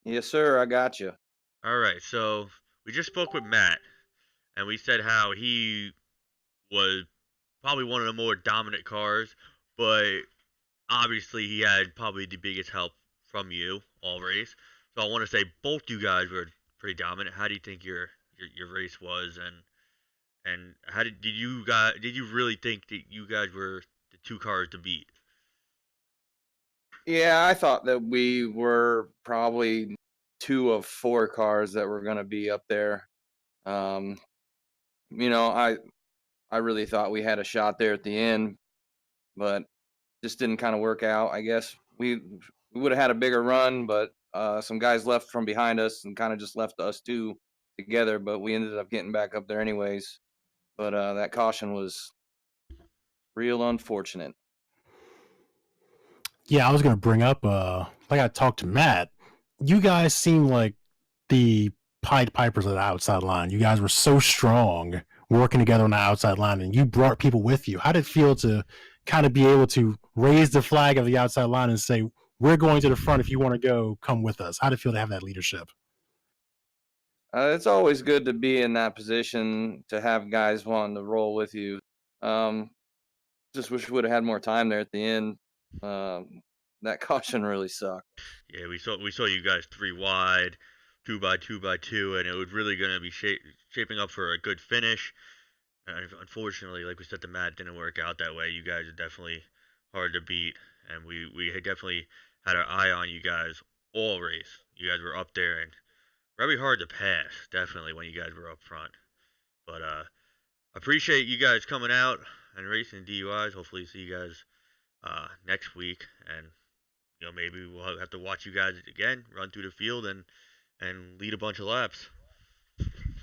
Yes, sir. I got you. All right, so we just spoke with Matt, and we said how he was probably one of the more dominant cars, but obviously he had probably the biggest help from you all race. So I want to say both you guys were pretty dominant. How do you think your race was, and how did you really think that you guys were the two cars to beat? Yeah, I thought that we were probably 2 of 4 cars that were going to be up there. I really thought we had a shot there at the end, but just didn't kind of work out. I guess we would have had a bigger run, but some guys left from behind us and kind of just left us 2 together, but we ended up getting back up there anyways. But that caution was real unfortunate. Yeah, I was going to bring up, like I talked to Matt, you guys seem like the Pied Pipers of the outside line. You guys were so strong working together on the outside line, and you brought people with you. How did it feel to kind of be able to raise the flag of the outside line and say, we're going to the front. If you want to go, come with us. How do you feel to have that leadership? It's always good to be in that position to have guys wanting to roll with you. Just wish we would have had more time there at the end. That caution really sucked. Yeah, we saw you guys 3 wide, 2 by 2 by 2, and it was really going to be shaping up for a good finish. Unfortunately, like we said, the mat didn't work out that way. You guys are definitely hard to beat, and we had definitely had our eye on you guys all race. You guys were up there and very hard to pass, definitely, when you guys were up front. But appreciate you guys coming out and racing DUIs. Hopefully see you guys next week, and maybe we'll have to watch you guys again run through the field and lead a bunch of laps.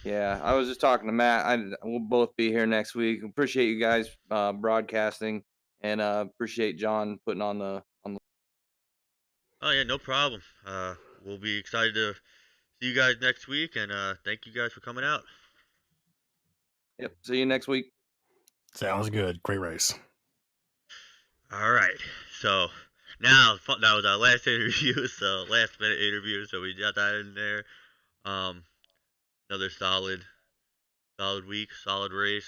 Yeah, I was just talking to Matt. We'll both be here next week. Appreciate you guys broadcasting, and appreciate John putting on the. Oh yeah, no problem. We'll be excited to see you guys next week, and thank you guys for coming out. Yep. See you next week. Sounds good. Great race. All right. So now that was our last interview, so last minute interview. So we got that in there. Another solid week, solid race.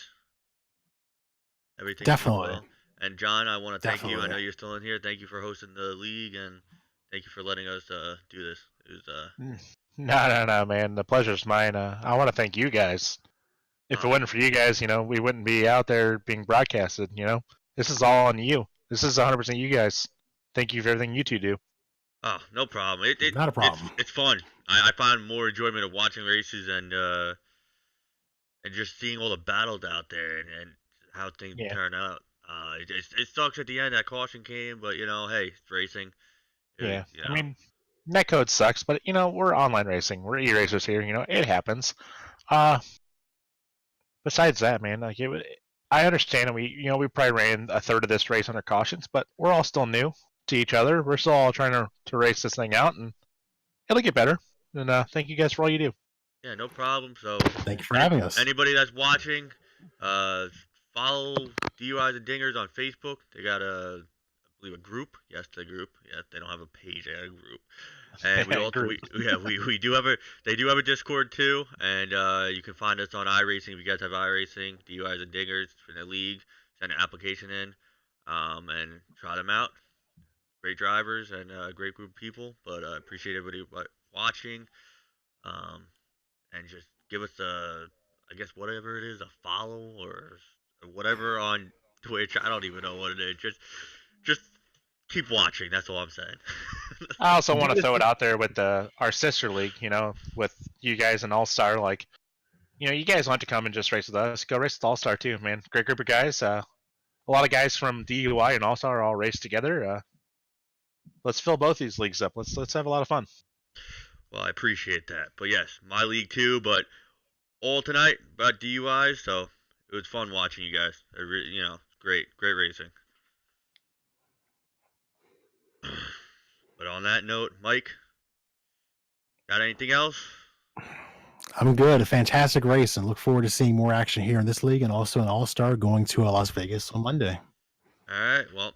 Everything's going well. And John, I want to thank you. I know you're still in here. Thank you for hosting the league, and thank you for letting us do this. It was No, man. The pleasure's mine. I want to thank you guys. If it wasn't for you guys, we wouldn't be out there being broadcasted. This is all on you. This is 100% you guys. Thank you for everything you two do. Oh, no problem. Not a problem. It's fun. I find more enjoyment of watching races and just seeing all the battles out there and how things turn out. It sucks at the end that caution came, but hey, it's racing. Yeah, I mean, netcode sucks, but we're online racing. We're e-racers here. It happens. Besides that, man, I understand, and we probably ran a third of this race under cautions, but we're all still new to each other. We're still all trying to race this thing out, and it'll get better. And thank you guys for all you do. Yeah, no problem. So thank you for having us. Anybody that's watching, follow DUIs and Dingers on Facebook. They got I believe a group. Yes, the group. Yes, they don't have a page. They got a group. And we also we do have they do have a Discord too, and you can find us on iRacing if you guys have iRacing, DUIs and Dingers for the league. Send an application in, and try them out. Great drivers and a great group of people. But I appreciate everybody watching, and just give us I guess whatever it is, a follow or whatever on Twitch. I don't even know what it is. Just keep watching. That's all I'm saying. I also want to throw it out there with our sister league, with you guys and All Star. Like, you guys want to come and just race with us. Go race with All Star too, man. Great group of guys. A lot of guys from DUI and All Star all race together. Let's fill both these leagues up. Let's have a lot of fun. Well, I appreciate that. But yes, my league too. But all tonight about DUIs, so it was fun watching you guys. Great racing. But on that note, Mike, got anything else? I'm good. A fantastic race, and look forward to seeing more action here in this league and also an All-Star going to Las Vegas on Monday. All right. Well,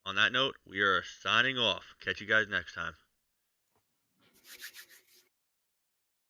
on that note, we are signing off. Catch you guys next time.